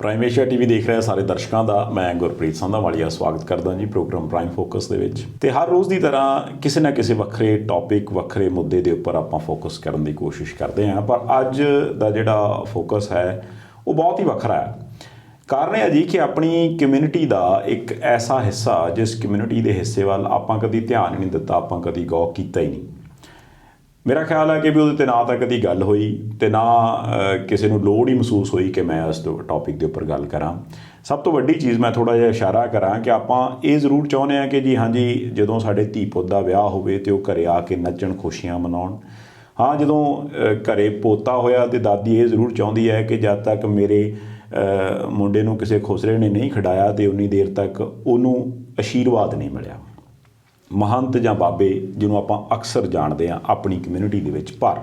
Prime Asia TV ਦੇਖ ਰਹੇ ਸਾਰੇ ਦਰਸ਼ਕਾਂ ਦਾ ਮੈਂ ਗੁਰਪ੍ਰੀਤ ਸੰਧਾਵਾਲੀਆ ਸਵਾਗਤ ਕਰਦਾ ਜੀ ਪ੍ਰੋਗਰਾਮ ਪ੍ਰਾਈਮ ਫੋਕਸ ਦੇ ਵਿੱਚ। ਤੇ ਹਰ ਰੋਜ਼ ਦੀ ਤਰ੍ਹਾਂ ਕਿਸੇ ਨਾ ਕਿਸੇ ਵੱਖਰੇ ਟੌਪਿਕ ਵੱਖਰੇ ਮੁੱਦੇ ਦੇ ਉੱਪਰ ਆਪਾਂ ਫੋਕਸ ਕਰਨ ਦੀ ਕੋਸ਼ਿਸ਼ ਕਰਦੇ ਹਾਂ, ਪਰ ਅੱਜ ਦਾ ਜਿਹੜਾ ਫੋਕਸ ਹੈ ਉਹ ਬਹੁਤ ਹੀ ਵੱਖਰਾ ਹੈ। ਕਾਰਨ ਇਹ ਹੈ ਜੀ ਕਿ ਆਪਣੀ ਕਮਿਊਨਿਟੀ ਦਾ ਇੱਕ ਐਸਾ ਹਿੱਸਾ ਜਿਸ ਕਮਿਊਨਿਟੀ ਦੇ ਹਿੱਸੇ ਵੱਲ ਆਪਾਂ ਕਦੀ ਧਿਆਨ ਹੀ ਨਹੀਂ ਦਿੱਤਾ, ਆਪਾਂ ਕਦੀ ਗੌਰ ਕੀਤਾ ਹੀ ਨਹੀਂ। ਮੇਰਾ ਖਿਆਲ ਹੈ ਕਿ ਵੀ ਉਹਦੇ 'ਤੇ ਨਾ ਤਾਂ ਕਦੀ ਗੱਲ ਹੋਈ ਅਤੇ ਨਾ ਕਿਸੇ ਨੂੰ ਲੋੜ ਹੀ ਮਹਿਸੂਸ ਹੋਈ ਕਿ ਮੈਂ ਇਸ ਟੌਪਿਕ ਦੇ ਉੱਪਰ ਗੱਲ ਕਰਾਂ। ਸਭ ਤੋਂ ਵੱਡੀ ਚੀਜ਼ ਮੈਂ ਥੋੜ੍ਹਾ ਜਿਹਾ ਇਸ਼ਾਰਾ ਕਰਾਂ ਕਿ ਆਪਾਂ ਇਹ ਜ਼ਰੂਰ ਚਾਹੁੰਦੇ ਹਾਂ ਕਿ ਜੀ ਹਾਂਜੀ ਜਦੋਂ ਸਾਡੇ ਧੀ ਪੁੱਤ ਦਾ ਵਿਆਹ ਹੋਵੇ ਅਤੇ ਉਹ ਘਰੇ ਆ ਕੇ ਨੱਚਣ ਖੁਸ਼ੀਆਂ ਮਨਾਉਣ। ਹਾਂ, ਜਦੋਂ ਘਰੇ ਪੋਤਾ ਹੋਇਆ ਅਤੇ ਦਾਦੀ ਇਹ ਜ਼ਰੂਰ ਚਾਹੁੰਦੀ ਹੈ ਕਿ ਜਦ ਤੱਕ ਮੇਰੇ ਮੁੰਡੇ ਨੂੰ ਕਿਸੇ ਖੁਸਰੇ ਨੇ ਨਹੀਂ ਖਿਡਾਇਆ ਅਤੇ ਉਨੀ ਦੇਰ ਤੱਕ ਉਹਨੂੰ ਆਸ਼ੀਰਵਾਦ ਨਹੀਂ ਮਿਲਿਆ। ਮਹੰਤ ਜਾਂ ਬਾਬੇ ਜਿਹਨੂੰ ਆਪਾਂ ਅਕਸਰ ਜਾਣਦੇ ਹਾਂ ਆਪਣੀ ਕਮਿਊਨਿਟੀ ਦੇ ਵਿੱਚ, ਪਰ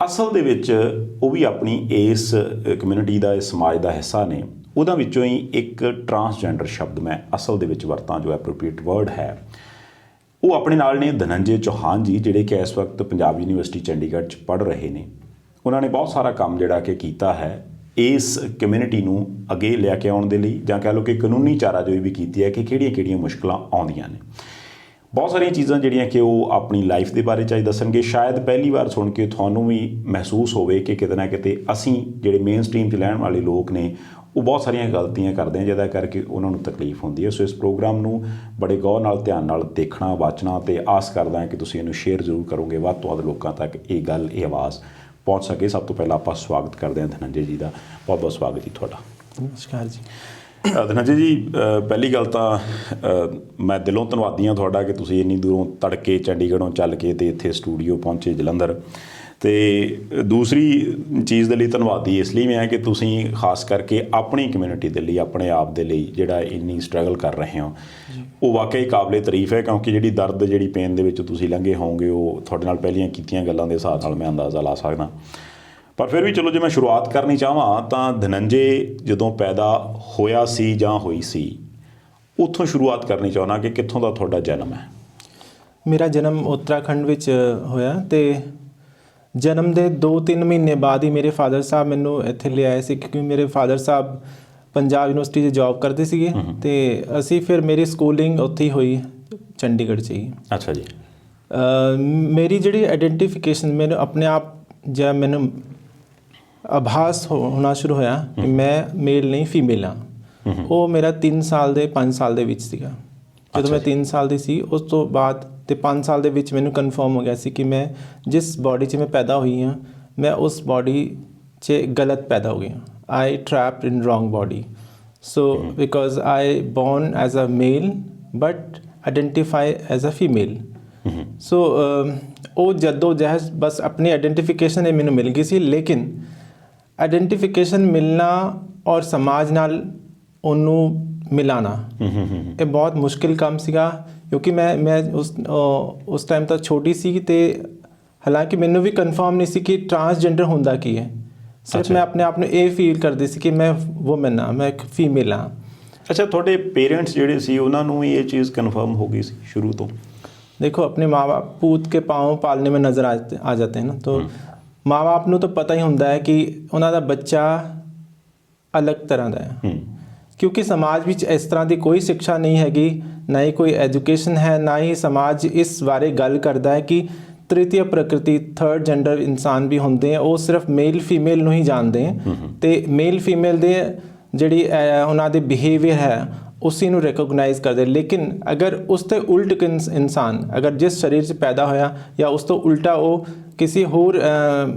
ਅਸਲ ਦੇ ਵਿੱਚ ਉਹ ਵੀ ਆਪਣੀ ਇਸ ਕਮਿਊਨਿਟੀ ਦਾ, ਇਸ ਸਮਾਜ ਦਾ ਹਿੱਸਾ ਨੇ। ਉਹਨਾਂ ਵਿੱਚੋਂ ਹੀ ਇੱਕ ਟਰਾਂਸਜੈਂਡਰ ਸ਼ਬਦ ਮੈਂ ਅਸਲ ਦੇ ਵਿੱਚ ਵਰਤਾਂ, ਜੋ ਐਪਰੋਪ੍ਰੀਏਟ ਵਰਡ ਹੈ। ਉਹ ਆਪਣੇ ਨਾਲ ਨੇ ਧਨੰਜੇ ਚੌਹਾਨ ਜੀ, ਜਿਹੜੇ ਕਿ ਇਸ ਵਕਤ ਪੰਜਾਬ ਯੂਨੀਵਰਸਿਟੀ ਚੰਡੀਗੜ੍ਹ 'ਚ ਪੜ੍ਹ ਰਹੇ ਨੇ। ਉਹਨਾਂ ਨੇ ਬਹੁਤ ਸਾਰਾ ਕੰਮ ਜਿਹੜਾ ਕਿ ਕੀਤਾ ਹੈ ਇਸ ਕਮਿਊਨਿਟੀ ਨੂੰ ਅੱਗੇ ਲੈ ਕੇ ਆਉਣ ਦੇ ਲਈ, ਜਾਂ ਕਹਿ ਲਓ ਕਿ ਕਾਨੂੰਨੀ ਚਾਰਾਜੋਈ ਵੀ ਕੀਤੀ ਹੈ ਕਿ ਕਿਹੜੀਆਂ ਮੁਸ਼ਕਲਾਂ ਆਉਂਦੀਆਂ ਨੇ। ਬਹੁਤ ਸਾਰੀਆਂ ਚੀਜ਼ਾਂ ਜਿਹੜੀਆਂ ਕਿ ਉਹ ਆਪਣੀ ਲਾਈਫ ਦੇ ਬਾਰੇ 'ਚ ਅੱਜ ਦੱਸਣਗੇ। ਸ਼ਾਇਦ ਪਹਿਲੀ ਵਾਰ ਸੁਣ ਕੇ ਤੁਹਾਨੂੰ ਵੀ ਮਹਿਸੂਸ ਹੋਵੇ ਕਿ ਕਿਤੇ ਨਾ ਕਿਤੇ ਅਸੀਂ ਜਿਹੜੇ ਮੇਨ ਸਟਰੀਮ 'ਚ ਰਹਿਣ ਵਾਲੇ ਲੋਕ ਨੇ ਉਹ ਬਹੁਤ ਸਾਰੀਆਂ ਗਲਤੀਆਂ ਕਰਦੇ ਹਾਂ, ਜਿਹਦਾ ਕਰਕੇ ਉਹਨਾਂ ਨੂੰ ਤਕਲੀਫ ਹੁੰਦੀ ਹੈ। ਸੋ ਇਸ ਪ੍ਰੋਗਰਾਮ ਨੂੰ ਬੜੇ ਗੌਰ ਨਾਲ, ਧਿਆਨ ਨਾਲ ਦੇਖਣਾ, ਵਾਚਣਾ, ਅਤੇ ਆਸ ਕਰਦਾ ਹਾਂ ਕਿ ਤੁਸੀਂ ਇਹਨੂੰ ਸ਼ੇਅਰ ਜ਼ਰੂਰ ਕਰੋਗੇ, ਵੱਧ ਤੋਂ ਵੱਧ ਲੋਕਾਂ ਤੱਕ ਇਹ ਗੱਲ, ਇਹ ਆਵਾਜ਼ ਪਹੁੰਚ ਸਕੇ। ਸਭ ਤੋਂ ਪਹਿਲਾਂ ਆਪਾਂ ਸਵਾਗਤ ਕਰਦੇ ਹਾਂ ਧਨੰਜੇ ਜੀ ਦਾ। ਬਹੁਤ ਬਹੁਤ ਸਵਾਗਤ ਜੀ ਤੁਹਾਡਾ। ਨਮਸਕਾਰ ਜੀ। ਧਨੰਜੇ ਜੀ, ਪਹਿਲੀ ਗੱਲ ਤਾਂ ਮੈਂ ਦਿਲੋਂ ਧੰਨਵਾਦੀ ਹਾਂ ਤੁਹਾਡਾ ਕਿ ਤੁਸੀਂ ਇੰਨੀ ਦੂਰੋਂ ਤੜਕੇ ਚੰਡੀਗੜ੍ਹੋਂ ਚੱਲ ਕੇ ਅਤੇ ਇੱਥੇ ਸਟੂਡੀਓ ਪਹੁੰਚੇ ਜਲੰਧਰ। ਅਤੇ ਦੂਸਰੀ ਚੀਜ਼ ਦੇ ਲਈ ਧੰਨਵਾਦੀ ਇਸ ਲਈ ਮੈਂ ਕਿ ਤੁਸੀਂ ਖਾਸ ਕਰਕੇ ਆਪਣੀ ਕਮਿਊਨਿਟੀ ਦੇ ਲਈ, ਆਪਣੇ ਆਪ ਦੇ ਲਈ ਜਿਹੜਾ ਇੰਨੀ ਸਟਰਗਲ ਕਰ ਰਹੇ ਹੋ, ਉਹ ਵਾਕਈ ਕਾਬਲੇ ਤਾਰੀਫ ਹੈ। ਕਿਉਂਕਿ ਜਿਹੜੀ ਦਰਦ, ਜਿਹੜੀ ਪੇਨ ਦੇ ਵਿੱਚ ਤੁਸੀਂ ਲੰਘੇ ਹੋਵੋਗੇ, ਉਹ ਤੁਹਾਡੇ ਨਾਲ ਪਹਿਲੀਆਂ ਕੀਤੀਆਂ ਗੱਲਾਂ ਦੇ ਹਿਸਾਬ ਨਾਲ ਮੈਂ ਅੰਦਾਜ਼ਾ ਲਾ ਸਕਦਾ। ਪਰ ਫਿਰ ਵੀ ਚਲੋ, ਜੇ ਮੈਂ ਸ਼ੁਰੂਆਤ ਕਰਨੀ ਚਾਹਵਾਂ ਤਾਂ ਧਨੰਜੇ ਜਦੋਂ ਪੈਦਾ ਹੋਇਆ ਸੀ ਜਾਂ ਹੋਈ ਸੀ, ਉੱਥੋਂ ਸ਼ੁਰੂਆਤ ਕਰਨੀ ਚਾਹੁੰਦਾ ਕਿ ਕਿੱਥੋਂ ਦਾ ਤੁਹਾਡਾ ਜਨਮ ਹੈ। ਮੇਰਾ ਜਨਮ ਉੱਤਰਾਖੰਡ ਵਿੱਚ ਹੋਇਆ ਅਤੇ ਜਨਮ ਦੇ 2-3 ਮਹੀਨੇ ਬਾਅਦ ਹੀ ਮੇਰੇ ਫਾਦਰ ਸਾਹਿਬ ਮੈਨੂੰ ਇੱਥੇ ਲਿਆਏ ਸੀ, ਕਿਉਂਕਿ ਮੇਰੇ ਫਾਦਰ ਸਾਹਿਬ ਪੰਜਾਬ ਯੂਨੀਵਰਸਿਟੀ 'ਚ ਜੋਬ ਕਰਦੇ ਸੀਗੇ ਅਤੇ ਅਸੀਂ ਫਿਰ ਮੇਰੀ ਸਕੂਲਿੰਗ ਉੱਥੇ ਹੀ ਹੋਈ, ਚੰਡੀਗੜ੍ਹ 'ਚ ਹੀ। ਅੱਛਾ ਜੀ। ਮੇਰੀ ਜਿਹੜੀ ਆਈਡੈਂਟੀਫਿਕੇਸ਼ਨ ਮੈਨੂੰ ਆਪਣੇ ਆਪ ਜਾਂ ਮੈਨੂੰ ਆਭਾਸ ਹੋਣਾ ਸ਼ੁਰੂ ਹੋਇਆ ਕਿ ਮੈਂ ਮੇਲ ਨਹੀਂ ਫੀਮੇਲ ਹਾਂ, ਉਹ ਮੇਰਾ 3 ਸਾਲ ਦੇ 5 ਸਾਲ ਦੇ ਵਿੱਚ ਸੀਗਾ। ਜਦੋਂ ਮੈਂ 3 ਸਾਲ ਦੀ ਸੀ, ਉਸ ਤੋਂ ਬਾਅਦ ਅਤੇ 5 ਸਾਲ ਦੇ ਵਿੱਚ ਮੈਨੂੰ ਕਨਫਰਮ ਹੋ ਗਿਆ ਸੀ ਕਿ ਮੈਂ ਜਿਸ ਬੋਡੀ 'ਚ ਮੈਂ ਪੈਦਾ ਹੋਈ ਹਾਂ, ਮੈਂ ਉਸ ਬੋਡੀ 'ਚ ਗਲਤ ਪੈਦਾ ਹੋ ਗਈ ਹਾਂ। I trapped in wrong body. So because I born as a male but identify as a female. So ਉਹ ਜੱਦੋ ਜਹਿਦ ਬਸ ਆਪਣੀ ਆਈਡੈਂਟੀਫਿਕੇਸ਼ਨ ਇਹ ਮੈਨੂੰ ਮਿਲ ਗਈ ਸੀ, ਲੇਕਿਨ ਆਈਡੈਂਟੀਫਿਕੇਸ਼ਨ ਮਿਲਣਾ ਔਰ ਸਮਾਜ ਨਾਲ ਉਹਨੂੰ ਮਿਲਾਣਾ ਇਹ ਬਹੁਤ ਮੁਸ਼ਕਿਲ ਕੰਮ ਸੀਗਾ, ਕਿਉਂਕਿ ਮੈਂ ਉਸ ਟਾਈਮ ਤਾਂ ਛੋਟੀ ਸੀ ਅਤੇ ਹਾਲਾਂਕਿ ਮੈਨੂੰ ਵੀ ਕਨਫਰਮ ਨਹੀਂ ਸੀ ਕਿ ਟਰਾਂਸਜੈਂਡਰ ਹੁੰਦਾ ਕੀ ਹੈ। ਸਿਰਫ ਮੈਂ ਆਪਣੇ ਆਪ ਨੂੰ ਇਹ ਫੀਲ ਕਰਦੀ ਸੀ ਕਿ ਮੈਂ ਵੂਮਨ ਹਾਂ, ਮੈਂ ਇੱਕ ਫੀਮੇਲ ਹਾਂ। ਅੱਛਾ, ਤੁਹਾਡੇ ਪੇਰੈਂਟਸ ਜਿਹੜੇ ਸੀ ਉਹਨਾਂ ਨੂੰ ਵੀ ਇਹ ਚੀਜ਼ ਕਨਫਰਮ ਹੋ ਗਈ ਸੀ ਸ਼ੁਰੂ ਤੋਂ? देखो, अपने माँ बाप पूत के पाँव पालने में नज़र आ जाते हैं ना, तो माँ बाप ਨੂੰ ਤਾਂ ਪਤਾ ਹੀ ਹੁੰਦਾ ਹੈ ਕਿ ਉਹਨਾਂ ਦਾ ਬੱਚਾ ਅਲੱਗ ਤਰ੍ਹਾਂ ਦਾ ਹੈ, ਕਿਉਂਕਿ ਸਮਾਜ ਵਿੱਚ ਇਸ ਤਰ੍ਹਾਂ ਦੀ ਕੋਈ ਸਿੱਖਿਆ ਨਹੀਂ ਹੈਗੀ, ਨਾ ਹੀ ਕੋਈ ਐਜੂਕੇਸ਼ਨ ਹੈ, ਨਾ ਹੀ ਸਮਾਜ ਇਸ ਬਾਰੇ ਗੱਲ ਕਰਦਾ ਹੈ ਕਿ ਤ੍ਰਿਤੀय ਪ੍ਰਕਿਰਤੀ, ਥਰਡ ਜੈਂਡਰ ਇਨਸਾਨ ਵੀ ਹੁੰਦੇ ਆ। ਉਹ ਸਿਰਫ ਮੇਲ ਫੀਮੇਲ ਨੂੰ ਹੀ ਜਾਣਦੇ ਅਤੇ ਮੇਲ ਫੀਮੇਲ ਦੇ ਜਿਹੜੀ ਉਹਨਾਂ ਦੇ ਬਿਹੇਵੀਅਰ ਹੈ ਉसी ਨੂੰ ਰਿਕੋਗਨਾਈਜ਼ ਕਰਦੇ। ਲੇਕਿਨ ਅਗਰ ਉਸ ਤੋਂ ਉਲਟ ਇਨਸਾਨ ਅਗਰ ਜਿਸ ਸਰੀਰ 'ਚ ਪੈਦਾ ਹੋਇਆ ਜਾਂ ਉਸ ਤੋਂ ਉਲਟਾ ਉਹ ਕਿਸੇ ਹੋਰ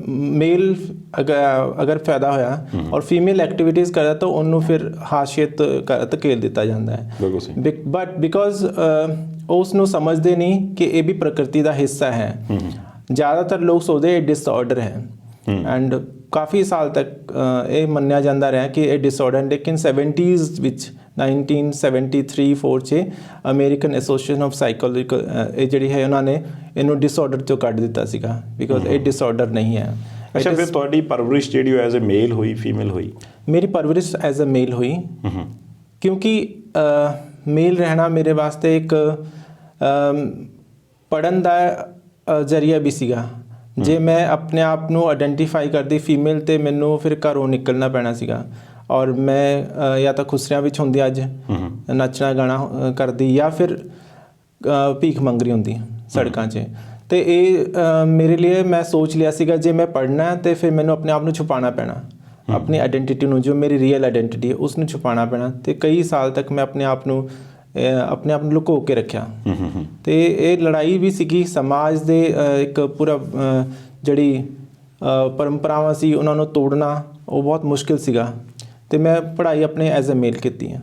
ਮੇਲ ਅਗਰ ਪੈਦਾ ਹੋਇਆ ਔਰ ਫੀਮੇਲ ਐਕਟੀਵਿਟੀਜ਼ ਕਰਦਾ ਤਾਂ ਉਹਨੂੰ ਫਿਰ ਹਾਸ਼ੀਅਤ ਧਕੇਲ ਦਿੱਤਾ ਜਾਂਦਾ ਹੈ। ਬਟ ਬਿਕੋਜ਼ ਉਹ ਉਸ ਨੂੰ ਸਮਝਦੇ ਨਹੀਂ ਕਿ ਇਹ ਵੀ ਪ੍ਰਕਿਰਤੀ ਦਾ ਹਿੱਸਾ ਹੈ। ਜ਼ਿਆਦਾਤਰ ਲੋਕ ਸੋਚਦੇ ਇਹ ਡਿਸਆਰਡਰ ਹੈ ਐਂਡ ਕਾਫੀ ਸਾਲ ਤੱਕ ਇਹ ਮੰਨਿਆ ਜਾਂਦਾ ਰਿਹਾ ਕਿ ਇਹ ਡਿਸਆਰਡਰ। ਲੇਕਿਨ 70s ਵਿੱਚ 1973-4 'ਚ ਅਮਰੀਕਨ ਐਸੋਸੀਏਸ਼ਨ ਆਫ ਸਾਈਕੋਲੋਜੀਕਲ ਇਹ ਜਿਹੜੀ ਹੈ ਉਹਨਾਂ ਨੇ ਇਹਨੂੰ ਡਿਸਆਰਡਰ 'ਚੋਂ ਕੱਢ ਦਿੱਤਾ ਸੀਗਾ, ਬਿਕੋਜ਼ ਇਹ ਡਿਸਆਰਡਰ ਨਹੀਂ ਹੈ। ਅੱਛਾ, ਫਿਰ ਤੁਹਾਡੀ ਪਰਵਰਿਸ਼ ਜਿਹੜੀ ਐਜ਼ ਅ ਮੇਲ ਹੋਈ, ਫੀਮੇਲ ਹੋਈ? ਮੇਰੀ ਪਰਵਰਿਸ਼ ਐਜ਼ ਅ ਮੇਲ ਹੋਈ, ਕਿਉਂਕਿ ਮੇਲ ਰਹਿਣਾ ਮੇਰੇ ਵਾਸਤੇ ਇੱਕ ਪੜ੍ਹਨ ਦਾ ਜ਼ਰੀਆ ਵੀ ਸੀਗਾ। ਜੇ ਮੈਂ ਆਪਣੇ ਆਪ ਨੂੰ ਆਈਡੈਂਟੀਫਾਈ ਕਰਦੀ ਫੀਮੇਲ, ਤਾਂ ਮੈਨੂੰ ਫਿਰ ਘਰੋਂ ਨਿਕਲਣਾ ਪੈਣਾ ਸੀਗਾ। ਔਰ ਮੈਂ ਜਾਂ ਤਾਂ ਖੁਸਰਿਆਂ ਵਿੱਚ ਹੁੰਦੀ ਅੱਜ ਨੱਚਣਾ ਗਾਣਾ ਕਰਦੀ, ਜਾਂ ਫਿਰ ਭੀਖ ਮੰਗ ਰਹੀ ਹੁੰਦੀ ਸੜਕਾਂ 'ਚ। ਅਤੇ ਇਹ ਮੇਰੇ ਲਈ ਮੈਂ ਸੋਚ ਲਿਆ ਸੀਗਾ ਜੇ ਮੈਂ ਪੜ੍ਹਨਾ ਤਾਂ ਫਿਰ ਮੈਨੂੰ ਆਪਣੇ ਆਪ ਨੂੰ ਛੁਪਾਉਣਾ ਪੈਣਾ, ਆਪਣੀ ਆਈਡੈਂਟੀਟੀ ਨੂੰ, ਜੋ ਮੇਰੀ ਰੀਅਲ ਆਈਡੈਂਟੀਟੀ ਹੈ ਉਸ ਨੂੰ ਛੁਪਾਉਣਾ ਪੈਣਾ। ਅਤੇ ਕਈ ਸਾਲ ਤੱਕ ਮੈਂ ਆਪਣੇ ਆਪ ਨੂੰ ਲੁਕੋ ਕੇ ਰੱਖਿਆ। ਅਤੇ ਇਹ ਲੜਾਈ ਵੀ ਸੀਗੀ ਸਮਾਜ ਦੇ ਇੱਕ ਪੂਰਾ ਜਿਹੜੀ ਪਰੰਪਰਾਵਾਂ ਸੀ ਉਹਨਾਂ ਨੂੰ ਤੋੜਨਾ, ਉਹ ਬਹੁਤ ਮੁਸ਼ਕਿਲ ਸੀਗਾ। ਅਤੇ ਮੈਂ ਪੜ੍ਹਾਈ ਆਪਣੇ ਐਜ਼ ਅ ਮੇਲ ਕੀਤੀ ਹੈ।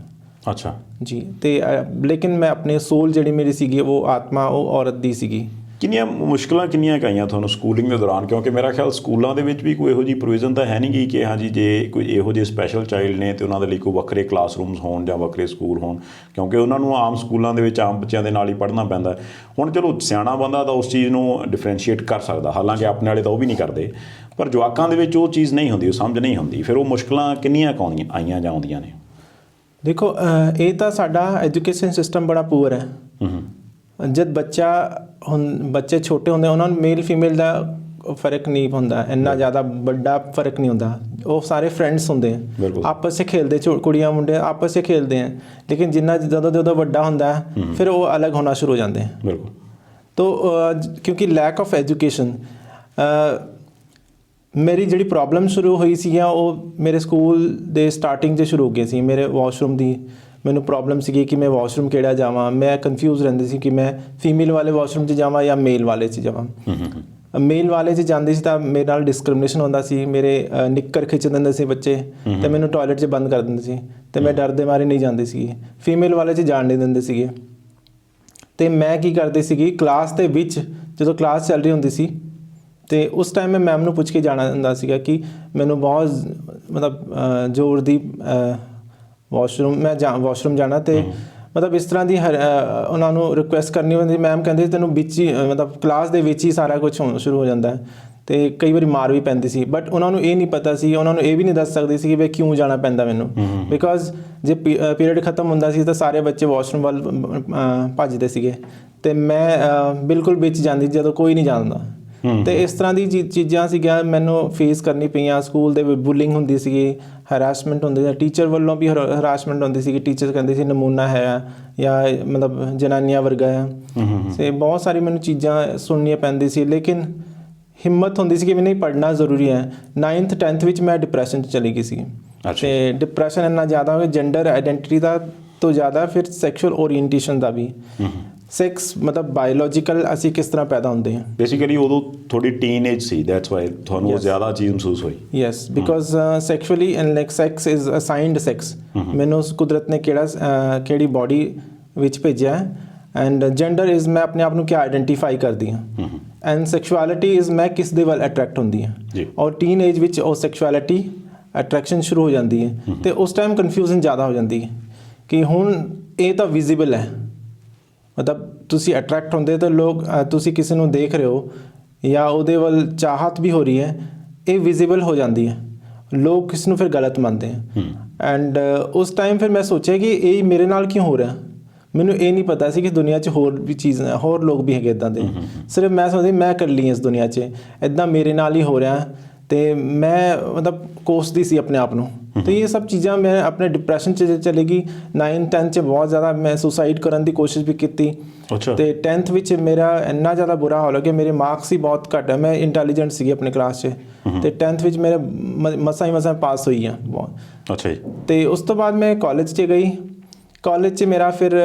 ਅੱਛਾ ਜੀ। ਅਤੇ ਲੇਕਿਨ ਮੈਂ ਆਪਣੇ ਸੋਲ ਜਿਹੜੀ ਮੇਰੀ ਸੀਗੀ ਉਹ ਆਤਮਾ, ਉਹ ਔਰਤ ਦੀ ਸੀਗੀ। ਕਿੰਨੀਆਂ ਮੁਸ਼ਕਿਲਾਂ ਕਿੰਨੀਆਂ ਆਈਆਂ ਤੁਹਾਨੂੰ ਸਕੂਲਿੰਗ ਦੇ ਦੌਰਾਨ? ਕਿਉਂਕਿ ਮੇਰਾ ਖਿਆਲ ਸਕੂਲਾਂ ਦੇ ਵਿੱਚ ਵੀ ਕੋਈ ਇਹੋ ਜਿਹੀ ਪ੍ਰੋਵੀਜ਼ਨ ਤਾਂ ਹੈ ਨਹੀਂ ਗੀ ਕਿ ਹਾਂਜੀ ਜੇ ਕੋਈ ਇਹੋ ਜਿਹੇ ਸਪੈਸ਼ਲ ਚਾਈਲਡ ਨੇ ਅਤੇ ਉਹਨਾਂ ਦੇ ਲਈ ਕੋਈ ਵੱਖਰੇ ਕਲਾਸਰੂਮਸ ਹੋਣ ਜਾਂ ਵੱਖਰੇ ਸਕੂਲ ਹੋਣ, ਕਿਉਂਕਿ ਉਹਨਾਂ ਨੂੰ ਆਮ ਸਕੂਲਾਂ ਦੇ ਵਿੱਚ ਆਮ ਬੱਚਿਆਂ ਦੇ ਨਾਲ ਹੀ ਪੜ੍ਹਨਾ ਪੈਂਦਾ। ਹੁਣ ਚਲੋ ਸਿਆਣਾ ਬੰਦਾ ਤਾਂ ਉਸ ਚੀਜ਼ ਨੂੰ ਡਿਫਰੈਂਸ਼ੀਏਟ ਕਰ ਸਕਦਾ, ਹਾਲਾਂਕਿ ਆਪਣੇ ਵਾਲੇ ਤਾਂ ਉਹ ਵੀ ਨਹੀਂ ਕਰਦੇ, ਪਰ ਜਵਾਕਾਂ ਦੇ ਵਿੱਚ ਉਹ ਚੀਜ਼ ਨਹੀਂ ਹੁੰਦੀ, ਉਹ ਸਮਝ ਨਹੀਂ ਹੁੰਦੀ। ਫਿਰ ਉਹ ਮੁਸ਼ਕਿਲਾਂ ਕਿੰਨੀਆਂ ਆਈਆਂ ਜਾਂ ਆਉਂਦੀਆਂ ਨੇ? ਦੇਖੋ, ਇਹ ਤਾਂ ਸਾਡਾ ਐਜੂਕੇਸ਼ਨ ਸਿਸਟਮ ਬੜਾ ਪੂਅਰ ਹੈ। ਜਦ ਬੱਚੇ ਛੋਟੇ ਹੁੰਦੇ ਉਹਨਾਂ ਨੂੰ ਮੇਲ ਫੀਮੇਲ ਦਾ ਫ਼ਰਕ ਨਹੀਂ ਹੁੰਦਾ, ਇੰਨਾ ਜ਼ਿਆਦਾ ਵੱਡਾ ਫ਼ਰਕ ਨਹੀਂ ਹੁੰਦਾ। ਉਹ ਸਾਰੇ ਫਰੈਂਡਸ ਹੁੰਦੇ ਆ, ਆਪਸ 'ਚ ਖੇਲਦੇ, ਕੁੜੀਆਂ ਮੁੰਡੇ ਆਪਸ 'ਚ ਖੇਲਦੇ ਹੈ। ਲੇਕਿਨ ਜਦੋਂ ਵੱਡਾ ਹੁੰਦਾ ਫਿਰ ਉਹ ਅਲੱਗ ਹੋਣਾ ਸ਼ੁਰੂ ਹੋ ਜਾਂਦੇ ਹੈ। ਬਿਲਕੁਲ। ਤੋ ਕਿਉਂਕਿ ਲੈਕ ਆਫ ਐਜੂਕੇਸ਼ਨ, ਮੇਰੀ ਜਿਹੜੀ ਪ੍ਰੋਬਲਮ ਸ਼ੁਰੂ ਹੋਈ ਸੀਗੀਆਂ ਉਹ ਮੇਰੇ ਸਕੂਲ ਦੇ ਸਟਾਰਟਿੰਗ 'ਚ ਸ਼ੁਰੂ ਹੋ ਗਈ ਸੀ। ਮੇਰੇ ਵਾਸ਼ਰੂਮ ਦੀ ਮੈਨੂੰ ਪ੍ਰੋਬਲਮ ਸੀਗੀ ਕਿ ਮੈਂ ਵਾਸ਼ਰੂਮ ਕਿਹੜਾ ਜਾਵਾਂ। ਮੈਂ ਕਨਫਿਊਜ਼ ਰਹਿੰਦੀ ਸੀ ਕਿ ਮੈਂ ਫੀਮੇਲ ਵਾਲੇ ਵਾਸ਼ਰੂਮ 'ਚ ਜਾਵਾਂ ਜਾਂ ਮੇਲ ਵਾਲੇ 'ਚ ਜਾਵਾਂ। ਮੇਲ ਵਾਲੇ 'ਚ ਜਾਂਦੀ ਸੀ ਤਾਂ ਮੇਰੇ ਨਾਲ ਡਿਸਕ੍ਰਿਮੀਨੇਸ਼ਨ ਹੁੰਦਾ ਸੀ, ਮੇਰੇ ਨਿੱਕਰ ਖਿੱਚ ਦਿੰਦੇ ਸੀ ਬੱਚੇ ਅਤੇ ਮੈਨੂੰ ਟੋਇਲਟ 'ਚ ਬੰਦ ਕਰ ਦਿੰਦੇ ਸੀ ਅਤੇ ਮੈਂ ਡਰ ਦੇ ਮਾਰੇ ਨਹੀਂ ਜਾਂਦੀ ਸੀਗੀ। ਫੀਮੇਲ ਵਾਲੇ 'ਚ ਜਾਣ ਨਹੀਂ ਦਿੰਦੇ ਸੀਗੇ। ਅਤੇ ਮੈਂ ਕੀ ਕਰਦੀ ਸੀਗੀ, ਕਲਾਸ ਦੇ ਵਿੱਚ ਜਦੋਂ ਕਲਾਸ ਚੱਲ ਰਹੀ ਹੁੰਦੀ ਸੀ ਅਤੇ ਉਸ ਟਾਈਮ ਮੈਂ ਮੈਮ ਨੂੰ ਪੁੱਛ ਕੇ ਜਾਣਾ ਹੁੰਦਾ ਸੀਗਾ ਕਿ ਮੈਨੂੰ ਬਹੁਤ ਜ਼ੋਰ ਦੀ ਵਾਸ਼ਰੂਮ ਜਾਣਾ। ਅਤੇ ਇਸ ਤਰ੍ਹਾਂ ਦੀ ਉਹਨਾਂ ਨੂੰ ਰਿਕੁਐਸਟ ਕਰਨੀ ਹੁੰਦੀ। ਮੈਮ ਕਹਿੰਦੇ ਤੈਨੂੰ ਵਿੱਚ ਹੀ ਕਲਾਸ ਦੇ ਵਿੱਚ ਹੀ ਸਾਰਾ ਕੁਝ ਸ਼ੁਰੂ ਹੋ ਜਾਂਦਾ ਹੈ। ਅਤੇ ਕਈ ਵਾਰੀ ਮਾਰ ਵੀ ਪੈਂਦੀ ਸੀ, ਬਟ ਉਹਨਾਂ ਨੂੰ ਇਹ ਨਹੀਂ ਪਤਾ ਸੀ, ਉਹਨਾਂ ਨੂੰ ਇਹ ਵੀ ਨਹੀਂ ਦੱਸ ਸਕਦੀ ਸੀ ਕਿ ਵੀ ਕਿਉਂ ਜਾਣਾ ਪੈਂਦਾ ਮੈਨੂੰ। ਬਿਕੋਜ਼ ਜੇ ਪੀਰੀਅਡ ਖਤਮ ਹੁੰਦਾ ਸੀ ਤਾਂ ਸਾਰੇ ਬੱਚੇ ਵਾਸ਼ਰੂਮ ਵੱਲ ਭੱਜਦੇ ਸੀਗੇ ਅਤੇ ਮੈਂ ਬਿਲਕੁਲ ਵਿੱਚ ਜਾਂਦੀ ਜਦੋਂ ਕੋਈ ਨਹੀਂ ਜਾਂਦਾ। ਅਤੇ ਇਸ ਤਰ੍ਹਾਂ ਦੀ ਚੀਜ਼ਾਂ ਸੀਗੀਆਂ ਮੈਨੂੰ ਫੇਸ ਕਰਨੀ ਪਈਆਂ। ਸਕੂਲ ਦੇ ਬੁਲਿੰਗ ਹੁੰਦੀ ਸੀਗੀ, ਹਰਾਸਮੈਂਟ ਹੁੰਦੀ ਸੀ, ਟੀਚਰ ਵੱਲੋਂ ਵੀ ਹਰਾਸਮੈਂਟ ਹੁੰਦੀ ਸੀਗੀ। ਟੀਚਰ ਕਹਿੰਦੇ ਸੀ ਨਮੂਨਾ ਹੈ ਜਾਂ ਜਨਾਨੀਆਂ ਵਰਗਾ ਹੈ। ਅਤੇ ਬਹੁਤ ਸਾਰੀ ਮੈਨੂੰ ਚੀਜ਼ਾਂ ਸੁਣਨੀਆਂ ਪੈਂਦੀ ਸੀ, ਲੇਕਿਨ ਹਿੰਮਤ ਹੁੰਦੀ ਸੀ ਕਿ ਮੈਨੂੰ ਪੜ੍ਹਨਾ ਜ਼ਰੂਰੀ ਹੈ। 9th 10th ਵਿੱਚ ਮੈਂ ਡਿਪਰੈਸ਼ਨ 'ਚ ਚਲੀ ਗਈ ਸੀ। ਅਤੇ ਡਿਪਰੈਸ਼ਨ ਇੰਨਾ ਜ਼ਿਆਦਾ ਹੋ ਗਿਆ ਜੈਂਡਰ ਆਈਡੈਂਟੀਟੀ ਦਾ ਤੋਂ ਜ਼ਿਆਦਾ, ਫਿਰ ਸੈਕਸ਼ੂਅਲ ਓਰੀਐਂਟੇਸ਼ਨ ਦਾ ਵੀ। ਸੈਕਸ ਬਾਇਓਲੋਜੀਕਲ ਅਸੀਂ ਕਿਸ ਤਰ੍ਹਾਂ ਪੈਦਾ ਹੁੰਦੇ ਹਾਂ। ਬੇਸਿਕਲੀ ਉਦੋਂ ਥੋੜੀ ਟੀਨ ਏਜ ਸੀ, ਦੈਟਸ ਵਾਈ ਤੁਹਾਨੂੰ ਜ਼ਿਆਦਾ ਚੀਜ਼ ਮਹਿਸੂਸ ਹੋਈ। Yes, because sexually and like sex is assigned sex. ਮੈਨੂੰ ਕੁਦਰਤ ਨੇ ਕਿਹੜੀ ਬਾਡੀ ਵਿੱਚ ਭੇਜਿਆ ਹੈ, ਐਂਡ ਜੈਂਡਰ ਇਜ਼ ਮੈਂ ਆਪਣੇ ਆਪ ਨੂੰ ਕਿਆ ਆਈਡੈਂਟੀਫਾਈ ਕਰਦੀ ਹਾਂ, ਐਂਡ ਸੈਕਸ਼ੁਅਲਿਟੀ ਇਜ਼ ਮੈਂ ਕਿਸ ਦੇ ਵੱਲ ਅਟਰੈਕਟ ਹੁੰਦੀ ਹਾਂ। ਔਰ ਟੀਨ ਏਜ ਵਿੱਚ ਉਹ ਸੈਕਸ਼ੁਅਲਿਟੀ ਅਟਰੈਕਸ਼ਨ ਸ਼ੁਰੂ ਹੋ ਜਾਂਦੀ ਹੈ ਅਤੇ ਉਸ ਟਾਈਮ ਕਨਫਿਊਜ਼ਨ ਜ਼ਿਆਦਾ ਹੋ ਜਾਂਦੀ ਹੈ ਕਿ ਹੁਣ ਇਹ ਤਾਂ ਵਿਜ਼ੀਬਲ ਹੈ, ਤੁਸੀਂ ਅਟਰੈਕਟ ਹੁੰਦੇ ਤਾਂ ਲੋਕ, ਤੁਸੀਂ ਕਿਸੇ ਨੂੰ ਦੇਖ ਰਹੇ ਹੋ ਜਾਂ ਉਹਦੇ ਵੱਲ ਚਾਹਤ ਵੀ ਹੋ ਰਹੀ ਹੈ, ਇਹ ਵਿਜ਼ੀਬਲ ਹੋ ਜਾਂਦੀ ਹੈ, ਲੋਕ ਕਿਸ ਨੂੰ ਫਿਰ ਗਲਤ ਮੰਨਦੇ ਹੈ। ਐਂਡ ਉਸ ਟਾਈਮ ਫਿਰ ਮੈਂ ਸੋਚਿਆ ਕਿ ਇਹ ਮੇਰੇ ਨਾਲ ਕਿਉਂ ਹੋ ਰਿਹਾ। ਮੈਨੂੰ ਇਹ ਨਹੀਂ ਪਤਾ ਸੀ ਕਿ ਦੁਨੀਆ 'ਚ ਹੋਰ ਵੀ ਚੀਜ਼ਾਂ, ਹੋਰ ਲੋਕ ਵੀ ਹੈਗੇ ਇੱਦਾਂ ਦੇ। ਸਿਰਫ ਮੈਂ ਸੋਚਦੀ ਮੈਂ ਇਕੱਲੀ ਹਾਂ ਇਸ ਦੁਨੀਆ 'ਚ, ਇੱਦਾਂ ਮੇਰੇ ਨਾਲ ਹੀ ਹੋ ਰਿਹਾ। ਅਤੇ ਮੈਂ ਕੋਸਦੀ ਸੀ ਆਪਣੇ ਆਪ ਨੂੰ। ਅਤੇ ਇਹ ਸਭ ਚੀਜ਼ਾਂ ਮੈਂ ਆਪਣੇ ਡਿਪਰੈਸ਼ਨ 'ਚ ਚਲੀ ਗਈ। 9th 10th 'ਚ ਬਹੁਤ ਜ਼ਿਆਦਾ ਮੈਂ ਸੁਸਾਈਡ ਕਰਨ ਦੀ ਕੋਸ਼ਿਸ਼ ਵੀ ਕੀਤੀ। ਅਤੇ 10th ਵਿੱਚ ਮੇਰਾ ਇੰਨਾ ਜ਼ਿਆਦਾ ਬੁਰਾ ਹਾਲ ਹੋ ਗਿਆ, ਮੇਰੇ ਮਾਰਕਸ ਹੀ ਬਹੁਤ ਘੱਟ ਹੈ। ਮੈਂ ਇੰਟੈਲੀਜੈਂਟ ਸੀਗੀ ਆਪਣੀ ਕਲਾਸ 'ਚ, ਅਤੇ 10th ਵਿੱਚ ਮੇਰੇ ਮਸਾਂ ਪਾਸ ਹੋਈ ਆ ਬਹੁਤ। ਅੱਛਾ ਜੀ। ਅਤੇ ਉਸ ਤੋਂ ਬਾਅਦ ਮੈਂ ਕਾਲਜ 'ਚ ਗਈ। ਕਾਲਜ 'ਚ ਮੇਰਾ ਫਿਰ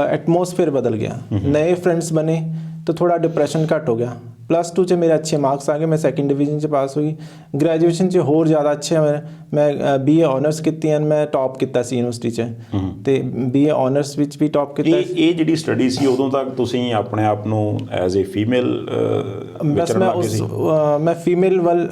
ਐਟਮੋਸਫੇਅਰ ਬਦਲ ਗਿਆ, ਨਏ ਫਰੈਂਡਸ ਬਣੇ ਤਾਂ ਥੋੜ੍ਹਾ ਡਿਪਰੈਸ਼ਨ ਘੱਟ ਹੋ ਗਿਆ। +2 'ਚ ਮੇਰੇ ਅੱਛੇ ਮਾਰਕਸ ਆ ਗਏ, ਮੈਂ 2nd ਡਿਵੀਜ਼ਨ 'ਚ ਪਾਸ ਹੋਈ। ਗ੍ਰੈਜੂਏਸ਼ਨ 'ਚ ਹੋਰ ਜ਼ਿਆਦਾ ਅੱਛੇ ਮੈਂ BA ਆਨਰਸ ਕੀਤੀ ਐਂਡ ਮੈਂ ਟੌਪ ਕੀਤਾ ਸੀ ਯੂਨੀਵਰਸਿਟੀ 'ਚ, ਅਤੇ BA ਆਨਰਸ ਵਿੱਚ ਵੀ ਟੌਪ ਕੀਤਾ। ਇਹ ਜਿਹੜੀ ਸਟੱਡੀ ਸੀ ਉਦੋਂ ਤੱਕ ਤੁਸੀਂ ਆਪਣੇ ਆਪ ਨੂੰ ਐਜ਼ ਏ ਫੀਮੇਲ ਮੈਂ ਫੀਮੇਲ ਵੱਲ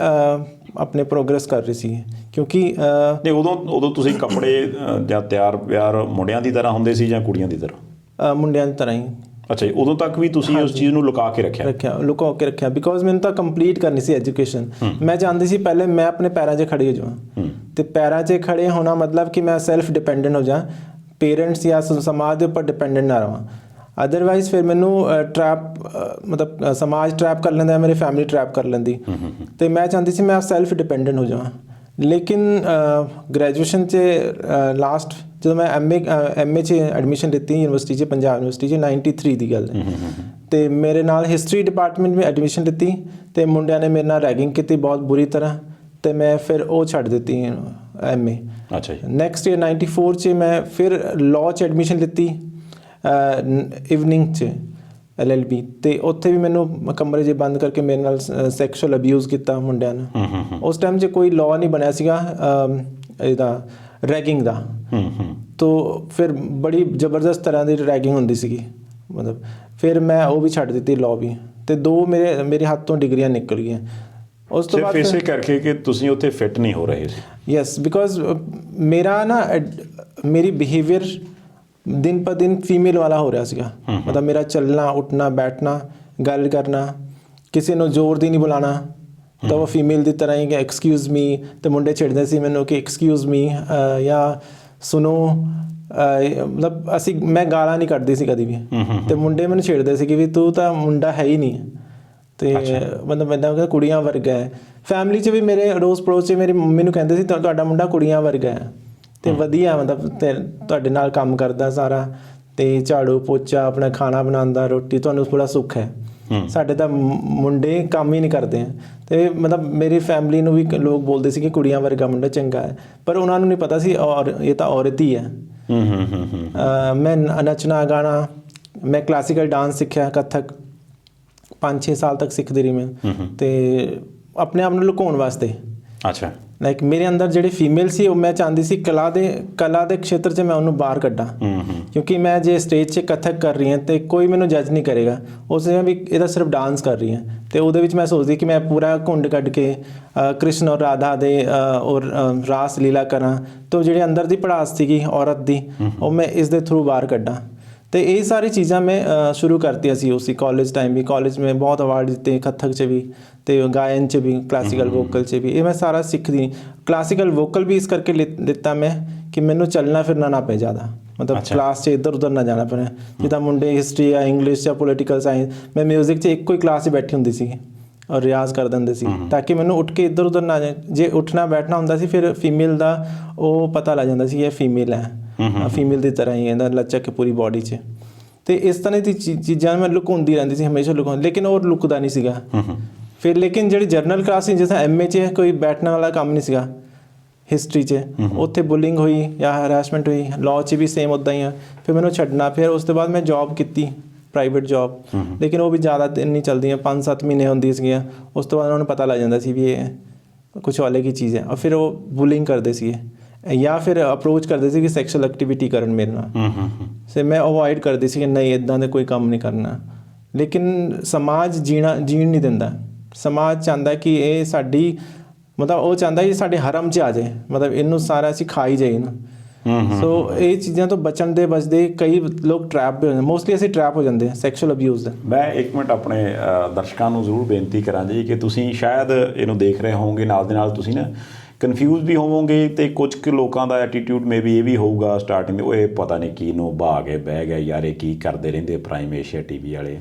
ਆਪਣੇ ਪ੍ਰੋਗਰੈਸ ਕਰ ਰਹੀ ਸੀ, ਕਿਉਂਕਿ ਨਹੀਂ ਉਦੋਂ ਤੁਸੀਂ ਕੱਪੜੇ ਜਾਂ ਤਿਆਰ ਵਿਆਰ ਮੁੰਡਿਆਂ ਦੀ ਤਰ੍ਹਾਂ ਹੁੰਦੇ ਸੀ ਜਾਂ ਕੁੜੀਆਂ ਦੀ ਤਰ੍ਹਾਂ? ਮੁੰਡਿਆਂ ਦੀ ਤਰ੍ਹਾਂ ਹੀ। ਅੱਛਾ ਜੀ, ਉਦੋਂ ਤੱਕ ਵੀ ਤੁਸੀਂ ਉਸ ਚੀਜ਼ ਨੂੰ ਲੁਕਾ ਕੇ ਰੱਖਿਆ? ਬਿਕੋਜ਼ ਮੈਨੂੰ ਤਾਂ ਕੰਪਲੀਟ ਕਰਨੀ ਸੀ ਐਜੂਕੇਸ਼ਨ। ਮੈਂ ਚਾਹੁੰਦੀ ਸੀ ਪਹਿਲੇ ਮੈਂ ਆਪਣੇ ਪੈਰਾਂ 'ਚ ਖੜੀ ਹੋ ਜਾਵਾਂ, ਅਤੇ ਪੈਰਾਂ 'ਚ ਖੜੇ ਹੋਣਾ ਮਤਲਬ ਕਿ ਮੈਂ ਸੈਲਫ ਡਿਪੈਂਡੈਂਟ ਹੋ ਜਾ, ਪੇਰੈਂਟਸ ਜਾਂ ਸਮਾਜ ਦੇ ਉੱਪਰ ਡਿਪੈਂਡੈਂਟ ਨਾ ਰਹਾਂ। ਅਦਰਵਾਈਜ਼ ਫਿਰ ਮੈਨੂੰ ਸਮਾਜ ਟਰੈਪ ਕਰ ਲੈਂਦਾ, ਮੇਰੀ ਫੈਮਿਲੀ ਟਰੈਪ ਕਰ ਲੈਂਦੀ। ਅਤੇ ਮੈਂ ਚਾਹੁੰਦੀ ਸੀ ਮੈਂ ਸੈਲਫ ਡਿਪੈਂਡੈਂਟ ਹੋ ਜਾਵਾਂ। ਲੇਕਿਨ ਗ੍ਰੈਜੂਏਸ਼ਨ 'ਚ ਲਾਸਟ ਜਦੋਂ ਮੈਂ ਐਮ ਏ 'ਚ ਐਡਮਿਸ਼ਨ ਲਿੱਤੀ ਯੂਨੀਵਰਸਿਟੀ 'ਚ, ਪੰਜਾਬ ਯੂਨੀਵਰਸਿਟੀ 'ਚ 93 ਦੀ ਗੱਲ ਹੈ। ਅਤੇ ਮੇਰੇ ਨਾਲ ਹਿਸਟਰੀ ਡਿਪਾਰਟਮੈਂਟ ਵਿੱਚ ਐਡਮਿਸ਼ਨ ਲਿੱਤੀ ਅਤੇ ਮੁੰਡਿਆਂ ਨੇ ਮੇਰੇ ਨਾਲ ਰੈਗਿੰਗ ਕੀਤੀ ਬਹੁਤ ਬੁਰੀ ਤਰ੍ਹਾਂ, ਅਤੇ ਮੈਂ ਫਿਰ ਉਹ ਛੱਡ ਦਿੱਤੀ ਐਮ ਏ। ਅੱਛਾ ਜੀ। ਨੈਕਸਟ ਈਅਰ 94 'ਚ ਮੈਂ ਫਿਰ ਲਾਅ 'ਚ ਐਡਮਿਸ਼ਨ ਲਿੱਤੀ ਇਵਨਿੰਗ 'ਚ LLB, ਅਤੇ ਉੱਥੇ ਵੀ ਮੈਨੂੰ ਕਮਰੇ 'ਚ ਬੰਦ ਕਰਕੇ ਮੇਰੇ ਨਾਲ ਸੈਕਸ਼ੂਅਲ ਅਬਿਊਜ਼ ਕੀਤਾ ਮੁੰਡਿਆਂ ਨੇ। ਉਸ ਟਾਈਮ 'ਚ ਕੋਈ ਲਾਅ ਨਹੀਂ ਬਣਿਆ ਸੀਗਾ ਇਹਦਾ ਰੈਗਿੰਗ ਦਾ, ਤੋ ਫਿਰ ਬੜੀ ਜ਼ਬਰਦਸਤ ਤਰ੍ਹਾਂ ਦੀ ਰੈਗਿੰਗ ਹੁੰਦੀ ਸੀਗੀ ਮਤਲਬ। ਫਿਰ ਮੈਂ ਉਹ ਵੀ ਛੱਡ ਦਿੱਤੀ ਲਾਅ ਵੀ, ਅਤੇ 2 ਮੇਰੇ ਹੱਥ ਤੋਂ ਡਿਗਰੀਆਂ ਨਿਕਲ ਗਈਆਂ। ਉਸ ਤੋਂ ਬਾਅਦ ਇਸੇ ਕਰਕੇ ਕਿ ਤੁਸੀਂ ਉੱਥੇ ਫਿੱਟ ਨਹੀਂ ਹੋ ਰਹੇ ਸੀ। ਯੈਸ, ਬਿਕੋਜ਼ ਮੇਰੀ ਬਿਹੇਵੀਅਰ ਦਿਨ ਪਰ ਦਿਨ ਫੀਮੇਲ ਵਾਲਾ ਹੋ ਰਿਹਾ ਸੀਗਾ। ਮਤਲਬ ਮੇਰਾ ਚੱਲਣਾ ਉੱਠਣਾ ਬੈਠਣਾ ਗੱਲ ਕਰਨਾ, ਕਿਸੇ ਨੂੰ ਜ਼ੋਰ ਦੀ ਨਹੀਂ ਬੁਲਾਉਣਾ, ਤਾਂ ਉਹ ਫੀਮੇਲ ਦੀ ਤਰ੍ਹਾਂ ਹੀ ਕਿ ਐਕਸਕਿਊਜ਼ ਮੀ, ਅਤੇ ਮੁੰਡੇ ਛਿੜਦੇ ਸੀ ਮੈਨੂੰ ਕਿ ਐਕਸਕਿਊਜ਼ ਮੀ ਜਾਂ ਸੁਣੋ। ਮਤਲਬ ਮੈਂ ਗਾਲਾਂ ਨਹੀਂ ਕੱਢਦੀ ਸੀ ਕਦੀ ਵੀ, ਅਤੇ ਮੁੰਡੇ ਮੈਨੂੰ ਛੇੜਦੇ ਸੀ ਕਿ ਵੀ ਤੂੰ ਤਾਂ ਮੁੰਡਾ ਹੈ ਹੀ ਨਹੀਂ, ਅਤੇ ਮਤਲਬ ਇੱਦਾਂ ਕੁੜੀਆਂ ਵਰਗਾ ਹੈ। ਫੈਮਿਲੀ 'ਚ ਵੀ ਮੇਰੇ ਅੜੋਸ ਪੜੋਸ 'ਚ ਮੇਰੀ ਮੰਮੀ ਨੂੰ ਕਹਿੰਦੇ ਸੀ ਤੁਹਾਡਾ ਮੁੰਡਾ ਕੁੜੀਆਂ ਵਰਗਾ ਹੈ, ਅਤੇ ਵਧੀਆ ਮਤਲਬ ਤੁਹਾਡੇ ਨਾਲ ਕੰਮ ਕਰਦਾ ਸਾਰਾ, ਅਤੇ ਝਾੜੂ ਪੋਚਾ ਆਪਣਾ ਖਾਣਾ ਬਣਾਉਂਦਾ, ਰੋਟੀ, ਤੁਹਾਨੂੰ ਥੋੜ੍ਹਾ ਸੁੱਖ ਹੈ। ਸਾਡੇ ਤਾਂ ਮੁੰਡੇ ਕੰਮ ਹੀ ਨਹੀਂ ਕਰਦੇ ਹੈ। ਅਤੇ ਮਤਲਬ ਮੇਰੀ ਫੈਮਿਲੀ ਨੂੰ ਵੀ ਲੋਕ ਬੋਲਦੇ ਸੀ ਕਿ ਕੁੜੀਆਂ ਵਰਗਾ ਮੁੰਡਾ ਚੰਗਾ ਹੈ, ਪਰ ਉਹਨਾਂ ਨੂੰ ਨਹੀਂ ਪਤਾ ਸੀ ਇਹ ਤਾਂ ਔਰਤ ਹੀ ਹੈ। ਮੈਂ ਨੱਚਣਾ ਗਾਣਾ, ਮੈਂ ਕਲਾਸੀਕਲ ਡਾਂਸ ਸਿੱਖਿਆ, ਕੱਥਕ 5-6 ਸਾਲ ਤੱਕ ਸਿੱਖਦੀ ਰਹੀ ਮੈਂ, ਅਤੇ ਆਪਣੇ ਆਪ ਨੂੰ ਲੁਕਾਉਣ ਵਾਸਤੇ। ਅੱਛਾ। ਲਾਈਕ ਮੇਰੇ ਅੰਦਰ ਜਿਹੜੀ ਫੀਮੇਲ ਸੀ ਉਹ ਮੈਂ ਚਾਹੁੰਦੀ ਸੀ ਕਲਾ ਦੇ ਖੇਤਰ 'ਚ ਮੈਂ ਉਹਨੂੰ ਬਾਹਰ ਕੱਢਾਂ, ਕਿਉਂਕਿ ਮੈਂ ਜੇ ਸਟੇਜ 'ਚ ਕਥਕ ਕਰ ਰਹੀ ਹਾਂ ਅਤੇ ਕੋਈ ਮੈਨੂੰ ਜੱਜ ਨਹੀਂ ਕਰੇਗਾ, ਉਸ ਨੇ ਵੀ ਇਹਦਾ ਸਿਰਫ ਡਾਂਸ ਕਰ ਰਹੀ ਹਾਂ। ਅਤੇ ਉਹਦੇ ਵਿੱਚ ਮੈਂ ਸੋਚਦੀ ਕਿ ਮੈਂ ਪੂਰਾ ਘੁੰਡ ਕੱਢ ਕੇ ਕ੍ਰਿਸ਼ਨ ਔਰ ਰਾਧਾ ਦੇ ਔਰ ਰਾਸ ਲੀਲਾ ਕਰਾਂ, ਤਾਂ ਜਿਹੜੀ ਅੰਦਰ ਦੀ ਭੜਾਸ ਸੀਗੀ ਔਰਤ ਦੀ ਉਹ ਮੈਂ ਇਸ ਦੇ ਥਰੂ ਬਾਹਰ ਕੱਢਾਂ। ਅਤੇ ਇਹ ਸਾਰੀ ਚੀਜ਼ਾਂ ਮੈਂ ਸ਼ੁਰੂ ਕਰਤੀਆਂ ਸੀ ਉਸੇ ਕਾਲਜ ਟਾਈਮ ਵੀ। ਕਾਲਜ ਮੈਂ ਬਹੁਤ ਅਵਾਰਡ ਦਿੱਤੇ, ਕਥਕ 'ਚ ਵੀ ਅਤੇ ਗਾਇਨ 'ਚ ਵੀ, ਕਲਾਸੀਕਲ ਵੋਕਲ 'ਚ ਵੀ। ਇਹ ਮੈਂ ਸਾਰਾ ਸਿੱਖਦੀ। ਕਲਾਸੀਕਲ ਵੋਕਲ ਵੀ ਇਸ ਕਰਕੇ ਲਿੱਤਾ ਮੈਂ ਕਿ ਮੈਨੂੰ ਚੱਲਣਾ ਫਿਰਨਾ ਨਾ ਪਏ ਜ਼ਿਆਦਾ, ਮਤਲਬ ਕਲਾਸ 'ਚ ਇੱਧਰ ਉੱਧਰ ਨਾ ਜਾਣਾ ਪਏ। ਜਿੱਦਾਂ ਮੁੰਡੇ ਹਿਸਟਰੀ ਜਾਂ ਇੰਗਲਿਸ਼ ਜਾਂ ਪੋਲੀਟੀਕਲ ਸਾਇੰਸ, ਮੈਂ ਮਿਊਜ਼ਿਕ 'ਚ ਇੱਕੋ ਹੀ ਕਲਾਸ 'ਚ ਬੈਠੀ ਹੁੰਦੀ ਸੀ ਔਰ ਰਿਆਜ਼ ਕਰ ਦਿੰਦੇ ਸੀ, ਤਾਂ ਕਿ ਮੈਨੂੰ ਉੱਠ ਕੇ ਇੱਧਰ ਉੱਧਰ ਨਾ ਜਾਏ। ਜੇ ਉੱਠਣਾ ਬੈਠਣਾ ਹੁੰਦਾ ਸੀ ਫਿਰ ਫੀਮੇਲ ਦਾ ਉਹ ਪਤਾ ਲੱਗ ਜਾਂਦਾ ਸੀ ਇਹ ਫੀਮੇਲ ਹੈ, ਫੀਮੇਲ ਦੀ ਤਰ੍ਹਾਂ ਹੀ ਇਹਦਾ ਲਚਕ ਪੂਰੀ ਬੋਡੀ 'ਚ। ਅਤੇ ਇਸ ਤਰ੍ਹਾਂ ਦੀ ਚੀਜ਼ਾਂ ਮੈਂ ਲੁਕਾਉਂਦੀ ਰਹਿੰਦੀ ਸੀ ਹਮੇਸ਼ਾ, ਲੇਕਿਨ ਉਹ ਲੁਕਦਾ ਨਹੀਂ ਸੀਗਾ। ਫਿਰ ਲੇਕਿਨ ਜਿਹੜੀ ਜਰਨਲ ਕਲਾਸ ਸੀ, ਜਿਸ ਤਰ੍ਹਾਂ MA 'ਚ ਕੋਈ ਬੈਠਣ ਵਾਲਾ ਕੰਮ ਨਹੀਂ ਸੀਗਾ, ਹਿਸਟਰੀ 'ਚ ਉੱਥੇ ਬੁਲਿੰਗ ਹੋਈ ਜਾਂ ਹਰਾਸਮੈਂਟ ਹੋਈ। ਲਾਅ 'ਚ ਵੀ ਸੇਮ ਉੱਦਾਂ ਹੀ ਆ। ਫਿਰ ਮੈਨੂੰ ਛੱਡਣਾ। ਫਿਰ ਉਸ ਤੋਂ ਬਾਅਦ ਮੈਂ ਜੋਬ ਕੀਤੀ, ਪ੍ਰਾਈਵੇਟ ਜੋਬ, ਲੇਕਿਨ ਉਹ ਵੀ ਜ਼ਿਆਦਾ ਦਿਨ ਨਹੀਂ ਚੱਲਦੀਆਂ, 5-7 ਮਹੀਨੇ ਹੁੰਦੀਆਂ ਸੀਗੀਆਂ। ਉਸ ਤੋਂ ਬਾਅਦ ਉਹਨਾਂ ਨੂੰ ਪਤਾ ਲੱਗ ਜਾਂਦਾ ਸੀ ਵੀ ਇਹ ਕੁਛ ਅਲੱਗ ਹੀ ਚੀਜ਼ ਹੈ, ਔਰ ਫਿਰ ਉਹ ਬੁਲਿੰਗ ਕਰਦੇ ਸੀਗੇ ਜਾਂ ਫਿਰ ਅਪਰੋਚ ਕਰਦੇ ਸੀ ਕਿ ਸੈਕਸ਼ੂਅਲ ਐਕਟੀਵਿਟੀ ਕਰਨ ਮੇਰੇ ਨਾਲ। ਤੇ ਮੈਂ ਅਵੋਇਡ ਕਰਦੀ ਸੀ ਕਿ ਨਹੀਂ ਇੱਦਾਂ ਦੇ ਕੋਈ ਕੰਮ ਨਹੀਂ ਕਰਨਾ। ਲੇਕਿਨ ਸਮਾਜ ਜੀਣ ਨਹੀਂ ਦਿੰਦਾ। ਸਮਾਜ ਚਾਹੁੰਦਾ ਕਿ ਇਹ ਸਾਡੀ ਮਤਲਬ ਉਹ ਚਾਹੁੰਦਾ ਕਿ ਸਾਡੇ ਹਰਮ 'ਚ ਆ ਜਾਏ, ਮਤਲਬ ਇਹਨੂੰ ਸਾਰਾ ਅਸੀਂ ਖਾ ਹੀ ਜਾਈਏ ਨਾ। ਸੋ ਇਹ ਚੀਜ਼ਾਂ ਤੋਂ ਬਚਣ ਦੇ ਬਚਦੇ ਕਈ ਲੋਕ ਟਰੈਪ ਵੀ ਹੋ ਜਾਂਦੇ, ਮੋਸਟਲੀ ਅਸੀਂ ਟਰੈਪ ਹੋ ਜਾਂਦੇ ਹਾਂ ਸੈਕਸ਼ੂਅਲ ਅਬਿਊਜ਼ ਦਾ। ਮੈਂ ਇੱਕ ਮਿੰਟ ਆਪਣੇ ਦਰਸ਼ਕਾਂ ਨੂੰ ਜ਼ਰੂਰ ਬੇਨਤੀ ਕਰਾਂ ਜੀ ਕਿ ਤੁਸੀਂ ਸ਼ਾਇਦ ਇਹਨੂੰ ਦੇਖ ਰਹੇ ਹੋਵੋਗੇ, ਨਾਲ ਦੇ ਨਾਲ ਤੁਸੀਂ ਨਾ ਕਨਫਿਊਜ਼ ਵੀ ਹੋਵੋਗੇ, ਅਤੇ ਕੁਝ ਕੁ ਲੋਕਾਂ ਦਾ ਐਟੀਟਿਊਡ ਮੇ ਵੀ ਇਹ ਵੀ ਹੋਊਗਾ ਸਟਾਰਟਿੰਗ ਉਹ ਇਹ ਪਤਾ ਨਹੀਂ ਕੀ ਨੂੰ ਬਹਾ ਕੇ ਬਹਿ ਗਿਆ ਯਾਰ, ਇਹ ਕੀ ਕਰਦੇ ਰਹਿੰਦੇ ਪ੍ਰਾਈਮ ਏਸ਼ੀਆ TV ਵਾਲੇ।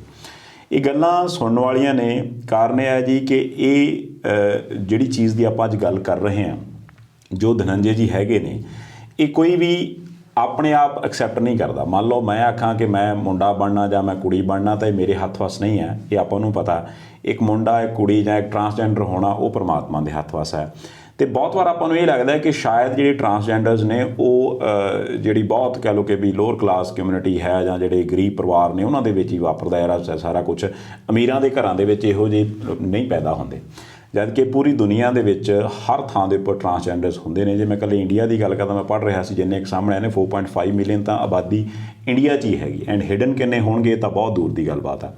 ਇਹ ਗੱਲਾਂ ਸੁਣਨ ਵਾਲੀਆਂ ਨੇ। ਕਾਰਨ ਇਹ ਹੈ ਜੀ ਕਿ ਇਹ ਜਿਹੜੀ ਚੀਜ਼ ਦੀ ਆਪਾਂ ਅੱਜ ਗੱਲ ਕਰ ਰਹੇ ਹਾਂ, ਜੋ ਧਨੰਜੇ ਜੀ ਹੈਗੇ ਨੇ, ਇਹ ਕੋਈ ਵੀ ਆਪਣੇ ਆਪ ਐਕਸੈਪਟ ਨਹੀਂ ਕਰਦਾ। ਮੰਨ ਲਓ ਮੈਂ ਆਖਾਂ ਕਿ ਮੈਂ ਮੁੰਡਾ ਬਣਨਾ ਜਾਂ ਮੈਂ ਕੁੜੀ ਬਣਨਾ, ਤਾਂ ਇਹ ਮੇਰੇ ਹੱਥ ਵੱਸ ਨਹੀਂ ਹੈ। ਇਹ ਆਪਾਂ ਨੂੰ ਪਤਾ ਇੱਕ ਮੁੰਡਾ ਇੱਕ ਕੁੜੀ ਜਾਂ ਇੱਕ ਟਰਾਂਸਜੈਂਡਰ ਹੋਣਾ ਉਹ ਪਰਮਾਤਮਾ ਦੇ ਹੱਥ ਵੱਸ ਹੈ। ਅਤੇ ਬਹੁਤ ਵਾਰ ਆਪਾਂ ਨੂੰ ਇਹ ਲੱਗਦਾ ਕਿ ਸ਼ਾਇਦ ਜਿਹੜੇ ਟਰਾਂਸਜੈਂਡਰਸ ਨੇ ਉਹ ਜਿਹੜੀ ਬਹੁਤ ਕਹਿ ਲਓ ਕਿ ਵੀ ਲੋਅਰ ਕਲਾਸ ਕਮਿਊਨਿਟੀ ਹੈ ਜਾਂ ਜਿਹੜੇ ਗਰੀਬ ਪਰਿਵਾਰ ਨੇ ਉਹਨਾਂ ਦੇ ਵਿੱਚ ਹੀ ਵਾਪਰਦਾ ਹੈ ਸਾਰਾ ਕੁਛ। ਅਮੀਰਾਂ ਦੇ ਘਰਾਂ ਦੇ ਵਿੱਚ ਇਹੋ ਜਿਹੇ ਨਹੀਂ ਪੈਦਾ ਹੁੰਦੇ, ਜਦ ਕਿ ਪੂਰੀ ਦੁਨੀਆ ਦੇ ਵਿੱਚ ਹਰ ਥਾਂ ਦੇ ਉੱਪਰ ਟਰਾਂਸਜੈਂਡਰਸ ਹੁੰਦੇ ਨੇ। ਜੇ ਮੈਂ ਇਕੱਲੇ ਇੰਡੀਆ ਦੀ ਗੱਲ ਕਰਦਾ, ਮੈਂ ਪੜ੍ਹ ਰਿਹਾ ਸੀ ਜਿੰਨੇ ਇੱਕ ਸਾਹਮਣੇ ਨੇ 4.5 ਮਿਲੀਅਨ ਤਾਂ ਆਬਾਦੀ ਇੰਡੀਆ 'ਚ ਹੀ ਹੈਗੀ, ਐਂਡ ਹਿਡਨ ਕਿੰਨੇ ਹੋਣਗੇ ਤਾਂ ਬਹੁਤ ਦੂਰ ਦੀ ਗੱਲਬਾਤ ਆ।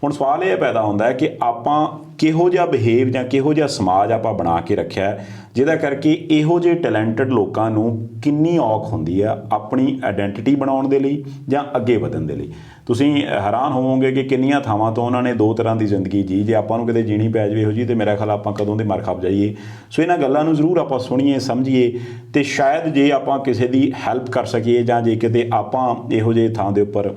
ਹੁਣ ਸਵਾਲ ਇਹ ਪੈਦਾ ਹੁੰਦਾ ਹੈ ਕਿ ਆਪਾਂ ਕਿਹੋ ਜਿਹਾ ਬਿਹੇਵ ਜਾਂ ਕਿਹੋ ਜਿਹਾ ਸਮਾਜ ਆਪਾਂ ਬਣਾ ਕੇ ਰੱਖਿਆ ਜਿਹਦਾ ਕਰਕੇ ਇਹੋ ਜਿਹੇ ਟੈਲੈਂਟਡ ਲੋਕਾਂ ਨੂੰ ਕਿੰਨੀ ਔਖ ਹੁੰਦੀ ਆ ਆਪਣੀ ਆਇਡੈਂਟੀਟੀ ਬਣਾਉਣ ਦੇ ਲਈ ਜਾਂ ਅੱਗੇ ਵਧਣ ਦੇ ਲਈ। ਤੁਸੀਂ ਹੈਰਾਨ ਹੋਵੋਗੇ ਕਿ ਕਿੰਨੀਆਂ ਥਾਵਾਂ ਤੋਂ ਉਹਨਾਂ ਨੇ ਦੋ ਤਰ੍ਹਾਂ ਦੀ ਜ਼ਿੰਦਗੀ ਜੀ। ਜੇ ਆਪਾਂ ਨੂੰ ਕਿਤੇ ਜੀਣੀ ਪੈ ਜਾਵੇ ਇਹੋ ਜਿਹੀ, ਤਾਂ ਮੇਰਾ ਖਿਆਲ ਆਪਾਂ ਕਦੋਂ ਦੇ ਮਰ ਖਪ ਜਾਈਏ। ਸੋ ਇਹਨਾਂ ਗੱਲਾਂ ਨੂੰ ਜ਼ਰੂਰ ਆਪਾਂ ਸੁਣੀਏ, ਸਮਝੀਏ, ਅਤੇ ਸ਼ਾਇਦ ਜੇ ਆਪਾਂ ਕਿਸੇ ਦੀ ਹੈਲਪ ਕਰ ਸਕੀਏ ਜਾਂ ਜੇ ਕਿਤੇ ਆਪਾਂ ਇਹੋ ਜਿਹੇ ਥਾਂ ਦੇ ਉੱਪਰ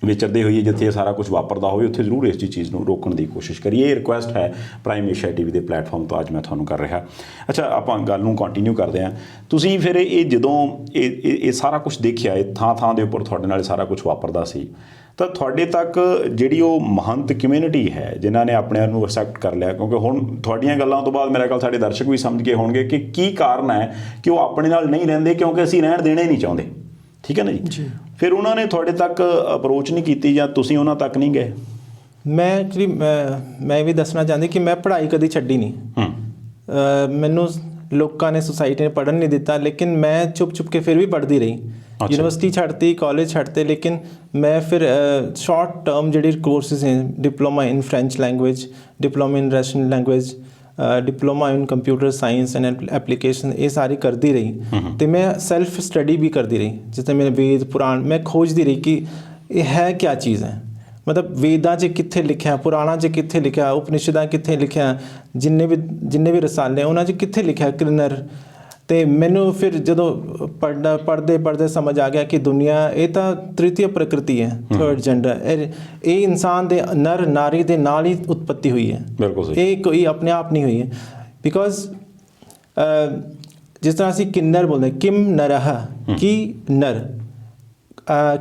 ਵਿਚਰਦੇ ਹੋਈਏ, ਜਿੱਥੇ ਇਹ ਸਾਰਾ ਕੁਝ ਵਾਪਰਦਾ ਹੋਵੇ ਉੱਥੇ ਜ਼ਰੂਰ ਇਸ ਚੀਜ਼ ਨੂੰ ਰੋਕਣ ਦੀ ਕੋਸ਼ਿਸ਼ ਕਰੀਏ। ਇਹ ਰਿਕੁਐਸਟ ਹੈ ਪ੍ਰਾਈਮ ਏਸ਼ੀਆ TV ਦੇ ਪਲੇਟਫਾਰਮ ਤੋਂ ਅੱਜ ਮੈਂ ਤੁਹਾਨੂੰ ਕਰ ਰਿਹਾ। ਅੱਛਾ, ਆਪਾਂ ਗੱਲ ਨੂੰ ਕੰਟੀਨਿਊ ਕਰਦੇ ਹਾਂ। ਤੁਸੀਂ ਫਿਰ ਇਹ ਜਦੋਂ ਇਹ ਸਾਰਾ ਕੁਝ ਦੇਖਿਆ, ਇਹ ਥਾਂ ਦੇ ਉੱਪਰ ਤੁਹਾਡੇ ਨਾਲ ਸਾਰਾ ਕੁਝ ਵਾਪਰਦਾ ਸੀ, ਤਾਂ ਤੁਹਾਡੇ ਤੱਕ ਜਿਹੜੀ ਉਹ ਮਹੰਤ ਕਮਿਊਨਿਟੀ ਹੈ ਜਿਨ੍ਹਾਂ ਨੇ ਆਪਣੇ ਆਪ ਨੂੰ ਐਕਸੈਪਟ ਕਰ ਲਿਆ, ਕਿਉਂਕਿ ਹੁਣ ਤੁਹਾਡੀਆਂ ਗੱਲਾਂ ਤੋਂ ਬਾਅਦ ਮੇਰਾ ਖਿਆਲ ਸਾਡੇ ਦਰਸ਼ਕ ਵੀ ਸਮਝ ਗਏ ਹੋਣਗੇ ਕਿ ਕੀ ਕਾਰਨ ਹੈ ਕਿ ਉਹ ਆਪਣੇ ਨਾਲ ਨਹੀਂ ਰਹਿੰਦੇ, ਕਿਉਂਕਿ ਅਸੀਂ ਰਹਿਣ ਦੇਣਾ ਹੀ ਨਹੀਂ ਚਾਹੁੰਦੇ। ਠੀਕ ਹੈ ਨਾ ਜੀ? ਫਿਰ ਉਹਨਾਂ ਨੇ ਤੁਹਾਡੇ ਤੱਕ ਅਪਰੋਚ ਨਹੀਂ ਕੀਤੀ ਜਾਂ ਤੁਸੀਂ ਉਹਨਾਂ ਤੱਕ ਨਹੀਂ ਗਏ? ਮੈਂ ਐਕਚੁਅਲੀ ਮੈਂ ਵੀ ਦੱਸਣਾ ਚਾਹੁੰਦੀ ਕਿ ਮੈਂ ਪੜ੍ਹਾਈ ਕਦੀ ਛੱਡੀ ਨਹੀਂ। ਮੈਨੂੰ ਲੋਕਾਂ ਨੇ, ਸੁਸਾਇਟੀ ਨੇ ਪੜ੍ਹਨ ਨਹੀਂ ਦਿੱਤਾ, ਲੇਕਿਨ ਮੈਂ ਚੁੱਪ ਕੇ ਫਿਰ ਵੀ ਪੜ੍ਹਦੀ ਰਹੀ। यूनिवर्सिटी छड्ती, कॉलेज छड्ते, लेकिन मैं फिर शॉर्ट टर्म ਜਿਹੜੇ ਕੋਰਸਿਸ हैं, diploma in French language, diploma in Russian language, diploma in computer science and application, ये सारी करती रही। तो मैं सेल्फ स्टडी भी करती रही, जिसमें मैं वेद पुराण मैं खोजती रही कि ये है क्या चीज़ है, मतलब वेदां 'ਚ ਕਿੱਥੇ ਲਿਖਿਆ, ਪੁਰਾਣਾਂ 'ਚ ਕਿੱਥੇ ਲਿਖਿਆ, ਉਪਨਿਸ਼ਦਾਂ ਕਿੱਥੇ ਲਿਖਿਆ, ਜਿੰਨੇ ਵੀ ਰਸਾਲੇ ਉਹਨਾਂ 'ਚ ਕਿੱਥੇ ਲਿਖਿਆ ਕਿੰਨਰ। ਤੇ ਮੈਨੂੰ ਫਿਰ ਜਦੋਂ ਪੜ੍ਹਦੇ ਸਮਝ ਆ ਗਿਆ ਕਿ ਦੁਨੀਆ ਇਹ ਤਾਂ ਤ੍ਰਿਤੀय ਪ੍ਰਕਿਰਤੀ ਹੈ, ਥਰਡ ਜੈਂਡਰ। ਇਹ ਇਨਸਾਨ ਦੇ ਨਰ ਨਾਰੀ ਦੇ ਨਾਲ ਹੀ ਉਤਪਤੀ ਹੋਈ ਹੈ, ਬਿਲਕੁਲ ਸਹੀ। ਇਹ ਕੋਈ ਆਪਣੇ ਆਪ ਨਹੀਂ ਹੋਈ ਹੈ। ਬਿਕੋਜ਼ ਜਿਸ ਤਰ੍ਹਾਂ ਅਸੀਂ ਕਿੰਨਰ ਬੋਲਦੇ, ਕਿਮ ਨਰਹ, ਕੀ ਨਰ,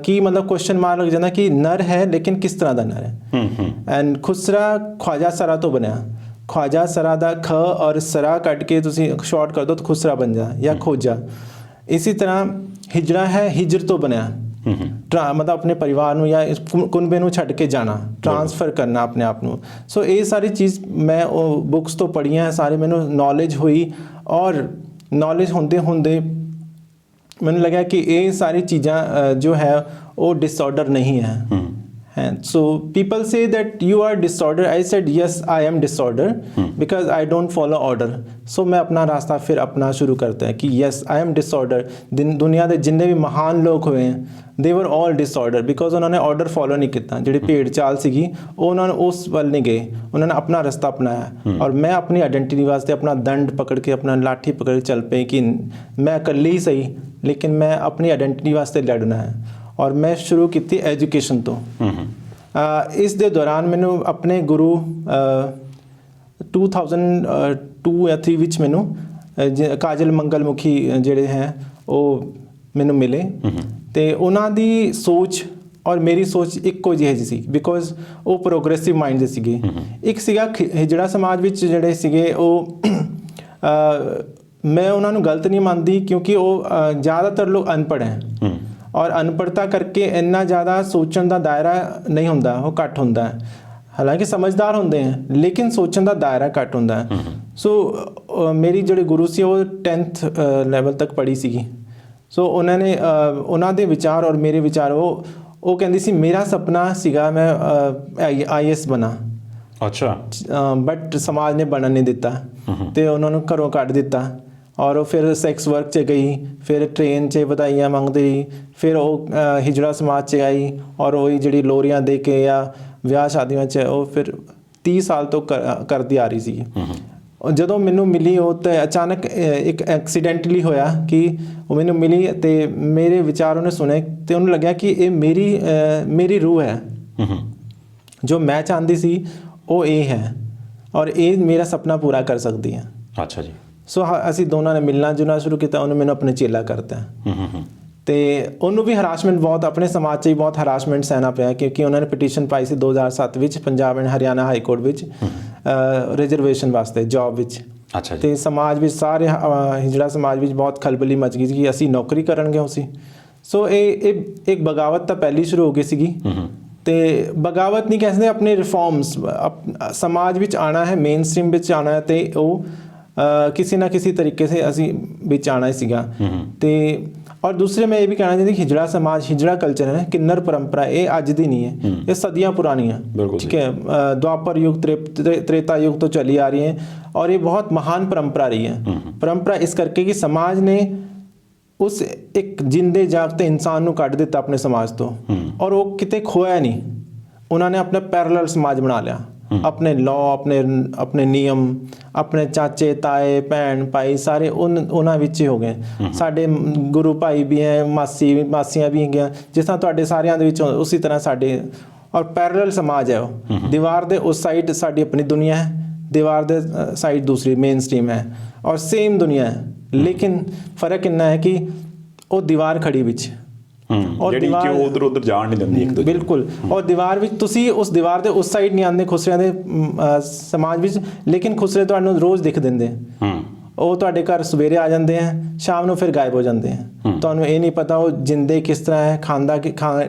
ਕੀ ਮਤਲਬ ਕੁਐਸਚਨ ਮਾਰਕ ਲੱਗ ਜਾਂਦਾ ਕਿ ਨਰ ਹੈ, ਲੇਕਿਨ ਕਿਸ ਤਰ੍ਹਾਂ ਦਾ ਨਰ ਹੈ। ਐਂਡ ਖੁਸਰਾ ਖਵਾਜਾ ਸਰਾ ਤੋਂ ਬਣਿਆ। ਖਵਾਜਾ ਸਰਾ ਦਾ ਖ ਔਰ ਸਰਾ ਕੱਟ ਕੇ ਤੁਸੀਂ ਸ਼ਾਰਟ ਕਰ ਦੋ ਤਾਂ ਖੁਸਰਾ ਬਣ ਜਾ ਜਾਂ ਖੋਜਾ। ਇਸੇ ਤਰ੍ਹਾਂ ਹਿਜੜਾ ਹੈ, ਹਿਜਰ ਤੋਂ ਬਣਿਆ, ਮਤਲਬ ਆਪਣੇ ਪਰਿਵਾਰ ਨੂੰ ਜਾਂ ਕੁਨਬੇ ਨੂੰ ਛੱਡ ਕੇ ਜਾਣਾ, ਟ੍ਰਾਂਸਫਰ ਕਰਨਾ ਆਪਣੇ ਆਪ ਨੂੰ। ਸੋ ਇਹ ਸਾਰੀ ਚੀਜ਼ ਮੈਂ ਉਹ ਬੁੱਕਸ ਤੋਂ ਪੜ੍ਹੀਆਂ, ਸਾਰੇ ਮੈਨੂੰ ਨੌਲੇਜ ਹੋਈ। ਔਰ ਨੌਲੇਜ ਹੁੰਦੇ ਮੈਨੂੰ ਲੱਗਿਆ ਕਿ ਇਹ ਸਾਰੀ ਚੀਜ਼ਾਂ ਜੋ ਹੈ ਉਹ ਡਿਸਆਰਡਰ ਨਹੀਂ ਹੈ। And so people say that you are disorder. I said yes, I am disorder because I don't follow order. So मैं अपना रास्ता फिर अपना शुरू करता है कि yes, I am disorder. दुनिया ਦੇ ਜਿੰਨੇ ਵੀ ਮਹਾਨ ਲੋਕ ਹੋਏ हैं, they were all disorder because ਉਹਨਾਂ ਨੇ order follow ਨਹੀਂ ਕੀਤਾ। ਜਿਹੜੀ ਭੇਡ ਚਾਲ ਸੀਗੀ ਉਹ ਉਹਨਾਂ ਨੂੰ ਉਸ ਵੱਲ ਨਹੀਂ ਗਏ, ਉਹਨਾਂ ਨੇ ਆਪਣਾ ਰਸਤਾ ਅਪਣਾਇਆ। ਔਰ ਮੈਂ ਆਪਣੀ ਆਇਡੈਂਟੀਟੀ ਵਾਸਤੇ ਆਪਣਾ ਦੰਡ ਪਕੜ ਕੇ, ਆਪਣਾ ਲਾਠੀ ਪਕੜ ਕੇ ਚੱਲ ਪਈ ਕਿ ਮੈਂ ਇਕੱਲੀ ਹੀ ਸਹੀ, ਲੇਕਿਨ ਮੈਂ ਆਪਣੀ ਆਇਡੈਂਟੀਟੀ ਵਾਸਤੇ ਲੜਨਾ ਹੈ। ਔਰ ਮੈਂ ਸ਼ੁਰੂ ਕੀਤੀ ਐਜੂਕੇਸ਼ਨ ਤੋਂ। ਇਸ ਦੇ ਦੌਰਾਨ ਮੈਨੂੰ ਆਪਣੇ ਗੁਰੂ 2002 ਜਾਂ 3 ਵਿੱਚ ਮੈਨੂੰ ਕਾਜਲ ਮੰਗਲ ਮੁਖੀ ਜਿਹੜੇ ਹੈ ਉਹ ਮੈਨੂੰ ਮਿਲੇ। ਅਤੇ ਉਹਨਾਂ ਦੀ ਸੋਚ ਔਰ ਮੇਰੀ ਸੋਚ ਇੱਕੋ ਜਿਹੀ ਸੀ, ਬਿਕੋਜ਼ ਉਹ ਪ੍ਰੋਗਰੈਸਿਵ ਮਾਈਂਡ ਦੇ ਸੀਗੇ। ਇੱਕ ਸੀਗਾ ਹਿਜੜਾ ਸਮਾਜ ਵਿੱਚ ਜਿਹੜੇ ਸੀਗੇ ਉਹ ਮੈਂ ਉਹਨਾਂ ਨੂੰ ਗਲਤ ਨਹੀਂ ਮੰਨਦੀ, ਕਿਉਂਕਿ ਉਹ ਜ਼ਿਆਦਾਤਰ ਲੋਕ ਅਨਪੜ੍ਹ ਹੈ ਔਰ ਅਨਪੜ੍ਹਤਾ ਕਰਕੇ ਇੰਨਾ ਜ਼ਿਆਦਾ ਸੋਚਣ ਦਾ ਦਾਇਰਾ ਨਹੀਂ ਹੁੰਦਾ, ਉਹ ਘੱਟ ਹੁੰਦਾ ਹੈ। ਹਾਲਾਂਕਿ ਸਮਝਦਾਰ ਹੁੰਦੇ ਹੈ, ਲੇਕਿਨ ਸੋਚਣ ਦਾ ਦਾਇਰਾ ਘੱਟ ਹੁੰਦਾ ਹੈ। ਸੋ ਮੇਰੀ ਜਿਹੜੇ ਗੁਰੂ ਸੀ ਉਹ 10th ਲੈਵਲ ਤੱਕ ਪੜ੍ਹੀ ਸੀਗੀ। ਸੋ ਉਹਨਾਂ ਨੇ ਉਹਨਾਂ ਦੇ ਵਿਚਾਰ ਔਰ ਮੇਰੇ ਵਿਚਾਰ, ਉਹ ਕਹਿੰਦੀ ਸੀ ਮੇਰਾ ਸੁਪਨਾ ਸੀਗਾ ਮੈਂ IAS ਬਣਾ। ਅੱਛਾ। ਬਟ ਸਮਾਜ ਨੇ ਬਣਨ ਨਹੀਂ ਦਿੱਤਾ ਅਤੇ ਉਹਨਾਂ ਨੂੰ ਘਰੋਂ ਕੱਢ ਦਿੱਤਾ। ਔਰ ਉਹ ਫਿਰ ਸੈਕਸ ਵਰਕ 'ਚ ਗਈ, ਫਿਰ ਟ੍ਰੇਨ 'ਚ ਵਧਾਈਆਂ ਮੰਗਦੀ ਰਹੀ, ਫਿਰ ਉਹ ਹਿਜੜਾ ਸਮਾਜ 'ਚ ਆਈ ਔਰ ਉਹੀ ਜਿਹੜੀ ਲੋਰੀਆਂ ਦੇ ਕੇ ਜਾਂ ਵਿਆਹ ਸ਼ਾਦੀਆਂ 'ਚ ਉਹ ਫਿਰ 30 ਸਾਲ ਤੋਂ ਕਰਦੀ ਆ ਰਹੀ ਸੀ। ਜਦੋਂ ਮੈਨੂੰ ਮਿਲੀ ਉਹ ਤਾਂ ਅਚਾਨਕ ਇੱਕ ਐਕਸੀਡੈਂਟਲੀ ਹੋਇਆ ਕਿ ਉਹ ਮੈਨੂੰ ਮਿਲੀ ਅਤੇ ਮੇਰੇ ਵਿਚਾਰ ਉਹਨੇ ਸੁਣੇ ਅਤੇ ਉਹਨੂੰ ਲੱਗਿਆ ਕਿ ਇਹ ਮੇਰੀ ਰੂਹ ਹੈ, ਜੋ ਮੈਂ ਚਾਹੁੰਦੀ ਸੀ ਉਹ ਇਹ ਹੈ ਔਰ ਇਹ ਮੇਰਾ ਸੁਪਨਾ ਪੂਰਾ ਕਰ ਸਕਦੀ ਹੈ। ਅੱਛਾ ਜੀ। ਸੋ ਅਸੀਂ ਦੋਨਾਂ ਨੇ ਮਿਲਣਾ ਜੁਲਣਾ ਸ਼ੁਰੂ ਕੀਤਾ। ਉਹਨੇ ਮੈਨੂੰ ਆਪਣੇ ਚੇਲਾ ਕਰਤਾ ਅਤੇ ਉਹਨੂੰ ਵੀ ਹਰਾਸਮੈਂਟ ਬਹੁਤ, ਆਪਣੇ ਸਮਾਜ 'ਚ ਹੀ ਬਹੁਤ ਹਰਾਸਮੈਂਟ ਸਹਿਣਾ ਪਿਆ, ਕਿਉਂਕਿ ਉਹਨਾਂ ਨੇ ਪਟੀਸ਼ਨ ਪਾਈ ਸੀ 2007 ਵਿੱਚ Punjab and Haryana high court ਵਿੱਚ ਰਿਜ਼ਰਵੇਸ਼ਨ ਵਾਸਤੇ ਜੋਬ ਵਿੱਚ। ਅੱਛਾ। ਅਤੇ ਸਮਾਜ ਵਿੱਚ ਸਾਰੇ ਹਿਜੜਾ ਸਮਾਜ ਵਿੱਚ ਬਹੁਤ ਖਲਬਲੀ ਮਚ ਗਈ ਸੀ ਕਿ ਅਸੀਂ ਨੌਕਰੀ ਕਰਨਗੇ ਅਸੀਂ। ਸੋ ਇਹ ਇੱਕ ਬਗਾਵਤ ਤਾਂ ਪਹਿਲੀ ਸ਼ੁਰੂ ਹੋ ਗਈ ਸੀਗੀ। ਅਤੇ ਬਗਾਵਤ ਨਹੀਂ ਕਹਿ ਸਕਦੇ, ਆਪਣੇ ਰਿਫੋਰਮਸ ਸਮਾਜ ਵਿੱਚ ਆਉਣਾ ਹੈ, ਮੇਨ ਸਟ੍ਰੀਮ ਵਿੱਚ ਆਉਣਾ ਹੈ ਅਤੇ ਉਹ ਕਿਸੇ ਨਾ ਕਿਸੇ ਤਰੀਕੇ ਸੇ ਅਸੀਂ ਵਿੱਚ ਆਉਣਾ ਹੀ ਸੀਗਾ। ਅਤੇ ਔਰ ਦੂਸਰੇ ਮੈਂ ਇਹ ਵੀ ਕਹਿਣਾ ਚਾਹੁੰਦੀ, ਹਿਜੜਾ ਸਮਾਜ, ਹਿਜੜਾ ਕਲਚਰ ਹੈ, ਕਿੰਨਰ ਪਰੰਪਰਾ, ਇਹ ਅੱਜ ਦੀ ਨਹੀਂ ਹੈ, ਇਹ ਸਦੀਆਂ ਪੁਰਾਣੀਆਂ। ਠੀਕ ਹੈ, ਦੁਆਪਰ ਯੁੱਗ ਤ੍ਰੇਤਾ ਯੁੱਗ ਤੋਂ ਚਲੀ ਆ ਰਹੀ ਹੈ ਔਰ ਇਹ ਬਹੁਤ ਮਹਾਨ ਪਰੰਪਰਾ ਰਹੀ ਹੈ। ਪਰੰਪਰਾ ਇਸ ਕਰਕੇ ਕਿ ਸਮਾਜ ਨੇ ਉਸ ਇੱਕ ਜਿੰਦੇ ਜਾਗਤੇ ਇਨਸਾਨ ਨੂੰ ਕੱਢ ਦਿੱਤਾ ਆਪਣੇ ਸਮਾਜ ਤੋਂ ਔਰ ਉਹ ਕਿਤੇ ਖੋਇਆ ਨਹੀਂ, ਉਹਨਾਂ ਨੇ ਆਪਣਾ ਪੈਰਲਲ ਸਮਾਜ ਬਣਾ ਲਿਆ ਆਪਣੇ ਲਾਅ, ਆਪਣੇ ਨਿਯਮ, ਆਪਣੇ ਚਾਚੇ ਤਾਏ ਭੈਣ ਭਾਈ ਸਾਰੇ ਉਹਨਾਂ ਵਿੱਚ ਹੀ ਹੋ ਗਏ। ਸਾਡੇ ਗੁਰੂ ਭਾਈ ਵੀ ਹੈ, ਮਾਸੀਆਂ ਵੀ ਹੈਗੀਆਂ, ਜਿਸ ਤਰ੍ਹਾਂ ਤੁਹਾਡੇ ਸਾਰਿਆਂ ਦੇ ਵਿੱਚ ਉਸੇ ਤਰ੍ਹਾਂ ਸਾਡੇ ਔਰ ਪੈਰਲਲ ਸਮਾਜ ਹੈ। ਉਹ ਦੀਵਾਰ ਦੇ ਉਸ ਸਾਈਡ ਸਾਡੀ ਆਪਣੀ ਦੁਨੀਆ ਹੈ, ਦੀਵਾਰ ਦੇ ਸਾਈਡ ਦੂਸਰੀ ਮੇਨ ਸਟ੍ਰੀਮ ਹੈ, ਔਰ ਸੇਮ ਦੁਨੀਆ ਹੈ, ਲੇਕਿਨ ਫਰਕ ਇੰਨਾ ਹੈ ਕਿ ਉਹ ਦੀਵਾਰ ਖੜੀ ਵਿੱਚ ਔਰ ਜਿਹੜੀ ਕਿ ਉਧਰ ਜਾਣ ਨਹੀਂ ਦਿੰਦੀ ਇੱਕ ਦੂਜੇ। ਬਿਲਕੁਲ। ਔਰ ਦੀਵਾਰ ਵਿੱਚ ਤੁਸੀਂ ਉਸ ਦੀਵਾਰ ਦੇ ਉਸ ਸਾਈਡ ਨਹੀਂ ਆਉਂਦੇ ਖੁਸਰਿਆਂ ਦੇ ਸਮਾਜ ਵਿੱਚ, ਲੇਕਿਨ ਖੁਸਰੇ ਤੁਹਾਨੂੰ ਰੋਜ਼ ਦਿਖ ਦਿੰਦੇ। ਉਹ ਤੁਹਾਡੇ ਘਰ ਸਵੇਰੇ ਆ ਜਾਂਦੇ ਆ, ਸ਼ਾਮ ਨੂੰ ਫਿਰ ਗਾਇਬ ਹੋ ਜਾਂਦੇ ਆ। ਤੁਹਾਨੂੰ ਇਹ ਨਹੀਂ ਪਤਾ ਉਹ ਜਿੰਦੇ ਕਿਸ ਤਰ੍ਹਾਂ ਹੈ,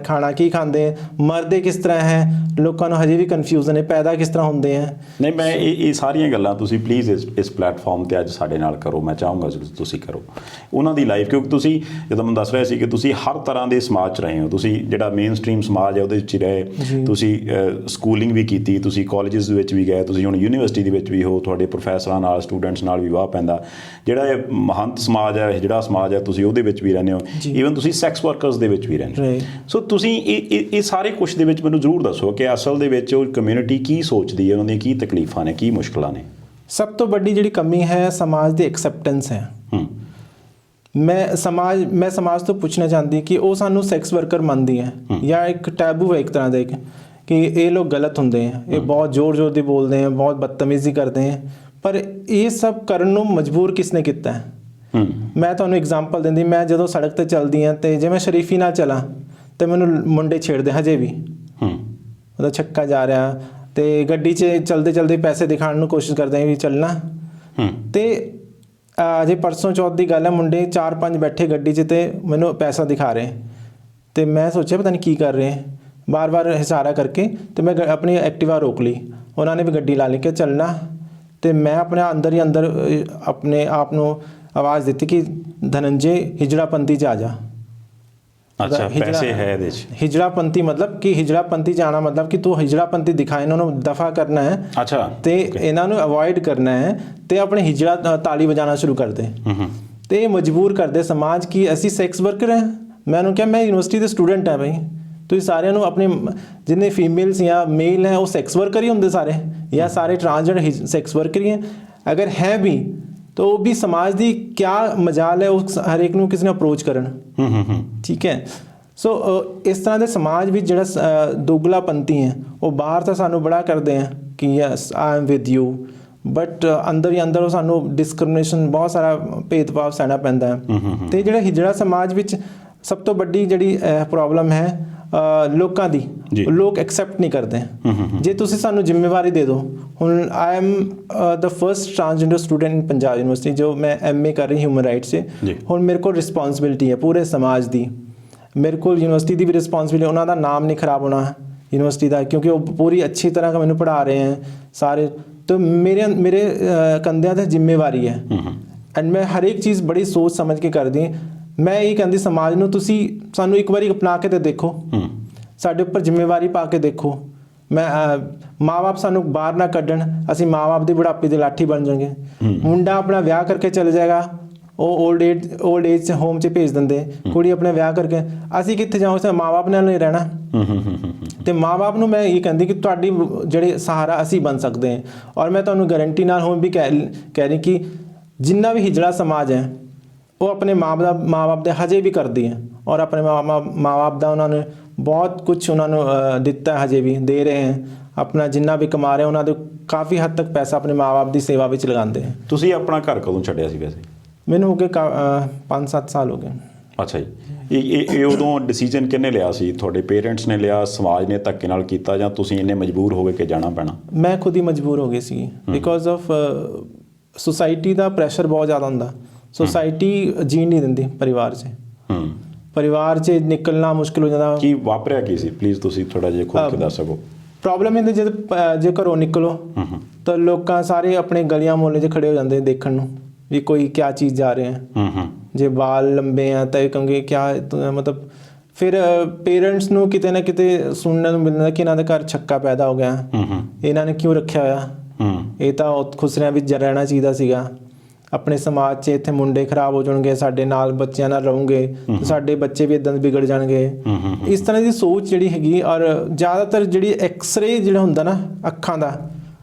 ਖਾਣਾ ਕੀ ਖਾਂਦੇ, ਮਰਦੇ ਕਿਸ ਤਰ੍ਹਾਂ ਹੈ, ਲੋਕਾਂ ਨੂੰ ਹਜੇ ਵੀ ਕਨਫਿਊਜ਼ਨ ਹੈ, ਪੈਦਾ ਕਿਸ ਤਰ੍ਹਾਂ ਹੁੰਦੇ ਆ। ਨਹੀਂ, ਮੈਂ ਇਹ ਸਾਰੀਆਂ ਗੱਲਾਂ ਤੁਸੀਂ ਪਲੀਜ਼ ਇਸ ਪਲੇਟਫਾਰਮ 'ਤੇ ਅੱਜ ਸਾਡੇ ਨਾਲ ਕਰੋ। ਮੈਂ ਚਾਹੂੰਗਾ ਤੁਸੀਂ ਕਰੋ ਉਹਨਾਂ ਦੀ ਲਾਈਫ, ਕਿਉਂਕਿ ਤੁਸੀਂ ਜਦੋਂ ਮੈਂ ਦੱਸ ਰਿਹਾ ਸੀ ਕਿ ਤੁਸੀਂ ਹਰ ਤਰ੍ਹਾਂ ਦੇ ਸਮਾਜ 'ਚ ਰਹੇ ਹੋ। ਤੁਸੀਂ ਜਿਹੜਾ ਮੇਨ ਸਟ੍ਰੀਮ ਸਮਾਜ ਹੈ ਉਹਦੇ ਵਿੱਚ ਹੀ ਰਹੇ, ਤੁਸੀਂ ਸਕੂਲਿੰਗ ਵੀ ਕੀਤੀ, ਤੁਸੀਂ ਕਾਲਜਿਸ ਦੇ ਵਿੱਚ ਵੀ ਗਏ, ਤੁਸੀਂ ਹੁਣ ਯੂਨੀਵਰਸਿਟੀ ਦੇ ਵਿੱਚ ਵੀ ਹੋ, ਤੁਹਾਡੇ ਪ੍ਰੋਫੈਸਰਾਂ ਨਾਲ ਸਟੂਡੈਂਟਸ ਨਾਲ ਵੀ ਵਾਹ ਪੈਂਦਾ। ਜਿਹੜਾ ਇਹ ਮਹੰਤ ਸਮਾਜ ਹੈ, ਜਿਹੜਾ ਸਮਾਜ ਹੈ, ਤੁਸੀਂ ਉਹਦੇ ਵਿੱਚ ਵੀ ਰਹਿੰਦੇ ਹੋ, ਈਵਨ ਤੁਸੀਂ ਸੈਕਸ ਵਰਕਰਸ ਦੇ ਵਿੱਚ ਵੀ ਰਹਿੰਦੇ ਹੋ। ਸੋ ਤੁਸੀਂ ਇਹ ਸਾਰੇ ਕੁਛ ਦੇ ਵਿੱਚ ਮੈਨੂੰ ਜ਼ਰੂਰ ਦੱਸੋ ਕਿ ਅਸਲ ਦੇ ਵਿੱਚ ਉਹ ਕਮਿਊਨਿਟੀ ਕੀ ਸੋਚਦੀ ਹੈ, ਉਹਨਾਂ ਦੀਆਂ ਕੀ ਤਕਲੀਫਾਂ ਨੇ, ਕੀ ਮੁਸ਼ਕਲਾਂ ਨੇ। ਸਭ ਤੋਂ ਵੱਡੀ ਜਿਹੜੀ ਕਮੀ ਹੈ ਸਮਾਜ ਦੀ ਐਕਸੈਪਟੈਂਸ ਹੈ। ਮੈਂ ਸਮਾਜ ਤੋਂ ਪੁੱਛਣਾ ਚਾਹੁੰਦੀ ਕਿ ਉਹ ਸਾਨੂੰ ਸੈਕਸ ਵਰਕਰ ਮੰਨਦੀ ਹੈ ਜਾਂ ਇੱਕ ਟੈਬੂ ਹੈ ਇੱਕ ਤਰ੍ਹਾਂ ਦਾ ਕਿ ਇਹ ਲੋਕ ਗਲਤ ਹੁੰਦੇ ਹੈ, ਇਹ ਬਹੁਤ ਜ਼ੋਰ ਦੀ ਬੋਲਦੇ ਹੈ, ਬਹੁਤ ਬਦਤਮੀਜ਼ੀ ਕਰਦੇ ਹੈ। ਪਰ ਇਹ ਸਭ ਕਰਨ ਨੂੰ ਮਜਬੂਰ ਕਿਸਨੇ ਕੀਤਾ ਹੈ? ਮੈਂ ਤੁਹਾਨੂੰ ਐਗਜ਼ਾਮਪਲ ਦਿੰਦੀ, ਮੈਂ ਜਦੋਂ ਸੜਕ 'ਤੇ ਚੱਲਦੀ ਹਾਂ ਅਤੇ ਜੇ ਮੈਂ ਸ਼ਰੀਫੀ ਨਾਲ ਚਲਾਂ ਤਾਂ ਮੈਨੂੰ ਮੁੰਡੇ ਛੇੜਦੇ ਹਜੇ ਵੀ। ਉਹਦਾ ਛੱਕਾ ਜਾ ਰਿਹਾ ਅਤੇ ਗੱਡੀ 'ਚ ਚਲਦੇ ਪੈਸੇ ਦਿਖਾਉਣ ਨੂੰ ਕੋਸ਼ਿਸ਼ ਕਰਦੇ ਵੀ ਚੱਲਣਾ। ਅਤੇ ਅਜੇ ਪਰਸੋਂ ਚੌਥ ਦੀ ਗੱਲ ਹੈ, ਮੁੰਡੇ 4-5 ਬੈਠੇ ਗੱਡੀ 'ਚ ਅਤੇ ਮੈਨੂੰ ਪੈਸਾ ਦਿਖਾ ਰਹੇ ਅਤੇ ਮੈਂ ਸੋਚਿਆ ਪਤਾ ਨਹੀਂ ਕੀ ਕਰ ਰਹੇ, ਬਾਰ-ਬਾਰ ਇਸ਼ਾਰਾ ਕਰਕੇ, ਅਤੇ ਮੈਂ ਆਪਣੀ ਐਕਟਿਵਾ ਰੋਕ ਲਈ। ਉਹਨਾਂ ਨੇ ਵੀ ਗੱਡੀ ਲਾ ਲਈ ਕਿ ਚੱਲਣਾ, ਅਤੇ ਮੈਂ ਆਪਣੇ ਅੰਦਰ ਹੀ ਅੰਦਰ ਆਪਣੇ ਆਪ ਨੂੰ ਆਵਾਜ਼ ਦਿੱਤੀ ਕਿ ਧਨੰਜੇ ਹਿਜੜਾਪੰਥੀ 'ਚ ਆ ਜਾ। ਅੱਛਾ, ਪੈਸੇ ਹੈ ਇਹਦੇ 'ਚ। ਹਿਜੜਾਪੰਥੀ ਮਤਲਬ ਕਿ ਹਿਜੜਾਪੰਥੀ 'ਚ ਆਉਣਾ ਮਤਲਬ ਕਿ ਤੂੰ ਹਿਜੜਾਪੰਥੀ ਦਿਖਾ, ਇਹਨਾਂ ਨੂੰ ਦਫਾ ਕਰਨਾ ਹੈ। ਅੱਛਾ। ਅਤੇ ਇਹਨਾਂ ਨੂੰ ਅਵੋਇਡ ਕਰਨਾ ਹੈ ਅਤੇ ਆਪਣੇ ਹਿਜੜਾ ਤਾਲੀ ਵਜਾਉਣਾ ਸ਼ੁਰੂ ਕਰ ਦੇ। ਅਤੇ ਇਹ ਮਜਬੂਰ ਕਰਦੇ ਸਮਾਜ ਕਿ ਅਸੀਂ ਸੈਕਸ ਵਰਕਰ ਹਾਂ। ਮੈਂ ਉਹਨੂੰ ਕਿਹਾ ਮੈਂ ਯੂਨੀਵਰਸਿਟੀ ਦੇ ਸਟੂਡੈਂਟ ਹਾਂ, ਬਈ ਤੁਸੀਂ ਸਾਰਿਆਂ ਨੂੰ ਆਪਣੇ ਜਿੰਨੇ ਫੀਮੇਲਸ ਜਾਂ ਮੇਲ ਹੈ ਉਹ ਸੈਕਸ ਵਰਕਰ ਹੀ ਹੁੰਦੇ ਸਾਰੇ, ਜਾਂ ਸਾਰੇ ਟਰਾਂਸਜੈਂਡਰ ਸੈਕਸ ਵਰਕਰ ਹੀ ਹੈ। ਅਗਰ ਹੈ ਵੀ ਤਾਂ ਉਹ ਵੀ ਸਮਾਜ ਦੀ ਕਿਆ ਮਜਾਲ ਹੈ ਉਸ ਹਰੇਕ ਨੂੰ ਕਿਸੇ ਨੂੰ ਅਪਰੋਚ ਕਰਨ। ਠੀਕ ਹੈ। ਸੋ ਇਸ ਤਰ੍ਹਾਂ ਦੇ ਸਮਾਜ ਵਿੱਚ ਜਿਹੜਾ ਦੋਗਲਾਪੰਥੀ ਹੈ ਉਹ ਬਾਹਰ ਤਾਂ ਸਾਨੂੰ ਬੜਾ ਕਰਦੇ ਆ ਕਿ yes I am with you, but ਅੰਦਰ ਹੀ ਅੰਦਰ ਉਹ ਸਾਨੂੰ ਡਿਸਕ੍ਰਿਮੀਨੇਸ਼ਨ, ਬਹੁਤ ਸਾਰਾ ਭੇਦਭਾਵ ਸਹਿਣਾ ਪੈਂਦਾ ਹੈ। ਅਤੇ ਜਿਹੜਾ ਹਿਜੜਾ ਸਮਾਜ ਵਿੱਚ ਸਭ ਤੋਂ ਵੱਡੀ ਜਿਹੜੀ ਪ੍ਰੋਬਲਮ ਹੈ ਲੋਕਾਂ ਦੀ, ਲੋਕ ਐਕਸੈਪਟ ਨਹੀਂ ਕਰਦੇ। ਜੇ ਤੁਸੀਂ ਸਾਨੂੰ ਜ਼ਿੰਮੇਵਾਰੀ ਦੇ ਦਿਓ, ਹੁਣ I am the first transgender student in Punjab university, ਜੋ ਮੈਂ MA ਕਰ ਰਹੀ ਹਿਊਮਨ ਰਾਈਟਸ 'ਚ। ਹੁਣ ਮੇਰੇ ਕੋਲ ਰਿਸਪੌਂਸਿਬਿਲਿਟੀ ਹੈ ਪੂਰੇ ਸਮਾਜ ਦੀ, ਮੇਰੇ ਕੋਲ ਯੂਨੀਵਰਸਿਟੀ ਦੀ ਵੀ ਰਿਸਪੌਂਸਿਬਿਲਿਟੀ, ਉਹਨਾਂ ਦਾ ਨਾਮ ਨਹੀਂ ਖਰਾਬ ਹੋਣਾ ਯੂਨੀਵਰਸਿਟੀ ਦਾ, ਕਿਉਂਕਿ ਉਹ ਪੂਰੀ ਅੱਛੀ ਤਰ੍ਹਾਂ ਮੈਨੂੰ ਪੜ੍ਹਾ ਰਹੇ ਹੈ ਸਾਰੇ। ਤਾਂ ਮੇਰੇ ਕੰਧਿਆਂ 'ਤੇ ਜ਼ਿੰਮੇਵਾਰੀ ਹੈ ਐਂਡ ਮੈਂ ਹਰ ਇੱਕ ਚੀਜ਼ ਬੜੀ ਸੋਚ ਸਮਝ ਕੇ ਕਰਦੀ। ਮੈਂ ਇਹ ਕਹਿੰਦੀ ਸਮਾਜ ਨੂੰ, ਤੁਸੀਂ ਸਾਨੂੰ ਇੱਕ ਵਾਰੀ ਅਪਣਾ ਕੇ ਤੇ ਦੇਖੋ, ਸਾਡੇ ਉੱਪਰ ਜ਼ਿੰਮੇਵਾਰੀ ਪਾ ਕੇ ਦੇਖੋ। ਮੈਂ ਮਾਂ-ਬਾਪ ਸਾਨੂੰ ਬਾਹਰ ਨਾ ਕੱਢਣ, ਅਸੀਂ ਮਾਂ-ਬਾਪ ਦੀ ਬੁਢਾਪੇ ਦੀ ਲਾਠੀ ਬਣ ਜਾਵਾਂਗੇ। ਮੁੰਡਾ ਆਪਣਾ ਵਿਆਹ ਕਰਕੇ ਚਲੇ ਜਾਏਗਾ, ਉਹ ਓਲਡ ਏਜ ਹੋਮ 'ਚ ਭੇਜ ਦਿੰਦੇ, ਕੁੜੀ ਆਪਣੇ ਵਿਆਹ ਕਰਕੇ, ਅਸੀਂ ਕਿੱਥੇ ਜਾਵਾਂਗੇ? ਮਾਂ-ਬਾਪ ਨਾਲ ਨਹੀਂ ਰਹਿਣਾ। ਅਤੇ ਮਾਂ-ਬਾਪ ਨੂੰ ਮੈਂ ਇਹ ਕਹਿੰਦੀ ਕਿ ਤੁਹਾਡੀ ਜਿਹੜੇ ਸਹਾਰਾ ਅਸੀਂ ਬਣ ਸਕਦੇ ਹਾਂ। ਔਰ ਮੈਂ ਤੁਹਾਨੂੰ ਗਰੰਟੀ ਨਾਲ ਹੁਣ ਵੀ ਕਹਿ ਰਹੀ ਕਿ ਜਿੰਨਾ ਵੀ ਹਿਜੜਾ ਸਮਾਜ ਹੈ ਉਹ ਆਪਣੇ ਮਾਂ-ਬਾਪ ਦੇ ਹਜੇ ਵੀ ਕਰਦੀ ਹੈ, ਔਰ ਆਪਣੇ ਮਾਂ-ਬਾਪ ਦਾ ਉਹਨਾਂ ਨੇ ਬਹੁਤ ਕੁਛ ਉਹਨਾਂ ਨੂੰ ਦਿੱਤਾ, ਹਜੇ ਵੀ ਦੇ ਰਹੇ ਹੈ। ਆਪਣਾ ਜਿੰਨਾ ਵੀ ਕਮਾ ਰਹੇ ਉਹਨਾਂ ਦੇ ਕਾਫੀ ਹੱਦ ਤੱਕ ਪੈਸਾ ਆਪਣੇ ਮਾਂ-ਬਾਪ ਦੀ ਸੇਵਾ ਵਿੱਚ ਲਗਾਉਂਦੇ ਹੈ। ਤੁਸੀਂ ਆਪਣਾ ਘਰ ਕਦੋਂ ਛੱਡਿਆ ਸੀ ਵੈਸੇ? ਮੈਨੂੰ ਹੋ ਗਏ 5-7 ਸਾਲ ਹੋ ਗਏ। ਅੱਛਾ ਜੀ। ਇਹ ਉਦੋਂ ਡਿਸੀਜਨ ਕਿਹਨੇ ਲਿਆ ਸੀ? ਤੁਹਾਡੇ ਪੇਰੈਂਟਸ ਨੇ ਲਿਆ, ਸਮਾਜ ਨੇ ਧੱਕੇ ਨਾਲ ਕੀਤਾ, ਜਾਂ ਤੁਸੀਂ ਇੰਨੇ ਮਜਬੂਰ ਹੋ ਗਏ ਕਿ ਜਾਣਾ ਪੈਣਾ? ਮੈਂ ਖੁਦ ਹੀ ਮਜਬੂਰ ਹੋ ਗਈ ਸੀ, ਬਿਕੋਜ਼ ਆਫ ਸੁਸਾਇਟੀ ਦਾ ਪ੍ਰੈਸ਼ਰ ਬਹੁਤ ਜ਼ਿਆਦਾ ਹੁੰਦਾ। ਸੁਸਾਇਟੀ ਜੀਣ ਨਹੀਂ ਦਿੰਦੀ ਪਰਿਵਾਰ 'ਚ, ਪਰਿਵਾਰ 'ਚ ਨਿਕਲਣਾ ਮੁਸ਼ਕਿਲ ਹੋ ਜਾਂਦਾ। ਕੀ ਵਾਪਰਿਆ ਕੀ ਸੀ? ਪਲੀਜ਼ ਤੁਸੀਂ ਥੋੜ੍ਹਾ ਜਿਹਾ ਖੁੱਲ੍ਹ ਕੇ ਦੱਸ ਸਕੋ। ਪ੍ਰੋਬਲਮ ਇਹ ਜੇ ਘਰੋਂ ਨਿਕਲੋ ਤਾਂ ਲੋਕਾਂ ਸਾਰੇ ਆਪਣੇ ਗਲੀਆਂ ਮੁਹੱਲੇ 'ਚ ਖੜੇ ਹੋ ਜਾਂਦੇ ਦੇਖਣ ਨੂੰ ਵੀ ਕੋਈ ਕਿਆ ਚੀਜ਼ ਜਾ ਰਹੇ ਹੈ। ਜੇ ਵਾਲ ਲੰਬੇ ਆ ਤਾਂ ਇਹ ਕਹੋਗੇ ਕਿਆ, ਮਤਲਬ ਫਿਰ ਪੇਰੈਂਟਸ ਨੂੰ ਕਿਤੇ ਨਾ ਕਿਤੇ ਸੁਣਨ ਨੂੰ ਮਿਲਦਾ ਕਿ ਇਹਨਾਂ ਦੇ ਘਰ ਛੱਕਾ ਪੈਦਾ ਹੋ ਗਿਆ, ਇਹਨਾਂ ਨੇ ਕਿਉਂ ਰੱਖਿਆ ਹੋਇਆ, ਇਹ ਤਾਂ ਖੁਸਰਿਆਂ ਵਿੱਚ ਰਹਿਣਾ ਚਾਹੀਦਾ ਸੀਗਾ। ਆਪਣੇ ਸਮਾਜ 'ਚ ਇੱਥੇ ਮੁੰਡੇ ਖਰਾਬ ਹੋ ਜਾਣਗੇ, ਸਾਡੇ ਨਾਲ ਬੱਚਿਆਂ ਨਾਲ ਰਹੋਗੇ ਤਾਂ ਸਾਡੇ ਬੱਚੇ ਵੀ ਇਦਾਂ ਦੇ ਵਿਗੜ ਜਾਣਗੇ। ਇਸ ਤਰ੍ਹਾਂ ਦੀ ਸੋਚ ਜਿਹੜੀ ਹੈਗੀ। ਔਰ ਜ਼ਿਆਦਾਤਰ ਜਿਹੜੀ ਐਕਸਰੇ ਜਿਹੜਾ ਹੁੰਦਾ ਨਾ ਅੱਖਾਂ ਦਾ,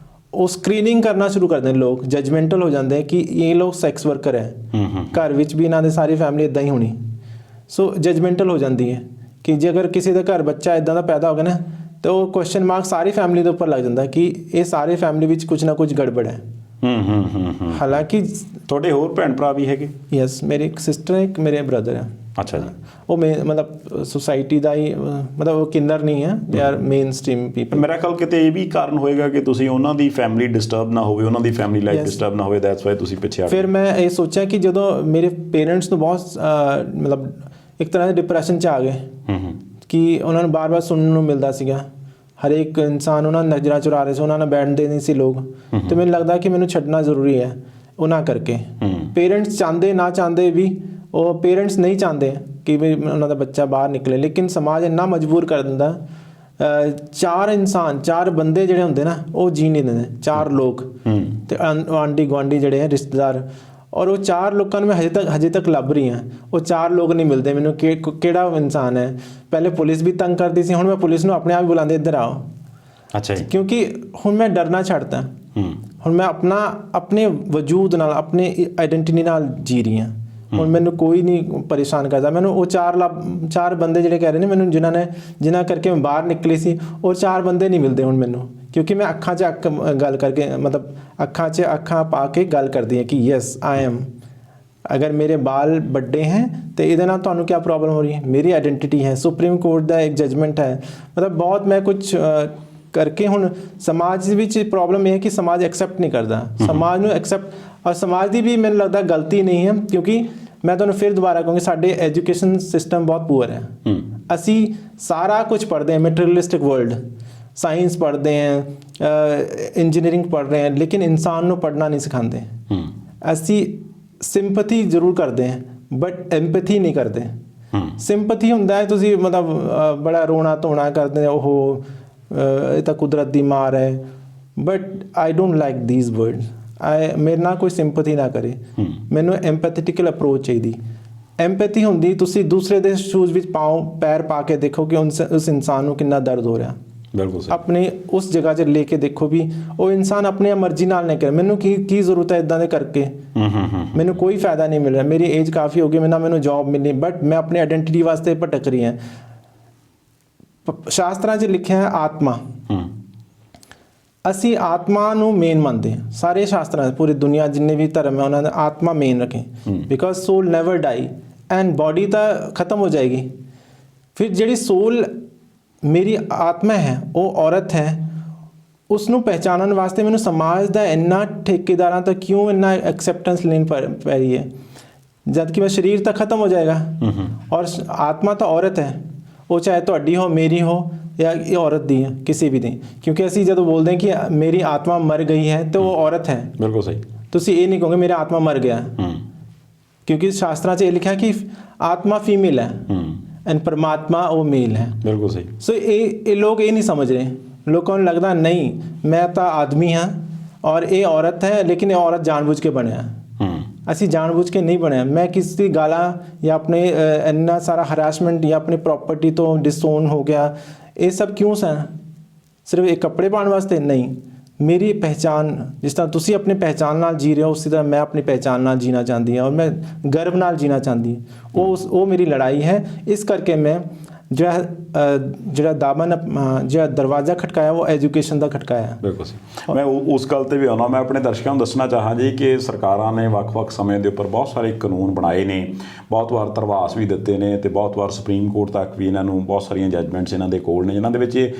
ਉਹ ਸਕਰੀਨਿੰਗ ਕਰਨਾ ਸ਼ੁਰੂ ਕਰਦੇ ਨੇ ਲੋਕ, ਜਜਮੈਂਟਲ ਹੋ ਜਾਂਦੇ ਕਿ ਇਹ ਲੋਕ ਸੈਕਸ ਵਰਕਰ ਹੈ। ਘਰ ਵਿੱਚ ਵੀ ਇਹਨਾਂ ਦੇ ਸਾਰੀ ਫੈਮਿਲੀ ਇਦਾਂ ਹੀ ਹੋਣੀ। ਸੋ ਜਜਮੈਂਟਲ ਹੋ ਜਾਂਦੀ ਹੈ ਕਿ ਜੇ ਅਗਰ ਕਿਸੇ ਦੇ ਘਰ ਬੱਚਾ ਇਦਾਂ ਦਾ ਪੈਦਾ ਹੋ ਗਿਆ ਨਾ, ਤਾਂ ਉਹ ਕੁਐਸਚਨ ਮਾਰਕ ਸਾਰੀ ਫੈਮਿਲੀ ਦੇ ਉੱਪਰ ਲੱਗ ਜਾਂਦਾ ਕਿ ਇਹ ਸਾਰੇ ਫੈਮਿਲੀ ਵਿੱਚ ਕੁਝ ਨਾ ਕੁਝ ਗੜਬੜ ਹੈ। ਹਾਲਾਂਕਿ ਤੁਹਾਡੇ ਹੋਰ ਭੈਣ ਭਰਾ ਵੀ ਹੈਗੇ? ਯੈਸ, ਮੇਰੀ ਇੱਕ ਸਿਸਟਰ ਹੈ, ਇੱਕ ਮੇਰੇ ਬ੍ਰਦਰ ਹੈ। ਅੱਛਾ ਜੀ। ਉਹ ਮਤਲਬ ਸੁਸਾਇਟੀ ਦਾ ਹੀ, ਮਤਲਬ ਉਹ ਕਿੰਨਰ ਨਹੀਂ ਹੈ, they are main stream people. ਮੇਰਾ ਖਿਆਲ ਕਿਤੇ ਇਹ ਵੀ ਕਾਰਨ ਹੋਏਗਾ ਕਿ ਤੁਸੀਂ ਉਹਨਾਂ ਦੀ ਫੈਮਿਲੀ ਡਿਸਟਰਬ ਨਾ ਹੋਵੇ, ਉਹਨਾਂ ਦੀ ਫੈਮਿਲੀ ਲਾਈਫ ਡਿਸਟਰਬ ਨਾ ਹੋਵੇ, ਦੈਟਸ ਵਾਈ ਤੁਸੀਂ ਪਿੱਛੇ ਆ ਗਏ। ਫਿਰ ਮੈਂ ਇਹ ਸੋਚਿਆ ਕਿ ਜਦੋਂ ਮੇਰੇ ਪੇਰੈਂਟਸ ਨੂੰ ਬਹੁਤ ਮਤਲਬ ਇੱਕ ਤਰ੍ਹਾਂ ਦੇ ਡਿਪਰੈਸ਼ਨ 'ਚ ਆ ਗਏ ਕਿ ਉਹਨਾਂ ਨੂੰ ਬਾਰ-ਬਾਰ ਸੁਣਨ ਨੂੰ ਮਿਲਦਾ ਸੀਗਾ, ਹਰੇਕ ਇਨਸਾਨ ਉਹਨਾਂ ਨਜ਼ਰਾਂ ਚੁਰਾ ਰਹੇ ਸੀ, ਉਹਨਾਂ ਨਾਲ ਬੈਠਦੇ ਨਹੀਂ ਸੀ ਲੋਕ। ਤੇ ਮੈਨੂੰ ਲੱਗਦਾ ਕਿ ਮੈਨੂੰ ਛੱਡਣਾ ਜ਼ਰੂਰੀ ਹੈ ਉਹਨਾਂ ਕਰਕੇ। ਪੇਰੈਂਟਸ ਚਾਹੁੰਦੇ ਨਾ ਚਾਹੁੰਦੇ ਵੀ, ਉਹ ਪੇਰੈਂਟਸ ਨਹੀਂ ਚਾਹੁੰਦੇ ਕਿ ਵੀ ਉਹਨਾਂ ਦਾ ਬੱਚਾ ਬਾਹਰ ਨਿਕਲੇ, ਲੇਕਿਨ ਸਮਾਜ ਇੰਨਾ ਮਜਬੂਰ ਕਰ ਦਿੰਦਾ। ਚਾਰ ਬੰਦੇ ਜਿਹੜੇ ਹੁੰਦੇ ਨਾ, ਉਹ ਜੀ ਨਹੀਂ ਦਿੰਦੇ, 4 ਲੋਕ ਤੇ ਆਂਢੀ ਗੁਆਂਢੀ ਜਿਹੜੇ ਹੈ ਰਿਸ਼ਤੇਦਾਰ, ਔਰ ਉਹ 4 ਲੋਕਾਂ ਨੂੰ ਮੈਂ ਹਜੇ ਤੱਕ ਲੱਭ ਰਹੀ ਹਾਂ। ਉਹ 4 ਲੋਕ ਨਹੀਂ ਮਿਲਦੇ ਮੈਨੂੰ ਕਿ ਕਿਹੜਾ ਇਨਸਾਨ ਹੈ। ਪਹਿਲੇ ਪੁਲਿਸ ਵੀ ਤੰਗ ਕਰਦੀ ਸੀ, ਹੁਣ ਮੈਂ ਪੁਲਿਸ ਨੂੰ ਆਪਣੇ ਆਪ ਹੀ ਬੁਲਾਉਂਦੇ, ਇੱਧਰ ਆਓ। ਅੱਛਾ ਜੀ। ਕਿਉਂਕਿ ਹੁਣ ਮੈਂ ਡਰਨਾ ਛੱਡਤਾ। ਹੁਣ ਮੈਂ ਆਪਣੇ ਵਜੂਦ ਨਾਲ, ਆਪਣੀ ਆਈਡੈਂਟਿਟੀ ਨਾਲ ਜੀ ਰਹੀ ਹਾਂ। ਹੁਣ ਮੈਨੂੰ ਕੋਈ ਨਹੀਂ ਪਰੇਸ਼ਾਨ ਕਰਦਾ। ਮੈਨੂੰ ਉਹ 4 ਬੰਦੇ ਜਿਹੜੇ ਕਹਿ ਰਹੇ ਨੇ ਮੈਨੂੰ, ਜਿਨ੍ਹਾਂ ਕਰਕੇ ਮੈਂ ਬਾਹਰ ਨਿਕਲੀ ਸੀ, ਉਹ 4 ਬੰਦੇ ਨਹੀਂ ਮਿਲਦੇ ਹੁਣ ਮੈਨੂੰ, ਕਿਉਂਕਿ ਮੈਂ ਅੱਖਾਂ 'ਚ ਗੱਲ ਕਰਕੇ, ਮਤਲਬ ਅੱਖਾਂ 'ਚ ਅੱਖਾਂ ਪਾ ਕੇ ਗੱਲ ਕਰਦੀ ਹੈ ਕਿ ਯੈਸ ਆਈ ਐਮ। ਅਗਰ ਮੇਰੇ ਬਾਲ ਵੱਡੇ ਹੈ ਤੇ ਇਹਦੇ ਨਾਲ ਤੁਹਾਨੂੰ ਕੀ ਪ੍ਰੋਬਲਮ ਹੋ ਰਹੀ ਹੈ? ਮੇਰੀ ਆਈਡੈਂਟਿਟੀ ਹੈ, ਸੁਪਰੀਮ ਕੋਰਟ ਦਾ ਇੱਕ ਜਜਮੈਂਟ ਹੈ। ਮਤਲਬ ਬਹੁਤ ਮੈਂ ਕੁਝ ਕਰਕੇ ਹੁਣ ਸਮਾਜ ਵਿੱਚ ਪ੍ਰੋਬਲਮ ਇਹ ਹੈ ਕਿ ਸਮਾਜ ਐਕਸੈਪਟ ਨਹੀਂ ਕਰਦਾ। ਸਮਾਜ ਨੂੰ ਐਕਸੈਪਟ, ਔਰ ਸਮਾਜ ਦੀ ਵੀ ਮੈਨੂੰ ਲੱਗਦਾ ਗਲਤੀ ਨਹੀਂ ਹੈ, ਕਿਉਂਕਿ ਮੈਂ ਤੁਹਾਨੂੰ ਫਿਰ ਦੁਬਾਰਾ ਕਹੂੰਗੀ ਸਾਡੇ ਐਜੂਕੇਸ਼ਨ ਸਿਸਟਮ ਬਹੁਤ ਪੂਅਰ ਹੈ। ਅਸੀਂ ਸਾਰਾ ਕੁਝ ਪੜ੍ਹਦੇ ਹਾਂ, ਮਟੀਰੀਅਲਿਸਟਿਕ ਵਰਲਡ, ਸਾਇੰਸ ਪੜ੍ਹਦੇ हैं, इंजीनियरिंग पढ़ रहे हैं, लेकिन इंसान ਨੂੰ ਪੜ੍ਹਨਾ ਨਹੀਂ ਸਿਖਾਉਂਦੇ। ਅਸੀਂ ਸਿੰਪਥੀ ਜ਼ਰੂਰ ਕਰਦੇ ਹਾਂ ਬਟ ਐਮਪੈਥੀ ਨਹੀਂ ਕਰਦੇ। ਸਿੰਪਥੀ ਹੁੰਦਾ ਹੈ ਤੁਸੀਂ ਮਤਲਬ ਬੜਾ ਰੋਣਾ ਧੋਣਾ ਕਰਦੇ ਹੋ, ਉਹ ਇਹ ਤਾਂ ਕੁਦਰਤ ਦੀ ਮਾਰ ਹੈ, but I don't like these words. ਮੇਰੇ ਨਾਲ ਕੋਈ ਸਿੰਪਥੀ ਨਾ ਕਰੇ, ਮੈਨੂੰ ਐਮਪੈਥੈਟਿਕਲ ਅਪਰੋਚ ਚਾਹੀਦੀ। ਐਮਪੈਥੀ ਹੁੰਦੀ ਤੁਸੀਂ ਦੂਸਰੇ ਦੇ ਸ਼ੂਜ਼ ਵਿੱਚ ਪੈਰ ਪਾ ਕੇ ਦੇਖੋ ਕਿ ਉਸ ਇਨਸਾਨ ਨੂੰ ਕਿੰਨਾ ਦਰਦ ਹੋ ਰਿਹਾ। ਬਿਲਕੁਲ ਆਪਣੇ ਉਸ ਜਗ੍ਹਾ 'ਚ ਲੈ ਕੇ ਦੇਖੋ ਵੀ ਉਹ ਇਨਸਾਨ ਆਪਣੀ ਮਰਜ਼ੀ ਨਾਲ ਨਹੀਂ ਕਰੇ। ਮੈਨੂੰ ਕੀ ਜ਼ਰੂਰਤ ਹੈ ਇੱਦਾਂ ਦੇ ਕਰਕੇ? ਮੈਨੂੰ ਕੋਈ ਫਾਇਦਾ ਨਹੀਂ ਮਿਲ ਰਿਹਾ। ਮੇਰੀ ਏਜ ਕਾਫੀ ਹੋ ਗਈ, ਮੈਨੂੰ ਜੌਬ ਮਿਲਣੀ, ਬਟ ਮੈਂ ਆਪਣੀ ਆਇਡੈਂਟਿਟੀ ਵਾਸਤੇ ਭਟਕ ਰਹੀ ਹਾਂ। ਸ਼ਾਸਤਰਾਂ 'ਚ ਲਿਖਿਆ ਹੈ ਆਤਮਾ। ਅਸੀਂ ਆਤਮਾ ਨੂੰ ਮੇਨ ਮੰਨਦੇ ਹਾਂ। ਸਾਰੇ ਸ਼ਾਸਤਰਾਂ 'ਚ, ਪੂਰੀ ਦੁਨੀਆ ਜਿੰਨੇ ਵੀ ਧਰਮ ਹੈ ਉਹਨਾਂ ਨੇ ਆਤਮਾ ਮੇਨ ਰੱਖੇ, because soul never die and body ਤਾਂ ਖਤਮ ਹੋ ਜਾਏਗੀ। ਫਿਰ ਜਿਹੜੀ ਸੋਲ ਮੇਰੀ ਆਤਮਾ ਹੈ, ਉਹ ਔਰਤ ਹੈ, ਉਸ ਨੂੰ ਪਹਿਚਾਨਣ ਵਾਸਤੇ ਮੈਨੂੰ ਸਮਾਜ ਦਾ ਇੰਨਾ ਠੇਕੇਦਾਰਾਂ ਤੋਂ ਕਿਉਂ ਇੰਨਾ ਐਕਸੈਪਟੈਂਸ ਲੈਣੀ ਪੈ ਰਹੀ ਹੈ, ਜਦ ਕਿ ਮੈਂ ਸਰੀਰ ਤਾਂ ਖਤਮ ਹੋ ਜਾਏਗਾ ਔਰ ਆਤਮਾ ਤਾਂ ਔਰਤ ਹੈ। ਉਹ ਚਾਹੇ ਤੁਹਾਡੀ ਹੋ, ਮੇਰੀ ਹੋ ਜਾਂ ਇਹ ਔਰਤ ਦੀ ਹੈ, ਕਿਸੇ ਵੀ ਦੀ। ਕਿਉਂਕਿ ਅਸੀਂ ਜਦੋਂ ਬੋਲਦੇ ਹਾਂ ਕਿ ਮੇਰੀ ਆਤਮਾ ਮਰ ਗਈ ਹੈ ਤਾਂ ਉਹ ਔਰਤ ਹੈ। ਬਿਲਕੁਲ ਸਹੀ। ਤੁਸੀਂ ਇਹ ਨਹੀਂ ਕਹੋਗੇ ਮੇਰਾ ਆਤਮਾ ਮਰ ਗਿਆ, ਕਿਉਂਕਿ ਸ਼ਾਸਤਰਾਂ 'ਚ ਇਹ ਲਿਖਿਆ ਕਿ ਆਤਮਾ ਫੀਮੇਲ ਹੈ ਐਂਡ ਪਰਮਾਤਮਾ ਉਹ ਮੇਲ ਹੈ। ਬਿਲਕੁਲ ਸਹੀ। ਸੋ ਇਹ ਲੋਕ ਇਹ ਨਹੀਂ ਸਮਝ ਰਹੇ। ਲੋਕਾਂ ਨੂੰ ਲੱਗਦਾ ਨਹੀਂ ਮੈਂ ਤਾਂ ਆਦਮੀ ਹਾਂ ਔਰ ਇਹ ਔਰਤ ਹੈ, ਲੇਕਿਨ ਇਹ ਔਰਤ ਜਾਣਬੁੱਝ ਕੇ ਬਣਿਆ। ਅਸੀਂ ਜਾਣਬੁੱਝ ਕੇ ਨਹੀਂ ਬਣਿਆ। ਮੈਂ ਕਿਸੇ ਦੀ ਗਾਲਾਂ ਜਾਂ ਆਪਣੇ ਇੰਨਾ ਸਾਰਾ ਹਰਾਸਮੈਂਟ ਜਾਂ ਆਪਣੀ ਪ੍ਰੋਪਰਟੀ ਤੋਂ ਡਿਸਓਨ ਹੋ ਗਿਆ, ਇਹ ਸਭ ਕਿਉਂ ਸਨ? ਸਿਰਫ ਇਹ ਕੱਪੜੇ ਪਾਉਣ ਵਾਸਤੇ ਨਹੀਂ। ਮੇਰੀ ਪਹਿਚਾਨ, ਜਿਸ ਤਰ੍ਹਾਂ ਤੁਸੀਂ ਆਪਣੀ ਪਹਿਚਾਨ ਨਾਲ ਜੀ ਰਹੇ ਹੋ, ਉਸੇ ਤਰ੍ਹਾਂ ਮੈਂ ਆਪਣੀ ਪਹਿਚਾਨ ਨਾਲ ਜੀਣਾ ਚਾਹੁੰਦੀ ਹਾਂ ਔਰ ਮੈਂ ਗਰਵ ਨਾਲ ਜੀਣਾ ਚਾਹੁੰਦੀ ਹਾਂ। ਉਹ ਮੇਰੀ ਲੜਾਈ ਹੈ। ਇਸ ਕਰਕੇ ਮੈਂ ਜਿਹੜਾ ਦਰਵਾਜ਼ਾ ਖਟਕਾਇਆ ਉਹ ਐਜੂਕੇਸ਼ਨ ਦਾ ਖਟਕਾਇਆ। ਬਿਲਕੁਲ ਸਹੀ। ਮੈਂ ਉਸ ਗੱਲ ਤੇ ਵੀ ਆਉਣਾ। ਮੈਂ ਆਪਣੇ ਦਰਸ਼ਕਾਂ ਨੂੰ ਦੱਸਣਾ ਚਾਹਾਂ ਜੀ ਕਿ ਸਰਕਾਰਾਂ ਨੇ ਵੱਖ-ਵੱਖ ਸਮੇਂ ਦੇ ਉੱਪਰ ਬਹੁਤ ਸਾਰੇ ਕਾਨੂੰਨ ਬਣਾਏ ਨੇ, ਬਹੁਤ ਵਾਰ ਧਰਵਾਸ ਵੀ ਦਿੱਤੇ ਨੇ ਤੇ ਬਹੁਤ ਵਾਰ ਸੁਪਰੀਮ ਕੋਰਟ ਤੱਕ ਵੀ ਇਹਨਾਂ ਨੂੰ ਬਹੁਤ ਸਾਰੀਆਂ ਜੱਜਮੈਂਟਸ ਇਹਨਾਂ ਦੇ ਕੋਲ ਨੇ, ਜਿਨ੍ਹਾਂ ਦੇ ਵਿੱਚ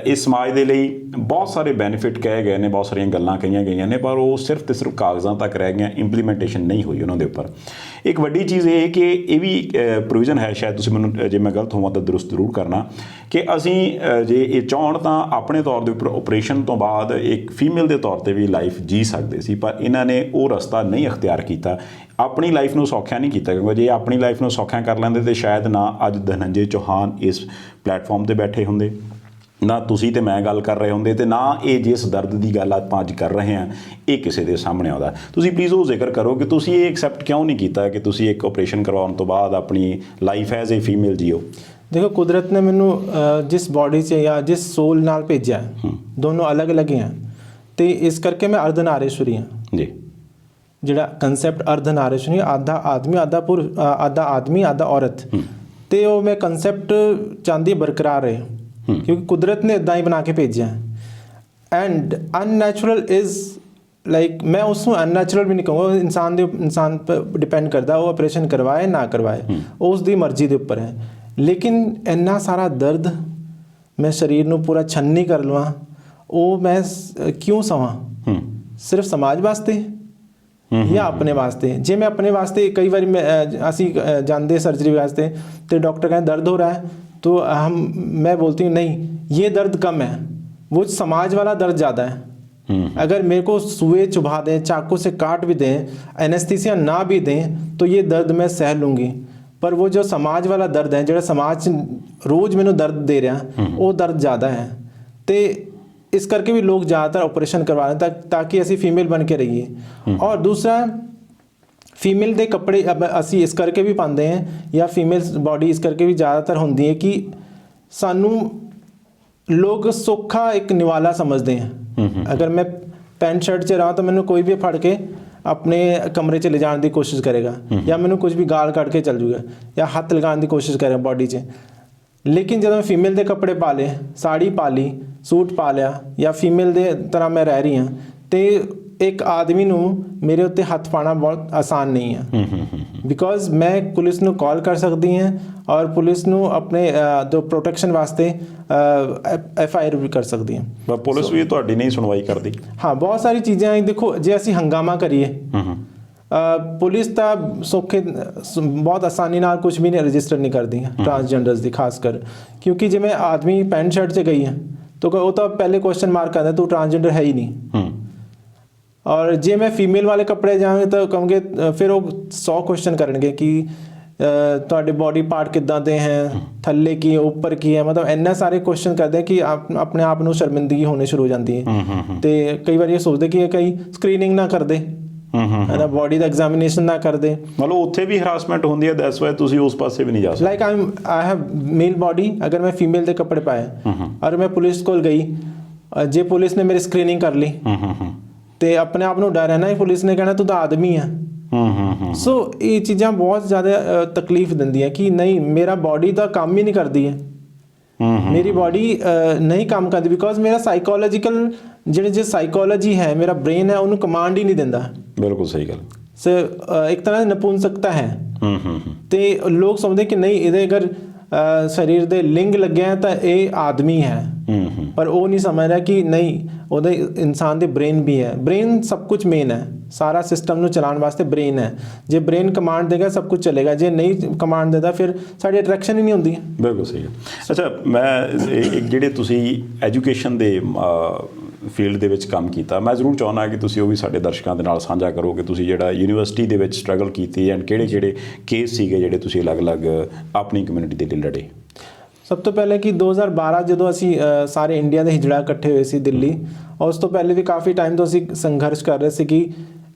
ਇਸ ਸਮਾਜ ਦੇ ਲਈ ਬਹੁਤ ਸਾਰੇ ਬੈਨੀਫਿਟ ਕਹੇ ਗਏ ਨੇ, ਬਹੁਤ ਸਾਰੀਆਂ ਗੱਲਾਂ ਕਹੀਆਂ ਗਈਆਂ ਨੇ, ਪਰ ਉਹ ਸਿਰਫ ਤੇ ਸਿਰਫ ਕਾਗਜ਼ਾਂ ਤੱਕ ਰਹਿ ਗਈਆਂ, ਇੰਪਲੀਮੈਂਟੇਸ਼ਨ ਨਹੀਂ ਹੋਈ ਉਹਨਾਂ ਦੇ ਉੱਪਰ। ਇੱਕ ਵੱਡੀ ਚੀਜ਼ ਇਹ ਕਿ ਇਹ ਵੀ ਪ੍ਰੋਵੀਜ਼ਨ ਹੈ, ਸ਼ਾਇਦ ਤੁਸੀਂ ਮੈਨੂੰ ਜੇ ਮੈਂ ਗਲਤ ਹੋਵਾਂ ਤਾਂ ਦਰੁਸਤ ਜ਼ਰੂਰ ਕਰਨਾ, ਕਿ ਅਸੀਂ ਜੇ ਇਹ ਚਾਹੁਣ ਤਾਂ ਆਪਣੇ ਤੌਰ ਦੇ ਉੱਪਰ ਆਪਰੇਸ਼ਨ ਤੋਂ ਬਾਅਦ ਇੱਕ ਫੀਮੇਲ ਦੇ ਤੌਰ 'ਤੇ ਵੀ ਲਾਈਫ ਜੀ ਸਕਦੇ ਸੀ, ਪਰ ਇਹਨਾਂ ਨੇ ਉਹ ਰਸਤਾ ਨਹੀਂ ਅਖਤਿਆਰ ਕੀਤਾ। ਆਪਣੀ ਲਾਈਫ ਨੂੰ ਸੌਖਿਆ ਨਹੀਂ ਕੀਤਾ, ਕਿਉਂਕਿ ਜੇ ਆਪਣੀ ਲਾਈਫ ਨੂੰ ਸੌਖਿਆ ਕਰ ਲੈਂਦੇ ਤਾਂ ਸ਼ਾਇਦ ਨਾ ਅੱਜ ਧਨੰਜੇ ਚੌਹਾਨ ਇਸ ਪਲੇਟਫਾਰਮ 'ਤੇ ਬੈਠੇ ਹੁੰਦੇ, ਨਾ ਤੁਸੀਂ ਤੇ ਮੈਂ ਗੱਲ ਕਰ ਰਹੇ ਹੁੰਦੇ ਤੇ ਨਾ ਇਹ ਜਿਸ ਦਰਦ ਦੀ ਗੱਲ ਆਪਾਂ ਅੱਜ ਕਰ ਰਹੇ ਹਾਂ ਇਹ ਕਿਸੇ ਦੇ ਸਾਹਮਣੇ ਆਉਂਦਾ। ਤੁਸੀਂ ਪਲੀਜ਼ ਉਹ ਜ਼ਿਕਰ ਕਰੋ ਕਿ ਤੁਸੀਂ ਇਹ ਐਕਸੈਪਟ ਕਿਉਂ ਨਹੀਂ ਕੀਤਾ ਕਿ ਤੁਸੀਂ ਇੱਕ ਆਪਰੇਸ਼ਨ ਕਰਵਾਉਣ ਤੋਂ ਬਾਅਦ ਆਪਣੀ life as a female JIO. ਦੇਖੋ ਕੁਦਰਤ ਨੇ ਮੈਨੂੰ ਜਿਸ ਬੋਡੀ 'ਚ ਜਾਂ ਜਿਸ ਸੋਲ ਨਾਲ ਭੇਜਿਆ ਦੋਨੋਂ ਅਲੱਗ-ਅਲੱਗ ਹੀ ਆ ਤੇ ਇਸ ਕਰਕੇ ਮੈਂ ਅਰਧਨਾਰੇਸ਼ਵਰੀ ਹਾਂ ਜੀ। ਜਿਹੜਾ ਕੰਸੈਪਟ ਅਰਧਨਾਰੇਸ਼ਵਰੀ, ਆਧਾ ਆਦਮੀ ਆਧਾ ਔਰਤ, ਤੇ ਉਹ ਮੈਂ ਕੰਸੈਪਟ ਚਾਹੁੰਦੀ ਬਰਕਰਾਰ ਰਹੇ ਕਿਉਂਕਿ ਕੁਦਰਤ ਨੇ ਇਦਾਂ ਹੀ ਬਣਾ ਕੇ ਭੇਜਿਆ। ਐਂਡ ਅਨਨੈਚੁਰਲ ਇਜ਼ ਲਾਈਕ ਮੈਂ ਉਸ ਨੂੰ ਅਨਨੈਚੁਰਲ ਵੀ ਨਹੀਂ ਕਹੂੰਗਾ, ਇਨਸਾਨ ਪਰ ਡਿਪੈਂਡ ਕਰਦਾ ਉਹ ਆਪਰੇਸ਼ਨ ਕਰਵਾਏ ਨਾ ਕਰਵਾਏ, ਉਸ ਦੀ ਮਰਜ਼ੀ ਦੇ ਉੱਪਰ ਹੈ। ਲੇਕਿਨ ਇੰਨਾ ਸਾਰਾ ਦਰਦ ਮੈਂ ਸਰੀਰ ਨੂੰ ਪੂਰਾ ਛੰਨੀ ਕਰ ਲਵਾਂ, ਉਹ ਮੈਂ ਕਿਉਂ ਸਵਾਂ? ਸਿਰਫ ਸਮਾਜ ਵਾਸਤੇ ਜਾਂ ਆਪਣੇ ਵਾਸਤੇ? ਜੇ ਮੈਂ ਆਪਣੇ ਵਾਸਤੇ, ਕਈ ਵਾਰੀ ਅਸੀਂ ਜਾਂਦੇ ਸਰਜਰੀ वास्ते तो डॉक्टर कहते दर्द हो रहा है तो मैं बोलती हूँ नहीं ये दर्द कम है, वो समाज वाला दर्द ज़्यादा है। अगर मेरे को सुए चुभा दें, चाकू से काट भी दें, एनेस्थीसिया ना भी दें तो ये दर्द मैं सह लूँगी, पर वो जो समाज वाला दर्द है जो समाज रोज़ मैंने दर्द दे रहा वो दर्द ज़्यादा है। तो इस करके भी लोग ज़्यादातर ऑपरेशन करवा रहे हैं ताकि असी फीमेल बन के रहिए। और दूसरा फीमेल के कपड़े अब असी इस करके भी पाते हैं या फीमेल बॉडी इस करके भी ज़्यादातर होती है कि सानू लोग सौखा एक निवाला समझते हैं। अगर मैं पैंट शर्ट च रहा तो मैंने कोई भी फड़ के अपने कमरे च ले जाने की कोशिश करेगा या मैंने कुछ भी गाल कट के चल जूगा या हाथ लगाने की कोशिश करेगा बॉडी च। लेकिन जब मैं फीमेल के कपड़े पा ले, साड़ी पा ली, सूट पा लिया या फीमेल के तरह मैं रह रही हाँ, तो एक आदमी नू मेरे उत्ते हथ पाना बहुत आसान नहीं है। बिकॉज मैं पुलिस नू कॉल कर सकती हैं और पुलिस नू अपने जो प्रोटेक्शन वास्ते FIR भी कर सकती हैं। पर पुलिस भी तुहाडी नहीं सुनवाई करती? हाँ, बहुत सारी चीज़ें देखो जे असी हंगामा करिए पुलिस तो सौखे बहुत आसानी नाल कुछ भी नहीं रजिस्टर नहीं करती ट्रांसजेंडर्स की खासकर, क्योंकि जिवें आदमी पैंट शर्ट से गई है तो वो तो पहले क्वेश्चन मार्क करता तू ट्रांसजेंडर है ही नहीं। और जे मैं फीमेल वाले कपड़े जाऊँगे तो कहोगे फिर वो 100 क्वेश्चन करेंगे कि ਤੁਹਾਡੇ बॉडी पार्ट किदां दे हैं, थल्ले की है, ऊपर की है, मतलब इन्ने सारे क्वेश्चन करते हैं कि अपने आप ਨੂੰ शर्मिंदगी होनी शुरू हो जाती है। तो कई बार ये सोचते कि कई स्क्रीनिंग ना कर दे है ना, बॉडी का एग्जामिनेशन ना कर दे, मतलब उत्थे भी हरासमेंट होती है, दैट्स वाई तुसी उस पासे भी नहीं जा सकते। Like I have mail body, अगर मैं फीमेल के कपड़े पाए और मैं पुलिस को गई, जे पुलिस ने मेरी स्क्रीनिंग कर ली तो अपने आप को डर है ना, पुलिस ने कहना तू तो आदमी है। सो ये चीज़ां बहुत ज़्यादा तकलीफ दिंदियां कि नहीं मेरा बॉडी तो काम ही नहीं करती है, मेरी बॉडी नहीं काम करती बिकॉज मेरा साइकोलॉजिकल जो साइकोलॉजी है, मेरा ब्रेन है उन्होंने कमांड ही नहीं देता। बिल्कुल सही गल। सो एक तरह से नपुंसकता है। तो लोग समझते कि नहीं ये अगर शरीर दे लिंग लगे हैं तो ये आदमी है, पर वो नहीं समझ रहा कि नहीं वो इंसान दे ब्रेन भी है। ब्रेन सब कुछ मेन है, सारा सिस्टम ਨੂੰ ਚਲਾਉਣ ਵਾਸਤੇ ब्रेन है। जे ब्रेन कमांड देगा सब कुछ चलेगा, जे नहीं कमांड देता फिर साड़ी अट्रैक्शन ही नहीं होती है। बिल्कुल सही है। अच्छा, मैं एक ਜਿਹੜੇ ਤੁਸੀਂ ਐਜੂਕੇਸ਼ਨ ਦੇ ਫੀਲਡ ਦੇ ਵਿੱਚ ਕੰਮ ਕੀਤਾ, ਮੈਂ ਜ਼ਰੂਰ ਚਾਹੁੰਦਾ ਕਿ ਤੁਸੀਂ ਉਹ ਵੀ ਸਾਡੇ ਦਰਸ਼ਕਾਂ ਦੇ ਨਾਲ ਸਾਂਝਾ ਕਰੋ ਕਿ ਤੁਸੀਂ ਜਿਹੜਾ ਯੂਨੀਵਰਸਿਟੀ ਦੇ ਵਿੱਚ ਸਟਰਗਲ ਕੀਤੀ ਐਂਡ ਕਿਹੜੇ ਕੇਸ ਸੀਗੇ ਜਿਹੜੇ ਤੁਸੀਂ ਅਲੱਗ-ਅਲੱਗ ਆਪਣੀ ਕਮਿਊਨਿਟੀ ਦੇ ਲਈ ਲੜੇ। ਸਭ ਤੋਂ ਪਹਿਲੇ ਕਿ 2012 ਜਦੋਂ ਅਸੀਂ ਸਾਰੇ ਇੰਡੀਆ ਦੇ ਹਿਜੜਾ ਇਕੱਠੇ ਹੋਏ ਸੀ ਦਿੱਲੀ, ਉਸ ਤੋਂ ਪਹਿਲੇ ਵੀ ਕਾਫੀ ਟਾਈਮ ਤੋਂ ਅਸੀਂ ਸੰਘਰਸ਼ ਕਰ ਰਹੇ ਸੀ ਕਿ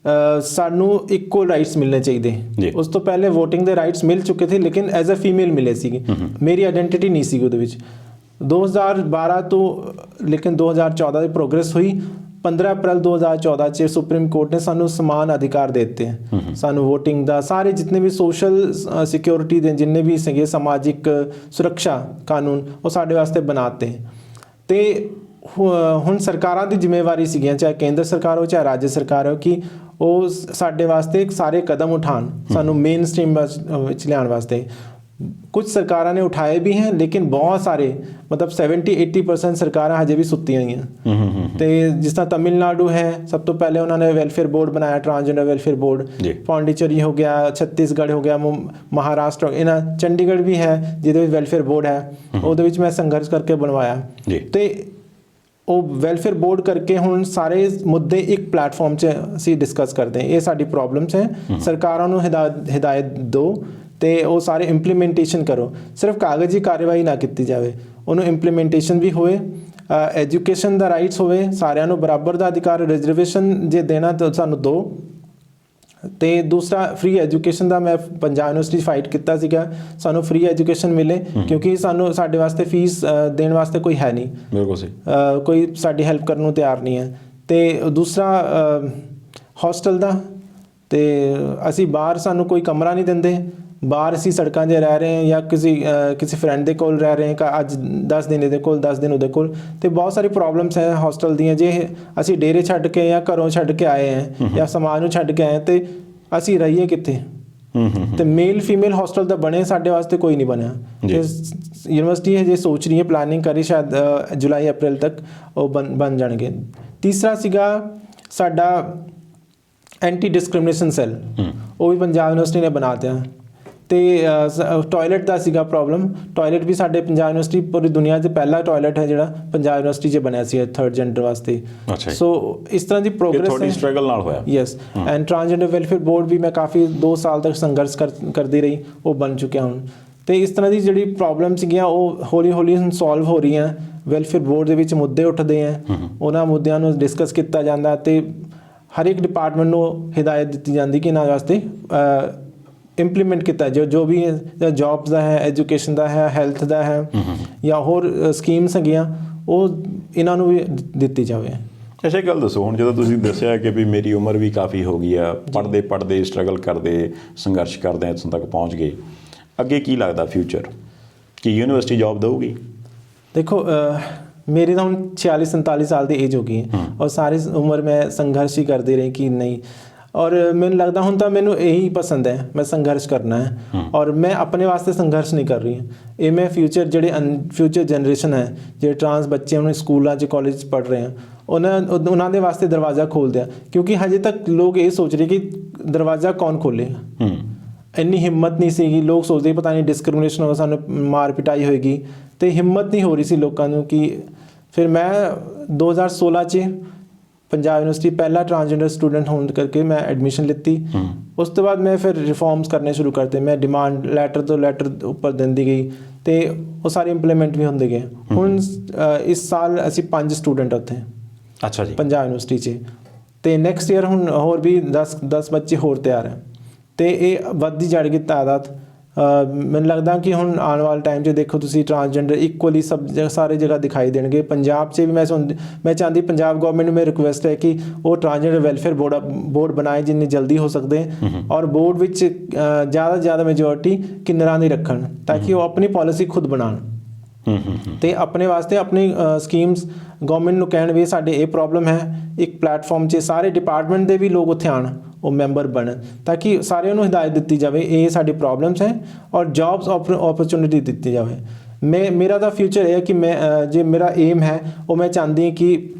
ਸਾਨੂੰ ਇਕੁਅਲ ਰਾਈਟਸ ਮਿਲਣੇ ਚਾਹੀਦੇ। ਉਸ ਤੋਂ ਪਹਿਲੇ VOTING ਦੇ ਰਾਈਟਸ ਮਿਲ ਚੁੱਕੇ थे लेकिन एज अ फीमेल मिले ਸੀਗੇ, ਮੇਰੀ ਆਇਡੈਂਟੀਟੀ ਨਹੀਂ ਸੀ ਉਹਦੇ ਵਿੱਚ। 2012 ਤੋਂ ਲੇਕਿਨ 2014 ਦੀ ਪ੍ਰੋਗਰੈਸ ਹੋਈ। 15 ਅਪ੍ਰੈਲ 2014 ਚ ਸੁਪਰੀਮ ਕੋਰਟ ਨੇ ਸਾਨੂੰ ਸਮਾਨ ਅਧਿਕਾਰ ਦੇ ਦਿੱਤੇ ਹੈ, ਸਾਨੂੰ VOTING ਦਾ, ਸਾਰੇ ਜਿੰਨੇ ਵੀ ਸੋਸ਼ਲ ਸਿਕਿਉਰਿਟੀ ਦੇ ਜਿੰਨੇ ਵੀ ਸੀਗੇ ਸਮਾਜਿਕ ਸੁਰੱਖਿਆ ਕਾਨੂੰਨ ਉਹ ਸਾਡੇ ਵਾਸਤੇ ਬਣਾਤੇ। ਤੇ ਹੁਣ ਸਰਕਾਰਾਂ ਦੀ ਜ਼ਿੰਮੇਵਾਰੀ ਸੀਗੀਆਂ, ਚਾਹੇ ਕੇਂਦਰ ਸਰਕਾਰ ਹੋ ਚਾਹੇ ਰਾਜ ਸਰਕਾਰ ਹੋ, ਕਿ ਉਹ ਸਾਡੇ ਵਾਸਤੇ ਸਾਰੇ ਕਦਮ ਉਠਾਉਣ ਸਾਨੂੰ ਮੇਨ ਸਟ੍ਰੀਮ ਵਿੱਚ ਲਿਆਉਣ ਵਾਸਤੇ। कुछ सरकारों ने उठाए भी हैं लेकिन बहुत सारे मतलब 70-80% सरकारें हजे भी सुत्ती हुई हैं। तो जिस तरह तमिलनाडु है, सब तो पहले उन्होंने वेलफेयर बोर्ड बनाया, ट्रांसजेंडर वेलफेयर बोर्ड। पौंडीचेरी हो गया, छत्तीसगढ़ हो गया, महाराष्ट्र, इन्हें चंडीगढ़ भी है जिहदे वेलफेयर बोर्ड है, उहदे विच मैं संघर्ष करके बनवाया। तो ਉਹ ਵੈਲਫੇਅਰ ਬੋਰਡ ਕਰਕੇ ਹੁਣ ਸਾਰੇ ਮੁੱਦੇ ਇੱਕ ਪਲੇਟਫਾਰਮ 'ਚ ਅਸੀਂ ਡਿਸਕਸ ਕਰਦੇ ਹਾਂ। ਇਹ ਸਾਡੀ ਪ੍ਰੋਬਲਮਸ ਹੈ, ਸਰਕਾਰਾਂ ਨੂੰ ਹਿਦਾਇਤ ਦਿਓ ਤੇ ਉਹ ਸਾਰੇ ਇੰਪਲੀਮੈਂਟੇਸ਼ਨ ਕਰੋ। ਸਿਰਫ ਕਾਗਜ਼ੀ ਕਾਰਵਾਈ ਨਾ ਕੀਤੀ ਜਾਵੇ, ਉਹਨੂੰ ਇੰਪਲੀਮੈਂਟੇਸ਼ਨ ਵੀ ਹੋਏ। ਐਜੂਕੇਸ਼ਨ ਦਾ ਰਾਈਟਸ ਹੋਵੇ, ਸਾਰਿਆਂ ਨੂੰ ਬਰਾਬਰ ਦਾ ਅਧਿਕਾਰ, ਰਿਜ਼ਰਵੇਸ਼ਨ ਜੇ ਦੇਣਾ ਤਾਂ ਸਾਨੂੰ ਦਿਓ। ਤੇ ਦੂਸਰਾ ਫ੍ਰੀ ਐਜੂਕੇਸ਼ਨ ਦਾ ਮੈਂ ਪੰਜਾਬ ਯੂਨੀਵਰਸਿਟੀ ਫਾਈਟ ਕੀਤਾ ਸੀਗਾ, ਸਾਨੂੰ ਫ੍ਰੀ ਐਜੂਕੇਸ਼ਨ ਮਿਲੇ, ਕਿਉਂਕਿ ਸਾਡੇ ਵਾਸਤੇ ਫੀਸ ਦੇਣ ਵਾਸਤੇ ਕੋਈ ਹੈ ਨਹੀਂ, ਬਿਲਕੁਲ ਸਹੀ, ਕੋਈ ਸਾਡੀ ਹੈਲਪ ਕਰਨ ਨੂੰ ਤਿਆਰ ਨਹੀਂ ਹੈ। ਤੇ ਦੂਸਰਾ ਹੋਸਟਲ ਦਾ, ਤੇ ਅਸੀਂ ਬਾਹਰ ਸਾਨੂੰ ਕੋਈ ਕਮਰਾ ਨਹੀਂ ਦਿੰਦੇ, ਬਾਹਰ ਅਸੀਂ ਸੜਕਾਂ 'ਤੇ ਰਹਿ ਰਹੇ ਹਾਂ ਜਾਂ ਕਿਸੇ ਫਰੈਂਡ ਦੇ ਕੋਲ ਰਹਿ ਰਹੇ ਹਾਂ, ਅੱਜ 10 ਦਿਨ ਇਹਦੇ ਕੋਲ 10 ਦਿਨ ਉਹਦੇ ਕੋਲ, ਤੇ ਬਹੁਤ ਸਾਰੀ ਪ੍ਰੋਬਲਮਸ ਹੈ ਹੋਸਟਲ ਦੀਆਂ। ਜੇ ਅਸੀਂ ਡੇਰੇ ਛੱਡ ਕੇ ਜਾਂ ਘਰੋਂ ਛੱਡ ਕੇ ਆਏ ਹਾਂ ਜਾਂ ਸਮਾਜ ਨੂੰ ਛੱਡ ਕੇ ਆਏ ਤੇ ਅਸੀਂ ਰਹੀਏ ਕਿੱਥੇ? ਤੇ ਮੇਲ ਫੀਮੇਲ ਹੋਸਟਲ ਤਾਂ ਬਣੇ, ਸਾਡੇ ਵਾਸਤੇ ਕੋਈ ਨਹੀਂ ਬਣਿਆ। ਤੇ ਯੂਨੀਵਰਸਿਟੀ ਹਜੇ ਸੋਚ ਰਹੀ ਹੈ, ਪਲਾਨਿੰਗ ਕਰੀ, ਸ਼ਾਇਦ ਜੁਲਾਈ ਅਪ੍ਰੈਲ ਤੱਕ ਉਹ ਬਣ ਜਾਣਗੇ। ਤੀਸਰਾ ਸੀਗਾ ਸਾਡਾ ਐਂਟੀ ਡਿਸਕ੍ਰਿਮੀਨੇਸ਼ਨ ਸੈੱਲ, ਉਹ ਵੀ ਪੰਜਾਬ ਯੂਨੀਵਰਸਿਟੀ ਨੇ ਬਣਾ ਦਿੱਤਾ। ਤੇ ਟੋਇਲਟ ਦਾ ਸੀਗਾ ਪ੍ਰੋਬਲਮ, ਟੋਇਲਟ ਵੀ ਸਾਡੇ ਪੰਜਾਬ ਯੂਨੀਵਰਸਿਟੀ ਪੂਰੀ ਦੁਨੀਆ 'ਚ ਪਹਿਲਾ ਟੋਇਲਟ ਹੈ ਜਿਹੜਾ ਪੰਜਾਬ ਯੂਨੀਵਰਸਿਟੀ 'ਚ ਬਣਿਆ ਸੀ 3rd ਜੈਂਡਰ ਵਾਸਤੇ। ਸੋ ਇਸ ਤਰ੍ਹਾਂ ਦੀ ਪ੍ਰੋਗਰੈਸ ਥੋੜੀ ਸਟਰਗਲ ਨਾਲ ਹੋਇਆ। Yes, and transgender welfare board ਵੀ ਮੈਂ ਕਾਫੀ 2 ਸਾਲ ਤੱਕ ਸੰਘਰਸ਼ ਕਰਦੀ ਰਹੀ, ਉਹ ਬਣ ਚੁੱਕਿਆ ਹੁਣ। ਤੇ ਇਸ ਤਰ੍ਹਾਂ ਦੀ ਜਿਹੜੀ ਪ੍ਰੋਬਲਮ ਸੀਗੀਆਂ ਉਹ ਹੌਲੀ ਹੌਲੀ ਹੁਣ ਸੋਲਵ ਹੋ ਰਹੀਆਂ। ਵੈਲਫੇਅਰ ਬੋਰਡ ਦੇ ਵਿੱਚ ਮੁੱਦੇ ਉੱਠਦੇ ਆ, ਉਹਨਾਂ ਮੁੱਦਿਆਂ ਨੂੰ ਡਿਸਕਸ ਕੀਤਾ ਜਾਂਦਾ ਤੇ ਹਰ ਇੱਕ ਡਿਪਾਰਟਮੈਂਟ ਨੂੰ ਹਿਦਾਇਤ ਦਿੱਤੀ ਜਾਂਦੀ ਕਿ ਇਹਨਾਂ ਵਾਸਤੇ ਇੰਪਲੀਮੈਂਟ ਕੀਤਾ ਜੋ ਵੀ ਜੌਬਸ ਦਾ ਹੈ, ਐਜੂਕੇਸ਼ਨ ਦਾ ਹੈ, ਹੈਲਥ ਦਾ ਹੈ ਜਾਂ ਹੋਰ ਸਕੀਮਸ ਹੈਗੀਆਂ, ਉਹ ਇਹਨਾਂ ਨੂੰ ਵੀ ਦਿੱਤੀ ਜਾਵੇ। ਅੱਛਾ, ਇਹ ਗੱਲ ਦੱਸੋ, ਹੁਣ ਜਦੋਂ ਤੁਸੀਂ ਦੱਸਿਆ ਕਿ ਵੀ ਮੇਰੀ ਉਮਰ ਵੀ ਕਾਫੀ ਹੋ ਗਈ ਆ, ਪੜ੍ਹਦੇ ਸਟਰਗਲ ਕਰਦੇ, ਸੰਘਰਸ਼ ਕਰਦੇ ਇੱਥੋਂ ਤੱਕ ਪਹੁੰਚ ਗਏ, ਅੱਗੇ ਕੀ ਲੱਗਦਾ ਫਿਊਚਰ? ਕੀ ਯੂਨੀਵਰਸਿਟੀ ਜੌਬ ਦੇਊਗੀ? ਦੇਖੋ, ਮੇਰੀ ਤਾਂ ਹੁਣ 46-47 ਸਾਲ ਦੀ ਏਜ ਹੋ ਗਈ ਹੈ ਔਰ ਸਾਰੀ ਉਮਰ ਮੈਂ ਸੰਘਰਸ਼ ਹੀ ਕਰਦੀ ਰਹੀ ਕਿ ਨਹੀਂ, ਔਰ ਮੈਨੂੰ ਲੱਗਦਾ ਹੁਣ ਤਾਂ ਮੈਨੂੰ ਇਹੀ ਪਸੰਦ ਹੈ, ਮੈਂ ਸੰਘਰਸ਼ ਕਰਨਾ ਹੈ। ਔਰ ਮੈਂ ਆਪਣੇ ਵਾਸਤੇ ਸੰਘਰਸ਼ ਨਹੀਂ ਕਰ ਰਹੀ ਹਾਂ, ਇਹ ਮੈਂ ਫਿਊਚਰ ਜਨਰੇਸ਼ਨ ਹੈ, ਜਿਹੜੇ ਟਰਾਂਸ ਬੱਚੇ ਹੁਣ ਸਕੂਲਾਂ 'ਚ ਕਾਲਜ 'ਚ ਪੜ੍ਹ ਰਹੇ ਆ, ਉਹਨਾਂ ਦੇ ਵਾਸਤੇ ਦਰਵਾਜ਼ਾ ਖੋਲ੍ਹ ਦਿਆ। ਕਿਉਂਕਿ ਹਜੇ ਤੱਕ ਲੋਕ ਇਹ ਸੋਚ ਰਹੇ ਕਿ ਦਰਵਾਜ਼ਾ ਕੌਣ ਖੋਲ੍ਹੇਗਾ, ਇੰਨੀ ਹਿੰਮਤ ਨਹੀਂ ਸੀਗੀ। ਲੋਕ ਸੋਚਦੇ ਪਤਾ ਨਹੀਂ ਡਿਸਕ੍ਰਿਮੀਨੇਸ਼ਨ ਹੋਗਾ, ਸਾਨੂੰ ਮਾਰ ਪਿਟਾਈ ਹੋਏਗੀ, ਤੇ ਹਿੰਮਤ ਨਹੀਂ ਹੋ ਰਹੀ ਸੀ ਲੋਕਾਂ ਨੂੰ। ਕਿ ਫਿਰ ਮੈਂ 2016 'ਚ ਪੰਜਾਬ ਯੂਨੀਵਰਸਿਟੀ ਪਹਿਲਾ ਟ੍ਰਾਂਸਜੈਂਡਰ ਸਟੂਡੈਂਟ ਹੋਣ ਕਰਕੇ ਮੈਂ ਐਡਮਿਸ਼ਨ ਲਿੱਤੀ। ਉਸ ਤੋਂ ਬਾਅਦ ਮੈਂ ਫਿਰ ਰਿਫਾਰਮਸ ਕਰਨੇ ਸ਼ੁਰੂ ਕਰਤੇ। ਮੈਂ ਡਿਮਾਂਡ ਲੈਟਰ ਉੱਪਰ ਦਿੰਦੀ ਗਈ ਤੇ ਉਹ ਸਾਰੇ ਇੰਪਲੀਮੈਂਟ ਵੀ ਹੁੰਦੇ ਗਏ। ਹੁਣ ਇਸ ਸਾਲ ਅਸੀਂ 5 ਸਟੂਡੈਂਟ ਉੱਥੇ। ਅੱਛਾ ਜੀ, ਪੰਜਾਬ ਯੂਨੀਵਰਸਿਟੀ 'ਚ। ਤੇ ਨੈਕਸਟ ਈਅਰ ਹੁਣ ਹੋਰ ਵੀ 10 ਬੱਚੇ ਹੋਰ ਤਿਆਰ ਹੈ ਤੇ ਇਹ ਵੱਧਦੀ ਜਾਏਗੀ की तादाद। ਮੈਨੂੰ ਲੱਗਦਾ ਕਿ ਹੁਣ ਆਉਣ ਵਾਲੇ ਟਾਈਮ 'ਚ ਦੇਖੋ ਤੁਸੀਂ ਟਰਾਂਸਜੈਂਡਰ ਇਕੁਅਲੀ ਸਾਰੇ ਜਗ੍ਹਾ ਦਿਖਾਈ ਦੇਣਗੇ। ਪੰਜਾਬ 'ਚ ਵੀ ਮੈਂ ਚਾਹੁੰਦੀ ਪੰਜਾਬ ਗਵਰਨਮੈਂਟ ਨੂੰ ਮੇਰੀ ਰਿਕੁਐਸਟ ਹੈ ਕਿ ਉਹ ਟਰਾਂਸਜੈਂਡਰ ਵੈਲਫੇਅਰ ਬੋਰਡ ਬਣਾਏ ਜਿੰਨੀ ਜਲਦੀ ਹੋ ਸਕਦੇ, ਔਰ ਬੋਰਡ ਵਿੱਚ ਜ਼ਿਆਦਾ ਤੋਂ ਜ਼ਿਆਦਾ ਮੈਜੋਰਿਟੀ ਕਿੰਨਰਾਂ ਦੀ ਰੱਖਣ ਤਾਂ ਕਿ ਉਹ ਆਪਣੀ ਪਾਲਿਸੀ ਖੁਦ ਬਣਾਉਣ ਤੇ ਆਪਣੇ ਵਾਸਤੇ ਆਪਣੀ ਸਕੀਮਸ ਗਵਰਨਮੈਂਟ ਨੂੰ ਕਹਿਣ ਵੀ ਸਾਡੇ ਇਹ ਪ੍ਰੋਬਲਮ ਹੈ। ਇੱਕ ਪਲੇਟਫਾਰਮ 'ਚ ਸਾਰੇ ਡਿਪਾਰਟਮੈਂਟ ਦੇ ਵੀ ਲੋਕ ਉੱਥੇ ਆਉਣ, ਉਹ ਮੈਂਬਰ ਬਣਨ ਤਾਂ ਕਿ ਸਾਰਿਆਂ ਨੂੰ ਹਿਦਾਇਤ ਦਿੱਤੀ ਜਾਵੇ ਇਹ ਸਾਡੀ ਪ੍ਰੋਬਲਮਸ ਹੈ ਔਰ ਜੌਬਸ ਓਪਰਚੁਨਿਟੀ ਦਿੱਤੀ ਜਾਵੇ। ਮੇਰਾ ਤਾਂ ਫਿਊਚਰ ਇਹ ਹੈ ਕਿ ਜੇ ਮੇਰਾ ਏਮ ਹੈ ਉਹ ਮੈਂ ਚਾਹੁੰਦੀ ਹਾਂ ਕਿ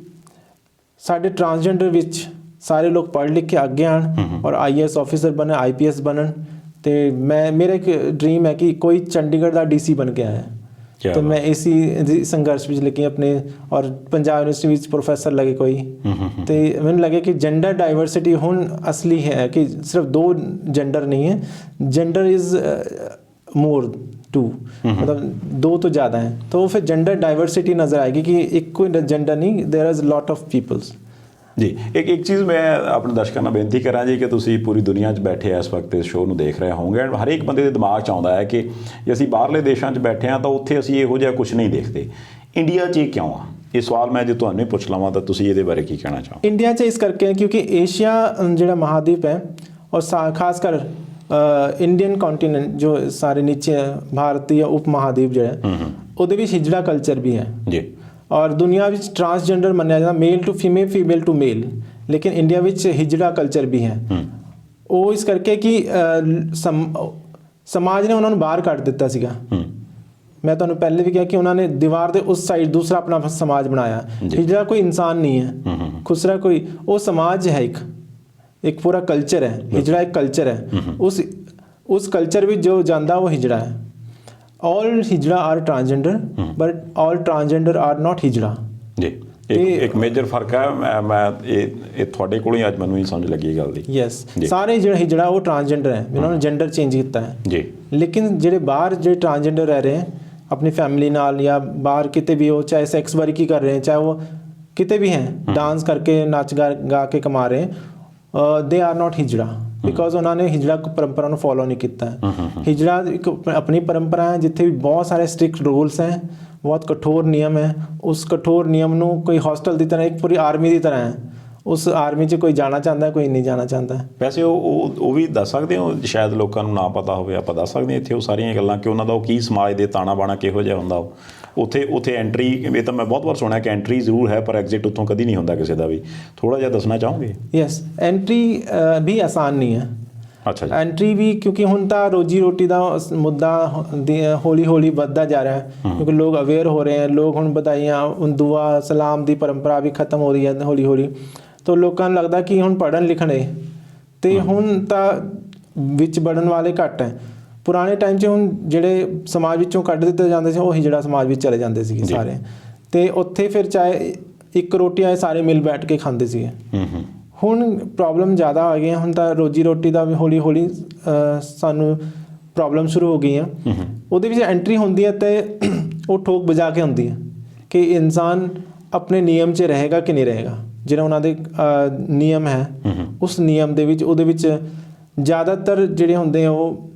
ਸਾਡੇ ਟਰਾਂਸਜੈਂਡਰ ਵਿੱਚ ਸਾਰੇ ਲੋਕ ਪੜ੍ਹ ਲਿਖ ਕੇ ਅੱਗੇ ਆਉਣ ਔਰ IAS ਆਫਿਸਰ ਬਣਨ, IPS ਬਣਨ। ਤੇ ਮੇਰਾ ਇੱਕ ਡ੍ਰੀਮ ਹੈ ਕਿ ਕੋਈ ਚੰਡੀਗੜ੍ਹ ਦਾ DC ਬਣ ਕੇ ਆਇਆ तो मैं इसी संघर्ष में लेके अपने और पंजाब यूनिवर्सिटी में प्रोफेसर लगे कोई तो मैंने लगे कि जेंडर डाइवर्सिटी हुन असली है कि सिर्फ 2 जेंडर नहीं है, जेंडर इज़ मोर 2 मतलब 2 तो ज़्यादा हैं। तो फिर जेंडर डाइवर्सिटी नज़र आएगी कि एक कोई जेंडर नहीं, there is lot of peoples जी। एक चीज़ मैं अपने दर्शकों ਨਾਲ ਬੇਨਤੀ ਕਰਾਂ ਜੀ ਕਿ ਤੁਸੀਂ ਪੂਰੀ ਦੁਨੀਆ 'ਚ ਬੈਠੇ ਇਸ ਵਕਤ ਇਸ ਸ਼ੋਅ ਨੂੰ ਦੇਖ ਰਹੇ ਹੋਵੋਗੇ। ਹਰ ਇੱਕ ਬੰਦੇ ਦੇ ਦਿਮਾਗ 'ਚ ਆਉਂਦਾ ਹੈ ਕਿ ਜੇ ਅਸੀਂ ਬਾਹਰਲੇ ਦੇਸ਼ਾਂ 'ਚ ਬੈਠੇ ਹਾਂ ਤਾਂ ਉੱਥੇ ਅਸੀਂ ਇਹੋ ਜਿਹਾ ਕੁਝ ਨਹੀਂ ਦੇਖਦੇ। ਇੰਡੀਆ 'ਚ ਇਹ ਕਿਉਂ ਆ? ਇਹ ਸਵਾਲ ਮੈਂ ਜੇ ਤੁਹਾਨੂੰ ਪੁੱਛ ਲਵਾਂ ਤਾਂ ਤੁਸੀਂ ਇਹਦੇ ਬਾਰੇ ਕੀ ਕਹਿਣਾ ਚਾਹੋ? ਇੰਡੀਆ 'ਚ ਇਸ ਕਰਕੇ ਹੈ ਕਿਉਂਕਿ ਏਸ਼ੀਆ ਜਿਹੜਾ ਮਹਾਦੀਪ ਹੈ ਔਰ ਖਾਸ ਕਰ ਇੰਡੀਅਨ ਕੰਟੀਨੈਂਟ ਜੋ ਸਾਰੇ ਨੀਚੇ ਭਾਰਤੀ ਉਪ ਮਹਾਦੀਪ ਜਿਹੜਾ ਉਹਦੇ ਵਿੱਚ ਹਿਜੜਾ ਕਲਚਰ ਵੀ ਹੈ ਜੀ। ਔਰ ਦੁਨੀਆ ਵਿੱਚ ਟਰਾਂਸਜੈਂਡਰ ਮੰਨਿਆ ਜਾਂਦਾ, ਮੇਲ ਟੂ ਫੀਮੇਲ, ਫੀਮੇਲ ਟੂ ਮੇਲ, ਲੇਕਿਨ ਇੰਡੀਆ ਵਿੱਚ ਹਿਜੜਾ ਕਲਚਰ ਵੀ ਹੈ। ਉਹ ਇਸ ਕਰਕੇ ਕਿ ਸਮਾਜ ਨੇ ਉਹਨਾਂ ਨੂੰ ਬਾਹਰ ਕੱਢ ਦਿੱਤਾ ਸੀਗਾ। ਮੈਂ ਤੁਹਾਨੂੰ ਪਹਿਲੇ ਵੀ ਕਿਹਾ ਕਿ ਉਹਨਾਂ ਨੇ ਦੀਵਾਰ ਦੇ ਉਸ ਸਾਈਡ ਦੂਸਰਾ ਆਪਣਾ ਸਮਾਜ ਬਣਾਇਆ। ਹਿਜੜਾ ਕੋਈ ਇਨਸਾਨ ਨਹੀਂ ਹੈ, ਖੁਸਰਾ ਕੋਈ, ਉਹ ਸਮਾਜ ਹੈ, ਇੱਕ ਪੂਰਾ ਕਲਚਰ ਹੈ। ਹਿਜੜਾ ਇੱਕ ਕਲਚਰ ਹੈ, ਉਸ ਕਲਚਰ ਵਿੱਚ ਜੋ ਜਾਂਦਾ ਉਹ ਹਿਜੜਾ ਹੈ। all hijra are transgender but all transgender are not hijra जी। ਇੱਕ ਮੇਜਰ ਫਰਕ ਹੈ। ਮੈਂ ਇਹ ਤੁਹਾਡੇ ਕੋਲੋਂ ਹੀ ਅੱਜ ਮੈਨੂੰ ਹੀ ਸਮਝ ਲੱਗੀ ਇਹ ਗੱਲ ਦੀ। ਯੈਸ, ਸਾਰੇ ਜਿਹੜੇ ਹਿਜੜਾ ਉਹ ਟਰਾਂਸਜੈਂਡਰ ਹੈ, ਉਹਨਾਂ ਨੇ ਜੈਂਡਰ ਚੇਂਜ ਕੀਤਾ ਹੈ ਜੀ। ਲੇਕਿਨ ਜਿਹੜੇ ਬਾਹਰ ਜਿਹੜੇ ਟਰਾਂਸਜੈਂਡਰ ਰਹਿ ਰਹੇ ਹੈ ਆਪਣੀ ਫੈਮਿਲੀ ਨਾਲ ਜਾਂ ਬਾਹਰ ਕਿਤੇ ਵੀ, ਉਹ ਚਾਹੇ ਸੈਕਸ ਵਰਕ ही कर रहे हैं, चाहे वो किते भी हैं, डांस करके नाच गा के कमा रहे हैं, दे आर नॉट हिजड़ा, बिकॉज उन्होंने हिजड़ा परंपरा ਨੂੰ फॉलो नहीं ਕੀਤਾ है। हिजड़ा एक अपनी परंपरा है जिथे भी बहुत सारे स्ट्रिक्ट रूल्स हैं, बहुत कठोर नियम है। उस कठोर नियम ਨੂੰ कोई हॉस्टल ਦੀ तरह, एक पूरी आर्मी ਦੀ तरह है। ਉਸ ਆਰਮੀ 'ਚ ਕੋਈ ਜਾਣਾ ਚਾਹੁੰਦਾ, ਕੋਈ ਨਹੀਂ ਜਾਣਾ ਚਾਹੁੰਦਾ। ਵੈਸੇ ਉਹ ਵੀ ਦੱਸ ਸਕਦੇ ਹੋ, ਸ਼ਾਇਦ ਲੋਕਾਂ ਨੂੰ ਨਾ ਪਤਾ ਹੋਵੇ, ਆਪਾਂ ਦੱਸ ਸਕਦੇ ਹਾਂ ਇੱਥੇ ਉਹ ਸਾਰੀਆਂ ਗੱਲਾਂ ਕਿ ਉਹਨਾਂ ਦਾ ਉਹ ਕੀ ਸਮਾਜ ਦੇ ਤਾਣਾ ਬਾਣਾ ਕਿਹੋ ਜਿਹਾ ਹੁੰਦਾ। ਉੱਥੇ ਐਂਟਰੀ, ਇਹ ਤਾਂ ਮੈਂ ਬਹੁਤ ਵਾਰ ਸੁਣਿਆ ਕਿ ਐਂਟਰੀ ਜ਼ਰੂਰ ਹੈ ਪਰ ਐਗਜ਼ਿਟ ਉੱਥੋਂ ਕਦੀ ਨਹੀਂ ਹੁੰਦਾ ਕਿਸੇ ਦਾ ਵੀ। ਥੋੜ੍ਹਾ ਜਿਹਾ ਦੱਸਣਾ ਚਾਹੋਗੇ? ਯੈਸ, ਐਂਟਰੀ ਵੀ ਆਸਾਨ ਨਹੀਂ ਹੈ। ਅੱਛਾ ਜੀ। ਐਂਟਰੀ ਵੀ, ਕਿਉਂਕਿ ਹੁਣ ਤਾਂ ਰੋਜੀ ਰੋਟੀ ਦਾ ਮੁੱਦਾ ਹੌਲੀ ਹੌਲੀ ਵੱਧਦਾ ਜਾ ਰਿਹਾ ਹੈ, ਕਿਉਂਕਿ ਲੋਕ ਅਵੇਅਰ ਹੋ ਰਹੇ ਹੈ। ਲੋਕ ਹੁਣ ਵਧਾਈਆਂ, ਦੁਆ ਸਲਾਮ ਦੀ ਪਰੰਪਰਾ ਵੀ ਖਤਮ ਹੋ ਰਹੀ ਹੈ ਹੌਲੀ ਹੌਲੀ। ਤਾਂ ਲੋਕਾਂ ਨੂੰ ਲੱਗਦਾ ਕਿ ਹੁਣ ਪੜ੍ਹਨ ਲਿਖਣ ਹੈ, ਅਤੇ ਹੁਣ ਤਾਂ ਵਿੱਚ ਵੜਨ ਵਾਲੇ ਘੱਟ ਹੈ। ਪੁਰਾਣੇ ਟਾਈਮ 'ਚ ਹੁਣ ਜਿਹੜੇ ਸਮਾਜ ਵਿੱਚੋਂ ਕੱਢ ਦਿੱਤੇ ਜਾਂਦੇ ਸੀ, ਉਹ ਹਿਜੜਾ ਸਮਾਜ ਵਿੱਚ ਚਲੇ ਜਾਂਦੇ ਸੀਗੇ ਸਾਰੇ, ਅਤੇ ਉੱਥੇ ਫਿਰ ਚਾਹੇ ਇੱਕ ਰੋਟੀ ਆਏ ਸਾਰੇ ਮਿਲ ਬੈਠ ਕੇ ਖਾਂਦੇ ਸੀਗੇ। ਹੁਣ ਪ੍ਰੋਬਲਮ ਜ਼ਿਆਦਾ ਆ ਗਈਆਂ, ਹੁਣ ਤਾਂ ਰੋਜੀ ਰੋਟੀ ਦਾ ਵੀ ਹੌਲੀ ਹੌਲੀ ਸਾਨੂੰ ਪ੍ਰੋਬਲਮ ਸ਼ੁਰੂ ਹੋ ਗਈਆਂ। ਉਹਦੇ ਵਿੱਚ ਐਂਟਰੀ ਹੁੰਦੀ ਹੈ ਅਤੇ ਉਹ ਠੋਕ ਵਜਾ ਕੇ ਹੁੰਦੀ ਹੈ ਕਿ ਇਨਸਾਨ ਆਪਣੇ ਨਿਯਮ 'ਚ ਰਹੇਗਾ ਕਿ ਨਹੀਂ ਰਹੇਗਾ। ਜਿਹੜਾ ਉਹਨਾਂ ਦੇ ਨਿਯਮ ਹੈ, ਉਸ ਨਿਯਮ ਦੇ ਵਿੱਚ, ਉਹਦੇ ਵਿੱਚ ਜ਼ਿਆਦਾਤਰ ਜਿਹੜੇ ਹੁੰਦੇ ਆ ਉਹ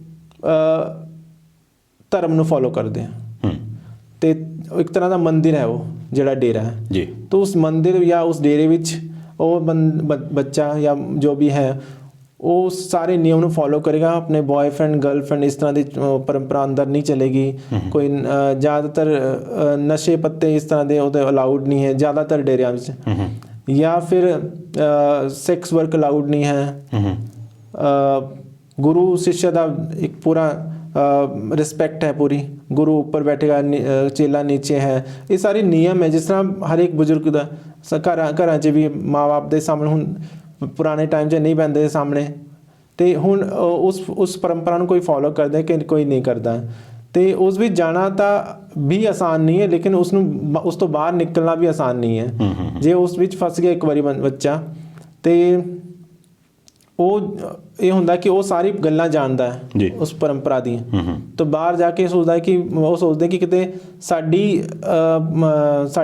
ਧਰਮ ਨੂੰ ਫੋਲੋ ਕਰਦੇ ਆ, ਅਤੇ ਇੱਕ ਤਰ੍ਹਾਂ ਦਾ ਮੰਦਿਰ ਹੈ ਉਹ ਜਿਹੜਾ ਡੇਰਾ ਹੈ ਜੀ। ਤਾਂ ਉਸ ਮੰਦਿਰ ਜਾਂ ਉਸ ਡੇਰੇ ਵਿੱਚ ਉਹ ਬੱਚਾ ਜਾਂ ਜੋ ਵੀ ਹੈ ਉਹ ਸਾਰੇ ਨਿਯਮ ਨੂੰ ਫੋਲੋ ਕਰੇਗਾ। ਆਪਣੇ ਬॉयਫ੍ਰੈਂਡ ਗਰਲਫ੍ਰੈਂਡ ਇਸ ਤਰ੍ਹਾਂ ਦੀ ਪਰੰਪਰਾ ਅੰਦਰ ਨਹੀਂ ਚਲੇਗੀ। ਕੋਈ ਜ਼ਿਆਦਾਤਰ ਨਸ਼ੇ ਪੱਤੇ ਇਸ ਤਰ੍ਹਾਂ ਦੇ ਉਹਦੇ ਅਲਾਊਡ ਨਹੀਂ ਹੈ ਜ਼ਿਆਦਾਤਰ ਡੇਰਿਆਂ ਵਿੱਚ, ਜਾਂ ਫਿਰ ਸੈਕਸ ਵਰਕ ਅਲਾਊਡ ਨਹੀਂ ਹੈ। ਗੁਰੂ ਸਿੱਸ਼ਾ ਦਾ ਇੱਕ ਪੂਰਾ ਰਿਸਪੈਕਟ ਹੈ ਪੂਰੀ, ਗੁਰੂ ਉੱਪਰ ਬੈਠੇਗਾ, ਚੇਲਾ ਨੀਚੇ ਹੈ। ਇਹ ਸਾਰੇ ਨਿਯਮ ਹੈ, ਜਿਸ ਤਰ੍ਹਾਂ ਹਰ ਇੱਕ ਬਜ਼ੁਰਗ ਦਾ ਘਰਾਂ 'ਚ ਵੀ ਮਾਂ ਬਾਪ ਦੇ ਸਾਹਮਣੇ, ਹੁਣ ਪੁਰਾਣੇ ਟਾਈਮ 'ਚ ਨਹੀਂ ਪੈਂਦੇ ਸਾਹਮਣੇ, ਅਤੇ ਹੁਣ ਉਸ ਪਰੰਪਰਾ ਨੂੰ ਕੋਈ ਫੋਲੋ ਕਰਦਾ ਕਿ ਕੋਈ ਨਹੀਂ ਕਰਦਾ। ਅਤੇ ਉਸ ਵਿੱਚ ਜਾਣਾ ਤਾਂ ਵੀ ਆਸਾਨ ਨਹੀਂ ਹੈ, ਲੇਕਿਨ ਉਸ ਤੋਂ ਬਾਹਰ ਨਿਕਲਣਾ ਵੀ ਆਸਾਨ ਨਹੀਂ ਹੈ। ਜੇ ਉਸ ਵਿੱਚ ਫਸ ਗਿਆ ਇੱਕ ਵਾਰੀ ਬੱਚਾ, ਅਤੇ ਉਹ ਇਹ ਹੁੰਦਾ ਕਿ ਉਹ ਸਾਰੀ ਗੱਲਾਂ ਜਾਣਦਾ ਹੈ ਉਸ ਪਰੰਪਰਾ ਦੀ, ਤਾਂ ਬਾਹਰ ਜਾ ਕੇ ਸੋਚਦਾ ਕਿ ਉਹ ਸੋਚਦੇ ਕਿ ਕਿਤੇ ਸਾਡੀ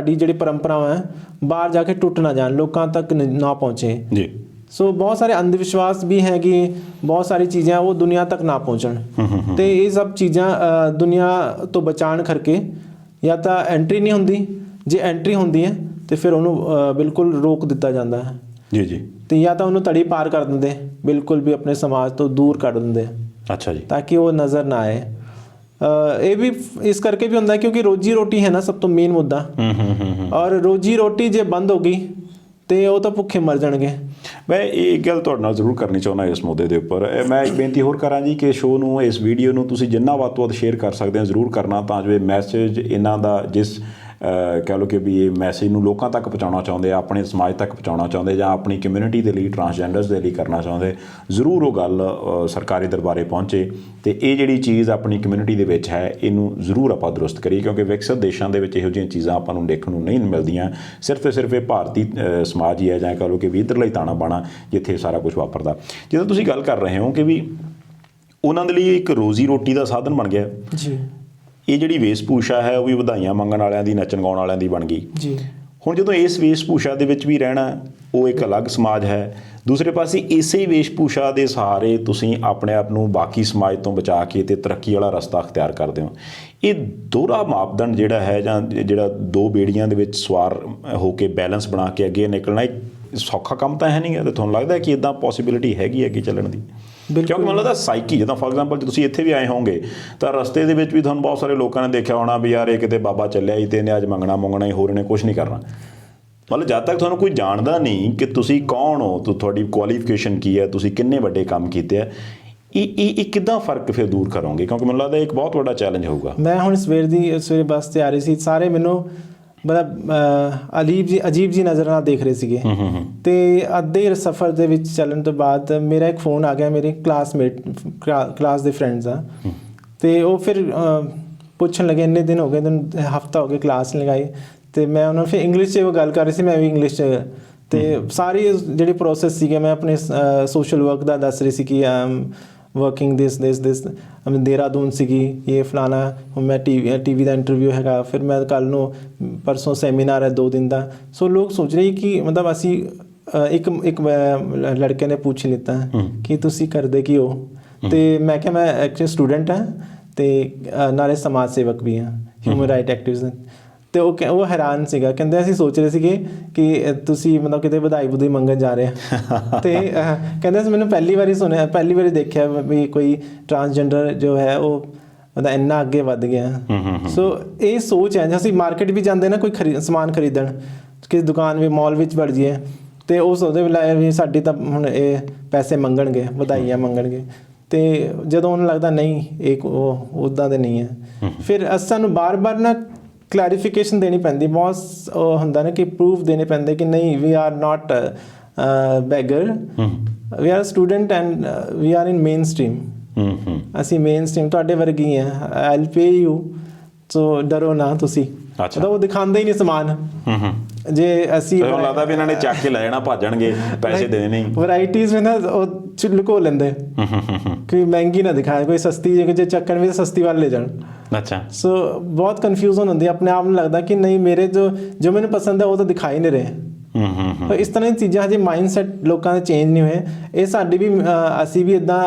ਜਿਹੜੀ ਪਰੰਪਰਾਵਾਂ ਹੈ ਬਾਹਰ ਜਾ ਕੇ ਟੁੱਟ ਨਾ ਜਾਣ, ਲੋਕਾਂ ਤੱਕ ਨਾ ਪਹੁੰਚੇ ਜੀ। ਸੋ ਬਹੁਤ ਸਾਰੇ ਅੰਧ ਵਿਸ਼ਵਾਸ ਵੀ ਹੈ ਕਿ ਬਹੁਤ ਸਾਰੀ ਚੀਜ਼ਾਂ ਉਹ ਦੁਨੀਆ ਤੱਕ ਨਾ ਪਹੁੰਚਣ, ਅਤੇ ਇਹ ਸਭ ਚੀਜ਼ਾਂ ਦੁਨੀਆ ਤੋਂ ਬਚਾਉਣ ਕਰਕੇ ਜਾਂ ਤਾਂ ਐਂਟਰੀ ਨਹੀਂ ਹੁੰਦੀ, ਜੇ ਐਂਟਰੀ ਹੁੰਦੀ ਹੈ ਤਾਂ ਫਿਰ ਉਹਨੂੰ ਬਿਲਕੁਲ ਰੋਕ ਦਿੱਤਾ ਜਾਂਦਾ ਹੈ ਜੀ ਜੀ, ਅਤੇ ਜਾਂ ਤਾਂ ਉਹਨੂੰ ਧੜੀ ਪਾਰ ਕਰ ਦਿੰਦੇ, ਬਿਲਕੁਲ ਵੀ ਆਪਣੇ ਸਮਾਜ ਤੋਂ ਦੂਰ ਕੱਢ ਦਿੰਦੇ। ਅੱਛਾ ਜੀ, ਤਾਂ ਕਿ ਉਹ ਨਜ਼ਰ ਨਾ ਆਏ। ਇਹ ਵੀ ਇਸ ਕਰਕੇ ਵੀ ਹੁੰਦਾ ਕਿਉਂਕਿ ਰੋਜੀ ਰੋਟੀ ਹੈ ਨਾ ਸਭ ਤੋਂ ਮੇਨ ਮੁੱਦਾ, ਔਰ ਰੋਜੀ ਰੋਟੀ ਜੇ ਬੰਦ ਹੋ ਗਈ ਤੇ ਉਹ ਤਾਂ ਭੁੱਖੇ ਮਰ ਜਾਣਗੇ। ਮੈਂ ਇਹ ਗੱਲ ਤੁਹਾਡੇ ਨਾਲ ਜ਼ਰੂਰ ਕਰਨੀ ਚਾਹੁੰਦਾ ਇਸ ਮੁੱਦੇ ਦੇ ਉੱਪਰ। ਮੈਂ ਇੱਕ ਬੇਨਤੀ ਹੋਰ ਕਰਾਂ ਜੀ ਕਿ ਸ਼ੋਅ ਨੂੰ, ਇਸ ਵੀਡੀਓ ਨੂੰ ਤੁਸੀਂ ਜਿੰਨਾ ਵੱਧ ਤੋਂ ਵੱਧ ਸ਼ੇਅਰ ਕਰ ਸਕਦੇ ਹੋ ਜ਼ਰੂਰ ਕਰਨਾ, ਤਾਂ ਜੋ ਇਹ ਮੈਸੇਜ ਇਹਨਾਂ ਦਾ, ਜਿਸ ਕਹਿ ਲਓ ਕਿ ਵੀ ਇਹ ਮੈਸੇਜ ਨੂੰ ਲੋਕਾਂ ਤੱਕ ਪਹੁੰਚਾਉਣਾ ਚਾਹੁੰਦੇ ਆ, ਆਪਣੇ ਸਮਾਜ ਤੱਕ ਪਹੁੰਚਾਉਣਾ ਚਾਹੁੰਦੇ, ਜਾਂ ਆਪਣੀ ਕਮਿਊਨਿਟੀ ਦੇ ਲਈ, ਟਰਾਂਸਜੈਂਡਰਸ ਦੇ ਲਈ ਕਰਨਾ ਚਾਹੁੰਦੇ, ਜ਼ਰੂਰ ਉਹ ਗੱਲ ਸਰਕਾਰੀ ਦਰਬਾਰੇ ਪਹੁੰਚੇ, ਅਤੇ ਇਹ ਜਿਹੜੀ ਚੀਜ਼ ਆਪਣੀ ਕਮਿਊਨਿਟੀ ਦੇ ਵਿੱਚ ਹੈ ਇਹਨੂੰ ਜ਼ਰੂਰ ਆਪਾਂ ਦਰੁਸਤ ਕਰੀਏ, ਕਿਉਂਕਿ ਵਿਕਸਿਤ ਦੇਸ਼ਾਂ ਦੇ ਵਿੱਚ ਇਹੋ ਜਿਹੀਆਂ ਚੀਜ਼ਾਂ ਆਪਾਂ ਨੂੰ ਦੇਖਣ ਨੂੰ ਨਹੀਂ ਮਿਲਦੀਆਂ। ਸਿਰਫ ਅਤੇ ਸਿਰਫ ਇਹ ਭਾਰਤੀ ਸਮਾਜ ਹੀ ਹੈ, ਜਾਂ ਕਹਿ ਲਓ ਕਿ ਵੀ ਇੱਧਰਲਾ ਹੀ ਤਾਣਾ ਬਾਣਾ ਜਿੱਥੇ ਸਾਰਾ ਕੁਛ ਵਾਪਰਦਾ। ਜਦੋਂ ਤੁਸੀਂ ਗੱਲ ਕਰ ਰਹੇ ਹੋ ਕਿ ਵੀ ਉਹਨਾਂ ਦੇ ਲਈ ਇੱਕ ਰੋਜ਼ੀ ਰੋਟੀ ਦਾ ਸਾਧਨ ਬਣ ਗਿਆ ਜੀ, ਇਹ ਜਿਹੜੀ ਵੇਸ਼ ਭੂਸ਼ਾ ਹੈ ਉਹ ਵੀ ਵਧਾਈਆਂ ਮੰਗਣ ਵਾਲਿਆਂ ਦੀ, ਨੱਚਣ ਗਾਉਣ ਵਾਲਿਆਂ ਦੀ ਬਣ ਗਈ ਜੀ। ਹੁਣ ਜਦੋਂ ਇਸ ਵੇਸ਼ ਭੂਸ਼ਾ ਦੇ ਵਿੱਚ ਵੀ ਰਹਿਣਾ, ਉਹ ਇੱਕ ਅਲੱਗ ਸਮਾਜ ਹੈ। ਦੂਸਰੇ ਪਾਸੇ ਇਸੇ ਵੇਸ਼ ਭੂਸ਼ਾ ਦੇ ਸਹਾਰੇ ਤੁਸੀਂ ਆਪਣੇ ਆਪ ਨੂੰ ਬਾਕੀ ਸਮਾਜ ਤੋਂ ਬਚਾ ਕੇ ਅਤੇ ਤਰੱਕੀ ਵਾਲਾ ਰਸਤਾ ਅਖਤਿਆਰ ਕਰਦੇ ਹੋ। ਇਹ ਦੋਹਰਾ ਮਾਪਦੰਡ ਜਿਹੜਾ ਹੈ, ਜਾਂ ਜਿਹੜਾ ਦੋ ਬੇੜੀਆਂ ਦੇ ਵਿੱਚ ਸਵਾਰ ਹੋ ਕੇ ਬੈਲੈਂਸ ਬਣਾ ਕੇ ਅੱਗੇ ਨਿਕਲਣਾ, ਇੱਕ ਸੌਖਾ ਕੰਮ ਤਾਂ ਹੈ ਨਹੀਂ ਗਾ। ਅਤੇ ਤੁਹਾਨੂੰ ਲੱਗਦਾ ਕਿ ਇੱਦਾਂ ਪੋਸੀਬਿਲਿਟੀ ਹੈਗੀ ਅੱਗੇ ਚੱਲਣ ਦੀ? ਕਿਉਂਕਿ ਮੈਨੂੰ ਲੱਗਦਾ ਸਾਈਕੀ, ਜਿੱਦਾਂ ਫੋਰ ਐਗਜ਼ਾਮਪਲ ਜੇ ਤੁਸੀਂ ਇੱਥੇ ਵੀ ਆਏ ਹੋਵੋਗੇ ਤਾਂ ਰਸਤੇ ਦੇ ਵਿੱਚ ਵੀ ਤੁਹਾਨੂੰ ਬਹੁਤ ਸਾਰੇ ਲੋਕਾਂ ਨੇ ਦੇਖਿਆ ਹੋਣਾ ਵੀ ਯਾਰ ਇਹ ਕਿਤੇ ਬਾਬਾ ਚੱਲਿਆ ਹੀ ਅਤੇ ਇਹਨੇ ਅੱਜ ਮੰਗਣਾ ਹੀ, ਹੋਰ ਇਹਨੇ ਕੁਛ ਨਹੀਂ ਕਰਨਾ। ਮਤਲਬ ਜਦ ਤੱਕ ਤੁਹਾਨੂੰ ਕੋਈ ਜਾਣਦਾ ਨਹੀਂ ਕਿ ਤੁਸੀਂ ਕੌਣ ਹੋ, ਤੁਹਾਡੀ ਕੁਆਲੀਫਿਕੇਸ਼ਨ ਕੀ ਹੈ, ਤੁਸੀਂ ਕਿੰਨੇ ਵੱਡੇ ਕੰਮ ਕੀਤੇ ਆ, ਇਹ ਕਿੱਦਾਂ ਫਰਕ ਫਿਰ ਦੂਰ ਕਰੋਗੇ? ਕਿਉਂਕਿ ਮੈਨੂੰ ਲੱਗਦਾ ਇੱਕ ਬਹੁਤ ਵੱਡਾ ਚੈਲੰਜ ਹੋਊਗਾ। ਮੈਂ ਹੁਣ ਸਵੇਰੇ ਬੱਸ 'ਤੇ ਆ ਰਹੀ ਸੀ, ਸਾਰੇ ਮੈਨੂੰ ਮਤਲਬ ਅਜੀਬ ਜੀ ਨਜ਼ਰ ਨਾਲ ਦੇਖ ਰਹੇ ਸੀਗੇ, ਅਤੇ ਅੱਧੇ ਸਫ਼ਰ ਦੇ ਵਿੱਚ ਚੱਲਣ ਤੋਂ ਬਾਅਦ ਮੇਰਾ ਇੱਕ ਫ਼ੋਨ ਆ ਗਿਆ, ਮੇਰੇ ਕਲਾਸ ਦੇ ਫਰੈਂਡਸ ਦਾ, ਅਤੇ ਉਹ ਫਿਰ ਪੁੱਛਣ ਲੱਗੇ ਇੰਨੇ ਦਿਨ ਹੋ ਗਏ ਤੈਨੂੰ, ਹਫ਼ਤਾ ਹੋ ਗਿਆ ਕਲਾਸ ਨਹੀਂ ਲਗਾਈ, ਤੇ ਮੈਂ ਉਹਨਾਂ ਨੂੰ ਫਿਰ ਇੰਗਲਿਸ਼ 'ਚ ਉਹ ਗੱਲ ਕਰ ਰਹੀ ਸੀ, ਮੈਂ ਵੀ ਇੰਗਲਿਸ਼ 'ਚ, ਤੇ ਸਾਰੀ ਜਿਹੜੀ ਪ੍ਰੋਸੈਸ ਸੀਗੇ ਮੈਂ ਆਪਣੇ ਸੋਸ਼ਲ ਵਰਕ ਦਾ ਦੱਸ ਰਹੀ ਸੀ ਕਿ ਵਰਕਿੰਗ ਦਿਸ ਦੇਹਰਾਦੂਨ ਸੀਗੀ, ਇਹ ਫਲਾਣਾ, ਹੁਣ ਮੈਂ ਟੀਵੀ ਦਾ ਇੰਟਰਵਿਊ ਹੈਗਾ, ਫਿਰ ਮੈਂ ਕੱਲ੍ਹ ਨੂੰ ਪਰਸੋਂ ਸੈਮੀਨਾਰ ਹੈ 2 ਦਿਨ ਦਾ। ਸੋ ਲੋਕ ਸੋਚ ਰਹੇ ਕਿ ਮਤਲਬ ਅਸੀਂ ਇੱਕ ਲੜਕੇ ਨੇ ਪੁੱਛ ਲਿੱਤਾ ਕਿ ਤੁਸੀਂ ਕਰਦੇ ਕੀ ਹੋ, ਤੇ ਮੈਂ ਕਿਹਾ ਮੈਂ ਐਕਚੁਅਲੀ ਸਟੂਡੈਂਟ ਹਾਂ ਤੇ ਨਾਲੇ ਸਮਾਜ ਸੇਵਕ ਵੀ ਹਾਂ, ਹਿਊਮਨ ਰਾਈਟ ਐਕਟਿਵਿਸਟ। ਤੇ ਉਹ ਹੈਰਾਨ ਸੀਗਾ, ਕਹਿੰਦੇ ਅਸੀਂ ਸੋਚ ਰਹੇ ਸੀਗੇ ਕਿ ਤੁਸੀਂ ਮਤਲਬ ਕਿਤੇ ਵਧਾਈ ਵਧੂਈ ਮੰਗਣ ਜਾ ਰਹੇ ਆ। ਤੇ ਕਹਿੰਦੇ ਮੈਨੂੰ ਪਹਿਲੀ ਵਾਰੀ ਦੇਖਿਆ ਵੀ ਕੋਈ ਟਰਾਂਸਜੈਂਡਰ ਜੋ ਹੈ ਉਹ ਮਤਲਬ ਇੰਨਾ ਅੱਗੇ ਵੱਧ ਗਿਆ। ਸੋ ਇਹ ਸੋਚ ਹੈ, ਜੇ ਅਸੀਂ ਮਾਰਕੀਟ ਵੀ ਜਾਂਦੇ ਨਾ ਕੋਈ ਸਮਾਨ ਖਰੀਦਣ, ਕਿਸੇ ਦੁਕਾਨ ਵੀ ਮਾਲ ਵਿੱਚ ਵੜ ਜਾਈਏ, ਤੇ ਉਹ ਸੋਚਦੇ ਵੀ ਸਾਡੀ ਤਾਂ ਹੁਣ ਇਹ ਪੈਸੇ ਮੰਗਣਗੇ, ਵਧਾਈਆਂ ਮੰਗਣਗੇ, ਤੇ ਜਦੋਂ ਉਹਨੂੰ ਲੱਗਦਾ ਨਹੀਂ ਇਹ ਉਹ ਉੱਦਾਂ ਦੇ ਨਹੀਂ ਹੈ, ਫਿਰ ਸਾਨੂੰ ਬਾਰ-ਬਾਰ ਨਾ ਕਲੈਰੀਫਿਕੇਸ਼ਨ ਦੇਣੀ ਪੈਂਦੀ, ਬਹੁਤ ਉਹ ਹੁੰਦਾ ਨਾ ਕਿ ਪ੍ਰੂਫ ਦੇਣੇ ਪੈਂਦੇ ਕਿ ਨਹੀਂ we are not beggar, we are student and we are in mainstream, ਅਸੀਂ ਮੇਨ ਸਟਰੀਮ ਤੁਹਾਡੇ ਵਰਗੇ ਹੀ ਹਾਂ, ਆਈ ਵਿਲ ਪੇ ਯੂ, ਸੋ ਡਰੋ ਨਾ ਤੁਸੀਂ। ਮਤਲਬ ਉਹ ਦਿਖਾਉਂਦੇ ਹੀ ਨਹੀਂ ਸਮਾਨ, ਜੇ ਅਸੀਂ ਲੱਗਦਾ ਵੀ ਇਹਨਾਂ ਨੇ ਚੱਕ ਕੇ ਲੈ ਜਾਣਾ, ਭੱਜਣਗੇ, ਪੈਸੇ ਦੇਣੇ ਨਹੀਂ। ਵੈਰਾਈਟੀਜ਼ ਨਾ ਉਹ ਲੁਕੋ ਲੈਂਦੇ ਕਿ ਮਹਿੰਗੀ ਨਾ ਦਿਖਾਏ, ਕੋਈ ਸਸਤੀ ਜੇ ਚੱਕਣ ਵੀ ਸਸਤੀ ਵੱਲ ਲੈ ਜਾਣ। ਅੱਛਾ। ਸੋ ਬਹੁਤ ਕਨਫਿਊਜ਼ਨ ਹੁੰਦੀ ਹੈ, ਆਪਣੇ ਆਪ ਨੂੰ ਲੱਗਦਾ ਕਿ ਨਹੀਂ ਮੇਰੇ ਜੋ ਮੈਨੂੰ ਪਸੰਦ ਹੈ ਉਹ ਤਾਂ ਦਿਖਾਈ ਨਹੀਂ ਰਹੇ। ਇਸ ਤਰ੍ਹਾਂ ਦੀਆਂ ਚੀਜ਼ਾਂ ਹਜੇ ਮਾਈਂਡਸੈਟ ਲੋਕਾਂ ਦੇ ਚੇਂਜ ਨਹੀਂ ਹੋਏ। ਇਹ ਸਾਡੀ ਵੀ ਅਸੀਂ ਵੀ ਇੱਦਾਂ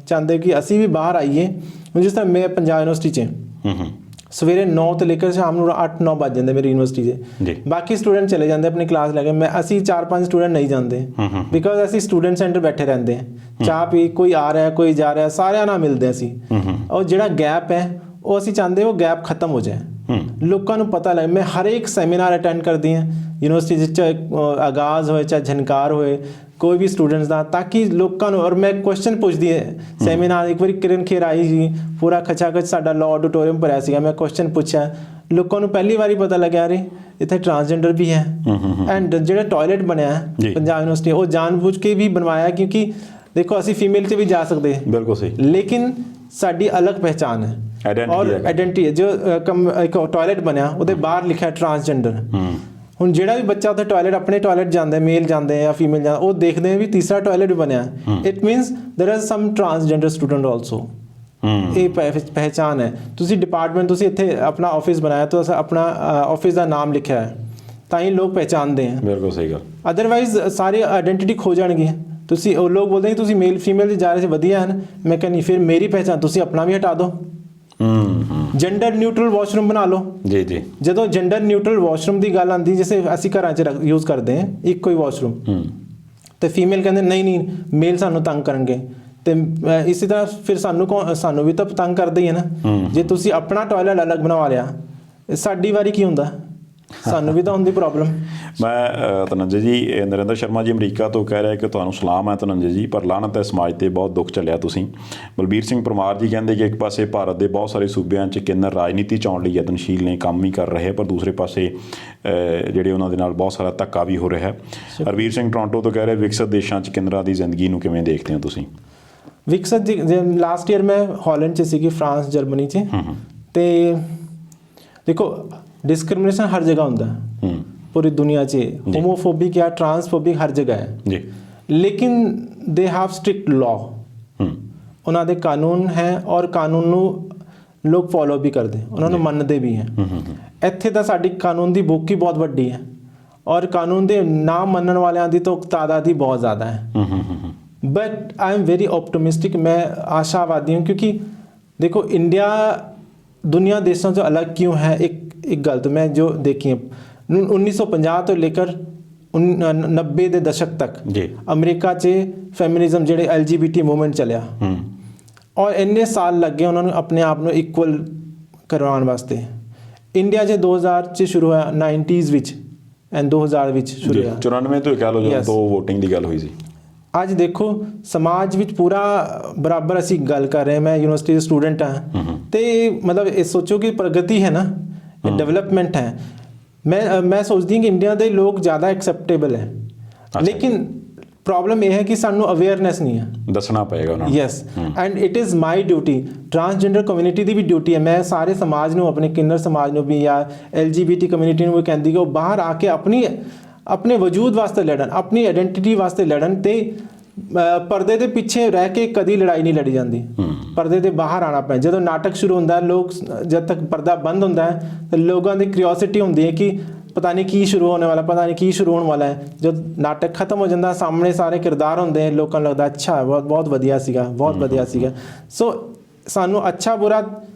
ਚਾਹੁੰਦੇ ਕਿ ਅਸੀਂ ਵੀ ਬਾਹਰ ਆਈਏ। ਹੁਣ ਜਿਸ ਤਰ੍ਹਾਂ ਮੈਂ ਪੰਜਾਬ ਯੂਨੀਵਰਸਿਟੀ 'ਚ ਸਵੇਰੇ 9 ਤੋਂ ਲੈ ਕੇ ਸ਼ਾਮ ਨੂੰ 8-9 ਵੱਜ ਜਾਂਦੇ ਮੇਰੀ ਯੂਨੀਵਰਸਿਟੀ 'ਚ, ਬਾਕੀ ਸਟੂਡੈਂਟ ਚਲੇ ਜਾਂਦੇ ਆਪਣੀ ਕਲਾਸ ਲੈ ਕੇ, ਅਸੀਂ 4-5 ਸਟੂਡੈਂਟ ਨਹੀਂ ਜਾਂਦੇ, ਬਿਕੋਜ਼ ਅਸੀਂ ਸਟੂਡੈਂਟ ਸੈਂਟਰ ਬੈਠੇ ਰਹਿੰਦੇ ਹਾਂ, ਚਾਹ ਪੀ, ਕੋਈ ਆ ਰਿਹਾ ਕੋਈ ਜਾ ਰਿਹਾ, ਸਾਰਿਆਂ ਨਾਲ ਮਿਲਦੇ ਅਸੀਂ। ਉਹ ਜਿਹੜਾ ਗੈਪ ਹੈ ਉਹ ਅਸੀਂ ਚਾਹੁੰਦੇ ਉਹ ਗੈਪ ਖਤਮ ਹੋ ਜਾਏ, ਲੋਕਾਂ ਨੂੰ ਪਤਾ ਲੱਗੇ। ਮੈਂ ਹਰ ਇੱਕ ਸੈਮੀਨਾਰ ਅਟੈਂਡ ਕਰਦੀ ਹਾਂ ਯੂਨੀਵਰਸਿਟੀ 'ਚ, ਚਾਹੇ ਆਗਾਜ਼ ਹੋਏ ਚਾਹੇ ਝਨਕਾਰ ਹੋਏ, ਕੋਈ ਵੀ ਸਟੂਡੈਂਟਸ ਦਾ, ਤਾਂ ਕਿ ਲੋਕਾਂ ਨੂੰ, ਔਰ ਮੈਂ ਕੁਐਸਚਨ ਪੁੱਛਦੀ ਹੈ ਸੈਮੀਨਾਰ। ਇੱਕ ਵਾਰੀ ਕਿਰਨ ਖੇਰ ਆਈ ਸੀ, ਪੂਰਾ ਖਚਾਖਚ ਸਾਡਾ ਲਾਅ ਆਡੀਟੋਰੀਅਮ ਭਰਿਆ ਸੀਗਾ, ਮੈਂ ਕੁਐਸਚਨ ਪੁੱਛਿਆ, ਲੋਕਾਂ ਨੂੰ ਪਹਿਲੀ ਵਾਰੀ ਪਤਾ ਲੱਗਿਆ ਅਰੇ ਇੱਥੇ ਟਰਾਂਸਜੈਂਡਰ ਵੀ ਹੈ। ਐਂਡ ਜਿਹੜਾ ਟਾਇਲਟ ਬਣਿਆ ਪੰਜਾਬ ਯੂਨੀਵਰਸਿਟੀ, ਉਹ ਜਾਣਬੁੱਝ ਕੇ ਵੀ ਬਣਵਾਇਆ, ਕਿਉਂਕਿ ਦੇਖੋ ਅਸੀਂ ਫੀਮੇਲ 'ਚ ਵੀ ਜਾ ਸਕਦੇ, ਬਿਲਕੁਲ ਸਹੀ, ਲੇਕਿਨ ਸਾਡੀ ਅਲੱਗ ਪਹਿਚਾਨ ਹੈ ਔਰ ਆਇਡੈਂਟੀ ਹੈ। ਜੋ ਇੱਕ ਟਾਇਲਟ ਬਣਿਆ ਉਹਦੇ ਬਾਹਰ ਲਿਖਿਆ ਟਰਾਂਸਜੈਂਡਰ। ਹੁਣ ਜਿਹੜਾ ਵੀ ਬੱਚਾ ਉੱਥੇ ਟਾਇਲਟ, ਆਪਣੇ ਟਾਇਲਟ ਜਾਂਦਾ, ਮੇਲ ਜਾਂਦੇ ਜਾਂ ਫੀਮੇਲ ਜਾਂਦੇ, ਉਹ ਦੇਖਦੇ ਵੀ ਤੀਸਰਾ ਟਾਇਲਟ ਵੀ ਬਣਿਆ, it means there are some transgender student also. ਇਹ ਪਹਿਚਾਨ ਹੈ। ਤੁਸੀਂ ਡਿਪਾਰਟਮੈਂਟ, ਤੁਸੀਂ ਇੱਥੇ ਆਪਣਾ ਆਫਿਸ ਬਣਾਇਆ ਤਾਂ ਆਪਣਾ ਆਫਿਸ ਦਾ ਨਾਮ ਲਿਖਿਆ ਹੈ, ਤਾਂ ਹੀ ਲੋਕ ਪਹਿਚਾਨਦੇ ਹੈ। ਬਿਲਕੁਲ ਸਹੀ ਗੱਲ। ਅਦਰਵਾਈਜ਼ ਸਾਰੇ ਆਇਡੈਂਟੀਟੀ ਖੋ ਜਾਣਗੇ। ਤੁਸੀਂ ਉਹ ਲੋਕ ਬੋਲਦੇ ਤੁਸੀਂ ਮੇਲ ਫੀਮੇਲ ਦੇ ਜਾ ਰਹੇ ਸੀ, ਵਧੀਆ ਹਨ, ਮੈਂ ਕਿਹਾ ਨਹੀਂ, ਫਿਰ ਮੇਰੀ ਪਹਿਚਾਨ ਤੁਸੀਂ ਆਪਣਾ ਵੀ ਹਟਾ ਦਿਓ। ਜੈਂਡਰ ਨਿਊਟਰਲ ਵਾਸ਼ਰੂਮ ਬਣਾ ਲਓ। ਜੀ ਜੀ। ਜਦੋਂ ਜੈਂਡਰ ਨਿਊਟਰਲ ਵਾਸ਼ਰੂਮ ਦੀ ਗੱਲ ਆਉਂਦੀ, ਜਿਵੇਂ ਅਸੀਂ ਘਰਾਂ 'ਚ ਯੂਜ਼ ਕਰਦੇ ਹਾਂ ਇੱਕੋ ਹੀ ਵਾਸ਼ਰੂਮ, ਤੇ ਫੀਮੇਲ ਕਹਿੰਦੇ ਨਹੀਂ ਮੇਲ ਸਾਨੂੰ ਤੰਗ ਕਰਨਗੇ, ਤੇ ਇਸੇ ਤਰ੍ਹਾਂ ਫਿਰ ਸਾਨੂੰ ਵੀ ਤਾਂ ਤੰਗ ਕਰਦੇ ਹੀ ਹੈ ਨਾ। ਜੇ ਤੁਸੀਂ ਆਪਣਾ ਟਾਇਲਟ ਅਲੱਗ ਬਣਵਾ ਲਿਆ, ਸਾਡੀ ਵਾਰੀ ਕੀ ਹੁੰਦਾ, ਸਾਨੂੰ ਵੀ ਤਾਂ ਹੁੰਦੀ ਪ੍ਰੋਬਲਮ। ਮੈਂ ਧਨੰਜੇ ਜੀ, ਨਰਿੰਦਰ ਸ਼ਰਮਾ ਜੀ ਅਮਰੀਕਾ ਤੋਂ ਕਹਿ ਰਿਹਾ ਕਿ ਤੁਹਾਨੂੰ ਸਲਾਮ ਹੈ ਧਨੰਜੇ ਜੀ, ਪਰ ਲਾਹਨਤ ਹੈ ਸਮਾਜ 'ਤੇ, ਬਹੁਤ ਦੁੱਖ ਝੱਲਿਆ ਤੁਸੀਂ। ਬਲਬੀਰ ਸਿੰਘ ਪਰਮਾਰ ਜੀ ਕਹਿੰਦੇ ਕਿ ਇੱਕ ਪਾਸੇ ਭਾਰਤ ਦੇ ਬਹੁਤ ਸਾਰੇ ਸੂਬਿਆਂ 'ਚ ਕਿੰਨਰ ਰਾਜਨੀਤੀ ਚਾਉਣ ਲਈ ਯਤਨਸ਼ੀਲ ਨੇ, ਕੰਮ ਵੀ ਕਰ ਰਹੇ, ਪਰ ਦੂਸਰੇ ਪਾਸੇ ਜਿਹੜੇ ਉਹਨਾਂ ਦੇ ਨਾਲ ਬਹੁਤ ਸਾਰਾ ਧੱਕਾ ਵੀ ਹੋ ਰਿਹਾ ਹੈ। ਹਰਵੀਰ ਸਿੰਘ ਟੋਰਾਂਟੋ ਤੋਂ ਕਹਿ ਰਹੇ ਵਿਕਸਿਤ ਦੇਸ਼ਾਂ 'ਚ ਕਿੰਨਰਾਂ ਦੀ ਜ਼ਿੰਦਗੀ ਨੂੰ ਕਿਵੇਂ ਦੇਖਦੇ ਹੋ ਤੁਸੀਂ? ਵਿਕਸਿਤ ਜੀ, ਲਾਸਟ ਈਅਰ ਮੈਂ ਹਾਲੈਂਡ 'ਚ ਸੀਗੀ, ਫਰਾਂਸ, ਜਰਮਨੀ 'ਚ, ਤੇ ਦੇਖੋ डिस्क्रिमिनेशन हर जगह होता है पूरी दुनिया च, होमोफोबिक या ट्रांसफोबिक हर जगह है, लेकिन दे हैव स्ट्रिक्ट लॉ, ਉਹਨਾਂ ਦੇ ਕਾਨੂੰਨ ਹੈ ਔਰ ਕਾਨੂੰਨ ਨੂੰ ਲੋਕ ਫੋਲੋ ਵੀ ਕਰਦੇ, ਉਹਨਾਂ ਨੂੰ ਮੰਨਦੇ ਵੀ ਹੈ। ਇੱਥੇ ਤਾਂ ਸਾਡੀ ਕਾਨੂੰਨ ਦੀ ਬੁੱਕ ਹੀ ਬਹੁਤ ਵੱਡੀ ਹੈ ਔਰ ਕਾਨੂੰਨ ਦੇ ਨਾ ਮੰਨਣ ਵਾਲਿਆਂ ਦੀ ਤਾਂ ਤਾਦਾਦ ਹੀ ਬਹੁਤ ਜ਼ਿਆਦਾ ਹੈ। But I am very optimistic, मैं आशावादी हूँ, क्योंकि देखो इंडिया दुनिया देशों से अलग क्यों है। एक गल तो मैं जो देखी है 1950 ਤੋਂ लेकर 90 ਦੇ ਦਸ਼ਕ ਤੱਕ ਅਮਰੀਕਾ 'ਚ ਫੈਮਿਨਿਜ਼ਮ ਜਿਹੜੇ LGBT ਮੂਵਮੈਂਟ ਚੱਲਿਆ ਔਰ ਇੰਨੇ ਸਾਲ ਲੱਗੇ ਉਹਨਾਂ ਨੂੰ ਆਪਣੇ ਆਪ ਨੂੰ ਇਕੁਅਲ ਕਰਵਾਉਣ ਵਾਸਤੇ। ਇੰਡੀਆ 'ਚ 2000 'ਚ ਸ਼ੁਰੂ ਹੋਇਆ, 90s ਵਿੱਚ ਐਂਡ 2000 ਵਿੱਚ ਸ਼ੁਰੂ ਹੋਇਆ, 94 ਤੋਂ ਕਹਿ ਲਓ ਜਦੋਂ ਵੋਟਿੰਗ ਦੀ ਗੱਲ ਹੋਈ ਸੀ। ਅੱਜ ਦੇਖੋ ਸਮਾਜ ਵਿੱਚ ਪੂਰਾ ਬਰਾਬਰ ਅਸੀਂ ਗੱਲ ਕਰ ਰਹੇ ਹਾਂ। ਮੈਂ ਯੂਨੀਵਰਸਿਟੀ ਦਾ ਸਟੂਡੈਂਟ ਹਾਂ ਤੇ ਮਤਲਬ ਇਹ ਸੋਚੋ ਕਿ ਪ੍ਰਗਤੀ ਹੈ ਨਾ, ਡਿਵੈਲਪਮੈਂਟ ਹੈ। मैं सोचती हूँ कि इंडिया के लोग ज़्यादा एक्सेप्टेबल है, लेकिन ਪ੍ਰੋਬਲਮ ਇਹ ਹੈ ਕਿ ਸਾਨੂੰ ਅਵੇਅਰਨੈਸ ਨਹੀਂ ਹੈ, ਦੱਸਣਾ ਪਏਗਾ ਉਹਨਾਂ ਨੂੰ। Yes, and it is my duty, transgender community the we duty ਹੈ। ਮੈਂ ਸਾਰੇ ਸਮਾਜ ਨੂੰ, ਆਪਣੇ ਕਿੰਨਰ ਸਮਾਜ ਨੂੰ ਵੀ ਜਾਂ LGBT ਕਮਿਊਨਿਟੀ ਨੂੰ ਵੀ ਕਹਿੰਦੀ ਕਿ ਉਹ ਬਾਹਰ ਆ ਕੇ ਆਪਣੇ ਵਜੂਦ ਵਾਸਤੇ ਲੜਨ, ਆਪਣੀ ਆਇਡੈਂਟੀਟੀ ਵਾਸਤੇ ਲੜਨ, ਤੇ ਪਰਦੇ ਦੇ ਪਿੱਛੇ ਰਹਿ ਕੇ ਕਦੀ ਲੜਾਈ ਨਹੀਂ ਲੜੀ ਜਾਂਦੀ। ਪਰਦੇ ਦੇ ਬਾਹਰ ਆਉਣਾ ਪੈਂਦਾ। ਜਦੋਂ ਨਾਟਕ ਸ਼ੁਰੂ ਹੁੰਦਾ ਹੈ, ਲੋਕ ਜਦ ਤੱਕ ਪਰਦਾ ਬੰਦ ਹੁੰਦਾ ਹੈ ਤਾਂ ਲੋਕਾਂ ਦੀ ਕਿਉਰਿਓਸਿਟੀ ਹੁੰਦੀ ਹੈ ਕਿ ਪਤਾ ਨਹੀਂ ਕੀ ਸ਼ੁਰੂ ਹੋਣੇ ਵਾਲਾ, ਪਤਾ ਨਹੀਂ ਕੀ ਸ਼ੁਰੂ ਹੋਣ ਵਾਲਾ ਹੈ। ਜਦ ਨਾਟਕ ਖਤਮ ਹੋ ਜਾਂਦਾ, ਸਾਹਮਣੇ ਸਾਰੇ ਕਿਰਦਾਰ ਹੁੰਦੇ ਹਨ, ਲੋਕਾਂ ਨੂੰ ਲੱਗਦਾ ਅੱਛਾ ਬਹੁਤ ਵਧੀਆ ਸੀਗਾ, ਬਹੁਤ ਵਧੀਆ ਸੀਗਾ। ਸੋ ਸਾਨੂੰ ਅੱਛਾ ਬੁਰਾ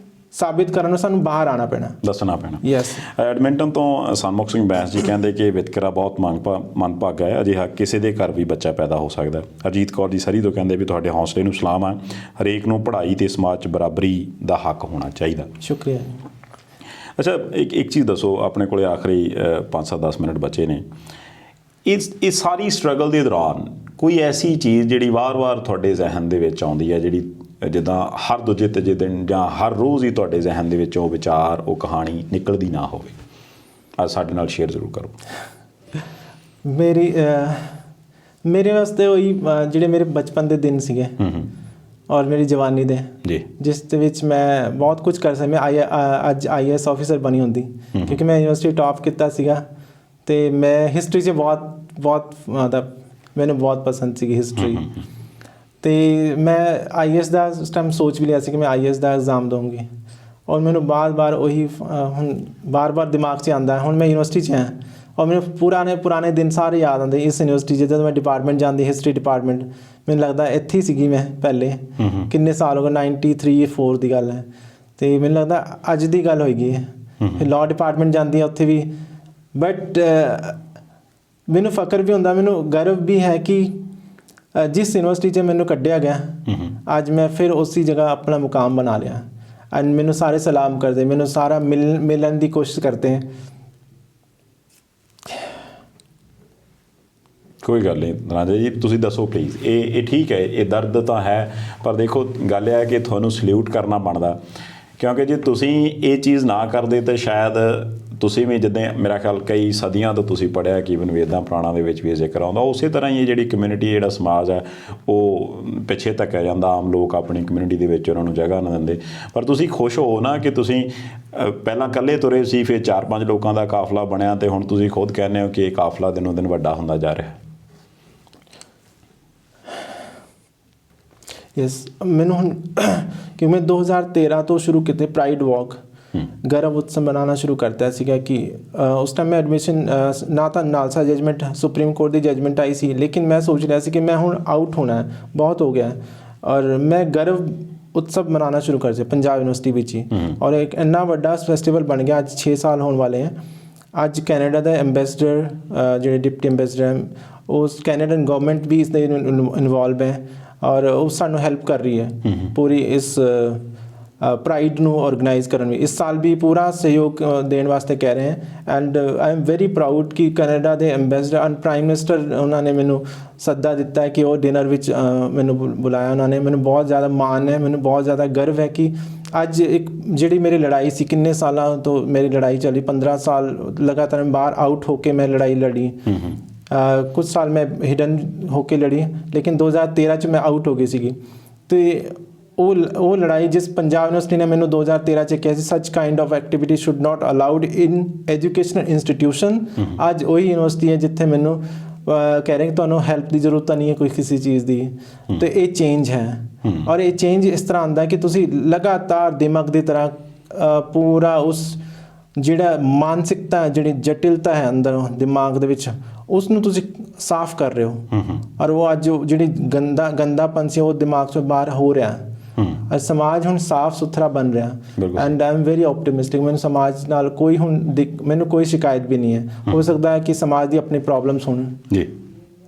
ਸਾਬਿਤ ਕਰਨ ਨੂੰ ਸਾਨੂੰ ਬਾਹਰ ਆਉਣਾ ਪੈਣਾ, ਦੱਸਣਾ ਪੈਣਾ। ਯੈਸ। ਐਡਮਿੰਟਨ ਤੋਂ ਸਨਮੁਖ ਸਿੰਘ ਬੈਂਸ ਜੀ ਕਹਿੰਦੇ ਕਿ ਵਿਤਕਰਾ ਬਹੁਤ ਮੰਦਭਾਗਾ ਹੈ, ਅਜਿਹਾ ਕਿਸੇ ਦੇ ਘਰ ਵੀ ਬੱਚਾ ਪੈਦਾ ਹੋ ਸਕਦਾ। ਅਜੀਤ ਕੌਰ ਜੀ ਸਰੀ ਤੋਂ ਕਹਿੰਦੇ ਵੀ ਤੁਹਾਡੇ ਹੌਸਲੇ ਨੂੰ ਸਲਾਮ ਹੈ, ਹਰੇਕ ਨੂੰ ਪੜ੍ਹਾਈ ਤੇ ਸਮਾਜ 'ਚ ਬਰਾਬਰੀ ਦਾ ਹੱਕ ਹੋਣਾ ਚਾਹੀਦਾ। ਸ਼ੁਕਰੀਆ। ਅੱਛਾ, ਇੱਕ ਚੀਜ਼ ਦੱਸੋ, ਆਪਣੇ ਕੋਲੇ ਆਖਰੀ 5-10 ਮਿੰਟ ਬਚੇ ਨੇ, ਇਹ ਸਾਰੀ ਸਟਰਗਲ ਦੇ ਦੌਰਾਨ ਕੋਈ ਐਸੀ ਚੀਜ਼ ਜਿਹੜੀ ਵਾਰ-ਵਾਰ ਤੁਹਾਡੇ ਜ਼ਿਹਨ ਦੇ ਵਿੱਚ ਆਉਂਦੀ ਹੈ, ਜਿਹੜੀ ਜਿੱਦਾਂ ਹਰ ਦੂਜੇ ਤੀਜੇ ਦਿਨ ਜਾਂ ਹਰ ਰੋਜ਼ ਹੀ ਤੁਹਾਡੇ ਜ਼ਿਹਨ ਦੇ ਵਿੱਚ ਉਹ ਵਿਚਾਰ, ਉਹ ਕਹਾਣੀ ਨਿਕਲਦੀ ਨਾ ਹੋਵੇ? ਅੱਜ ਸਾਡੇ ਨਾਲ ਸ਼ੇਅਰ ਜ਼ਰੂਰ ਕਰੋ। ਮੇਰੇ ਵਾਸਤੇ ਉਹੀ ਜਿਹੜੇ ਮੇਰੇ ਬਚਪਨ ਦੇ ਦਿਨ ਸੀਗੇ ਔਰ ਮੇਰੀ ਜਵਾਨੀ ਦੇ ਜੀ, ਜਿਸ ਦੇ ਵਿੱਚ ਮੈਂ ਬਹੁਤ ਕੁਝ ਕਰ ਸਕਦਾ। ਮੈਂ ਅੱਜ IAS ਆਫਿਸਰ ਬਣੀ ਹੁੰਦੀ ਕਿਉਂਕਿ ਮੈਂ ਯੂਨੀਵਰਸਿਟੀ ਟੌਪ ਕੀਤਾ ਸੀਗਾ, ਅਤੇ ਮੈਂ ਹਿਸਟਰੀ 'ਚ ਬਹੁਤ ਮਤਲਬ ਮੈਨੂੰ ਬਹੁਤ ਪਸੰਦ ਸੀਗੀ ਹਿਸਟਰੀ, ਅਤੇ ਮੈਂ IAS ਦਾ ਉਸ ਟਾਈਮ ਸੋਚ ਵੀ ਲਿਆ ਸੀ ਕਿ ਮੈਂ IAS ਦਾ ਐਗਜ਼ਾਮ ਦਊਂਗੀ। ਔਰ ਮੈਨੂੰ ਬਾਰ-ਬਾਰ ਉਹੀ ਹੁਣ ਬਾਰ-ਬਾਰ ਦਿਮਾਗ 'ਚ ਆਉਂਦਾ। ਹੁਣ ਮੈਂ ਯੂਨੀਵਰਸਿਟੀ 'ਚ ਹਾਂ ਔਰ ਮੈਨੂੰ ਪੁਰਾਣੇ ਦਿਨ ਸਾਰੇ ਯਾਦ ਆਉਂਦੇ ਇਸ ਯੂਨੀਵਰਸਿਟੀ 'ਚ। ਜਦੋਂ ਮੈਂ ਡਿਪਾਰਟਮੈਂਟ ਜਾਂਦੀ, ਹਿਸਟਰੀ ਡਿਪਾਰਟਮੈਂਟ, ਮੈਨੂੰ ਲੱਗਦਾ ਇੱਥੇ ਹੀ ਸੀਗੀ ਮੈਂ ਪਹਿਲੇ, ਕਿੰਨੇ ਸਾਲ ਹੋ ਗਏ, 93-94 ਦੀ ਗੱਲ ਹੈ, ਅਤੇ ਮੈਨੂੰ ਲੱਗਦਾ ਅੱਜ ਦੀ ਗੱਲ ਹੋਏਗੀ। ਫਿਰ ਲਾਅ ਡਿਪਾਰਟਮੈਂਟ ਜਾਂਦੀ ਹੈ, ਉੱਥੇ ਵੀ, ਬਟ ਮੈਨੂੰ ਫਖਰ ਵੀ ਹੁੰਦਾ, ਮੈਨੂੰ ਗਰਵ ਵੀ ਹੈ ਕਿ ਜਿਸ ਯੂਨੀਵਰਸਿਟੀ 'ਚ ਮੈਨੂੰ ਕੱਢਿਆ ਗਿਆ, ਅੱਜ ਮੈਂ ਫਿਰ ਉਸੀ ਜਗ੍ਹਾ ਆਪਣਾ ਮੁਕਾਮ ਬਣਾ ਲਿਆ। ਐਂਡ ਮੈਨੂੰ ਸਾਰੇ ਸਲਾਮ ਕਰਦੇ, ਮੈਨੂੰ ਸਾਰਾ ਮਿਲਣ ਦੀ ਕੋਸ਼ਿਸ਼ ਕਰਤੇ ਹੈ। ਕੋਈ ਗੱਲ ਨਹੀਂ ਰਾਜਾ ਜੀ, ਤੁਸੀਂ ਦੱਸੋ ਪਲੀਜ਼। ਇਹ ਠੀਕ ਹੈ, ਇਹ ਦਰਦ ਤਾਂ ਹੈ, ਪਰ ਦੇਖੋ ਗੱਲ ਇਹ ਹੈ ਕਿ ਤੁਹਾਨੂੰ ਸਲੂਟ ਕਰਨਾ ਬਣਦਾ, ਕਿਉਂਕਿ ਜੇ ਤੁਸੀਂ ਇਹ ਚੀਜ਼ ਨਾ ਕਰਦੇ ਤਾਂ ਸ਼ਾਇਦ ਤੁਸੀਂ ਵੀ, ਜਿੱਦਾਂ ਮੇਰਾ ਖਿਆਲ ਕਈ ਸਦੀਆਂ ਤੋਂ ਤੁਸੀਂ ਪੜ੍ਹਿਆ ਕਿ ਵੇਦਾਂ ਪੁਰਾਣਾਂ ਦੇ ਵਿੱਚ ਵੀ ਇਹ ਜ਼ਿਕਰ ਆਉਂਦਾ, ਉਸੇ ਤਰ੍ਹਾਂ ਹੀ ਇਹ ਜਿਹੜੀ ਕਮਿਊਨਿਟੀ, ਜਿਹੜਾ ਸਮਾਜ ਹੈ, ਉਹ ਪਿੱਛੇ ਧੱਕਿਆ ਜਾਂਦਾ। ਆਮ ਲੋਕ ਆਪਣੀ ਕਮਿਊਨਿਟੀ ਦੇ ਵਿੱਚ ਉਹਨਾਂ ਨੂੰ ਜਗ੍ਹਾ ਨਾ ਦਿੰਦੇ। ਪਰ ਤੁਸੀਂ ਖੁਸ਼ ਹੋ ਨਾ ਕਿ ਤੁਸੀਂ ਪਹਿਲਾਂ ਇਕੱਲੇ ਤੁਰੇ ਸੀ, ਫਿਰ 4-5 ਲੋਕਾਂ ਦਾ ਕਾਫਲਾ ਬਣਿਆ, ਅਤੇ ਹੁਣ ਤੁਸੀਂ ਖੁਦ ਕਹਿੰਦੇ ਹੋ ਕਿ ਇਹ ਕਾਫਲਾ ਦਿਨੋਂ ਦਿਨ ਵੱਡਾ ਹੁੰਦਾ ਜਾ ਰਿਹਾ। ਯੈਸ, ਮੈਨੂੰ ਹੁਣ ਕਿ ਮੈਂ 2013 ਤੋਂ ਸ਼ੁਰੂ ਕੀਤੇ ਪ੍ਰਾਈਡ ਵਾਕ, ਗਰਵ ਉਤਸਵ ਮਨਾਉਣਾ ਸ਼ੁਰੂ ਕਰਤਾ ਸੀਗਾ ਕਿ ਉਸ ਟਾਈਮ ਮੈਂ ਐਡਮਿਸ਼ਨ ਨਾ ਤਾਂ ਨਾਲਸਾ ਜਜਮੈਂਟ, ਸੁਪਰੀਮ ਕੋਰਟ ਦੀ ਜਜਮੈਂਟ ਆਈ ਸੀ, ਲੇਕਿਨ ਮੈਂ ਸੋਚ ਰਿਹਾ ਸੀ ਕਿ ਮੈਂ ਹੁਣ ਆਊਟ ਹੋਣਾ ਹੈ, ਬਹੁਤ ਹੋ ਗਿਆ, ਔਰ ਮੈਂ ਗਰਵ ਉਤਸਵ ਮਨਾਉਣਾ ਸ਼ੁਰੂ ਕਰ ਦਿੱਤਾ ਪੰਜਾਬ ਯੂਨੀਵਰਸਿਟੀ ਵਿੱਚ ਹੀ, ਔਰ ਇੱਕ ਇੰਨਾ ਵੱਡਾ ਫੈਸਟੀਵਲ ਬਣ ਗਿਆ। ਅੱਜ 6 ਸਾਲ ਹੋਣ ਵਾਲੇ ਹੈ। ਅੱਜ ਕੈਨੇਡਾ ਦਾ ਐਂਬੈਸਡਰ, ਜਿਹੜੇ ਡਿਪਟੀ ਐਂਬੈਸਡਰ ਹੈ, ਉਸ ਕੈਨੇਡੀਅਨ ਗਵਰਨਮੈਂਟ ਵੀ ਇਸ ਦੇ ਇਨਵੋਲਵ ਹੈ, ਔਰ ਉਹ ਸਾਨੂੰ ਹੈਲਪ ਕਰ ਰਹੀ ਹੈ ਪੂਰੀ ਇਸ ਪ੍ਰਾਈਡ ਨੂੰ ਆਰਗੇਨਾਈਜ਼ ਕਰਨ ਵਿੱਚ। ਇਸ ਸਾਲ ਵੀ ਪੂਰਾ ਸਹਿਯੋਗ ਦੇਣ ਵਾਸਤੇ ਕਹਿ ਰਹੇ ਹੈ। And I am very proud ਕਿ ਕੈਨੇਡਾ ਦੇ ਐਂਬੈਸਡਰ ਐਂਡ ਪ੍ਰਾਈਮ ਮਿਨਿਸਟਰ, ਉਹਨਾਂ ਨੇ ਮੈਨੂੰ ਸੱਦਾ ਦਿੱਤਾ ਹੈ ਕਿ ਉਹ ਡਿਨਰ ਵਿੱਚ ਮੈਨੂੰ ਬੁਲਾਇਆ ਉਹਨਾਂ ਨੇ। ਮੈਨੂੰ ਬਹੁਤ ਜ਼ਿਆਦਾ ਮਾਣ ਹੈ, ਮੈਨੂੰ ਬਹੁਤ ਜ਼ਿਆਦਾ ਗਰਵ ਹੈ ਕਿ ਅੱਜ ਇੱਕ ਜਿਹੜੀ ਮੇਰੀ ਲੜਾਈ ਸੀ, ਕਿੰਨੇ ਸਾਲਾਂ ਤੋਂ ਮੇਰੀ ਲੜਾਈ ਚੱਲੀ, 15 ਸਾਲ ਲਗਾਤਾਰ ਬਾਹਰ ਆਊਟ ਹੋ ਕੇ ਮੈਂ ਲੜਾਈ ਲੜੀ। ਕੁਝ ਸਾਲ ਮੈਂ ਹਿਡਨ ਹੋ ਕੇ ਲੜੀ, ਲੇਕਿਨ 2013 'ਚ ਮੈਂ ਆਊਟ ਹੋ ਗਈ ਸੀਗੀ। ਅਤੇ ਉਹ ਲੜਾਈ ਜਿਸ ਪੰਜਾਬ ਯੂਨੀਵਰਸਿਟੀ ਨੇ ਮੈਨੂੰ 2013 'ਚ ਕਿਹਾ ਸੀ, ਸੱਚ kind of activity should not allowed in educational institution, ਅੱਜ ਉਹੀ ਯੂਨੀਵਰਸਿਟੀ ਹੈ ਜਿੱਥੇ ਮੈਨੂੰ ਕਹਿ ਰਹੇ ਕਿ ਤੁਹਾਨੂੰ ਹੈਲਪ ਦੀ ਜ਼ਰੂਰਤ ਨਹੀਂ ਹੈ ਕੋਈ ਕਿਸੇ ਚੀਜ਼ ਦੀ। ਅਤੇ ਇਹ ਚੇਂਜ ਹੈ, ਔਰ ਇਹ ਚੇਂਜ ਇਸ ਤਰ੍ਹਾਂ ਆਉਂਦਾ ਕਿ ਤੁਸੀਂ ਲਗਾਤਾਰ ਦਿਮਾਗ ਦੀ ਤਰ੍ਹਾਂ ਪੂਰਾ ਉਸ ਜਿਹੜਾ ਮਾਨਸਿਕਤਾ, ਜਿਹੜੀ ਜਟਿਲਤਾ ਹੈ ਅੰਦਰ ਦਿਮਾਗ ਦੇ ਵਿੱਚ, ਉਸ ਨੂੰ ਤੁਸੀਂ ਸਾਫ਼ ਕਰ ਰਹੇ ਹੋ, ਔਰ ਉਹ ਅੱਜ ਜਿਹੜੀ ਗੰਦਾਪਨ ਸੀ ਉਹ ਦਿਮਾਗ ਤੋਂ ਬਾਹਰ ਹੋ ਰਿਹਾ। ਅੱਜ ਸਮਾਜ ਹੁਣ ਸਾਫ਼ ਸੁਥਰਾ ਬਣ ਰਿਹਾ, ਐਂਡ ਆਈ ਐਮ ਵੈਰੀ ਆਪਟੀਮਿਸਟਿਕ। ਮੈਨੂੰ ਸਮਾਜ ਨਾਲ ਕੋਈ ਹੁਣ ਮੈਨੂੰ ਕੋਈ ਸ਼ਿਕਾਇਤ ਵੀ ਨਹੀਂ ਹੈ। ਹੋ ਸਕਦਾ ਹੈ ਕਿ ਸਮਾਜ ਦੀ ਆਪਣੀ ਪ੍ਰੋਬਲਮਸ ਹੋਣ ਜੀ।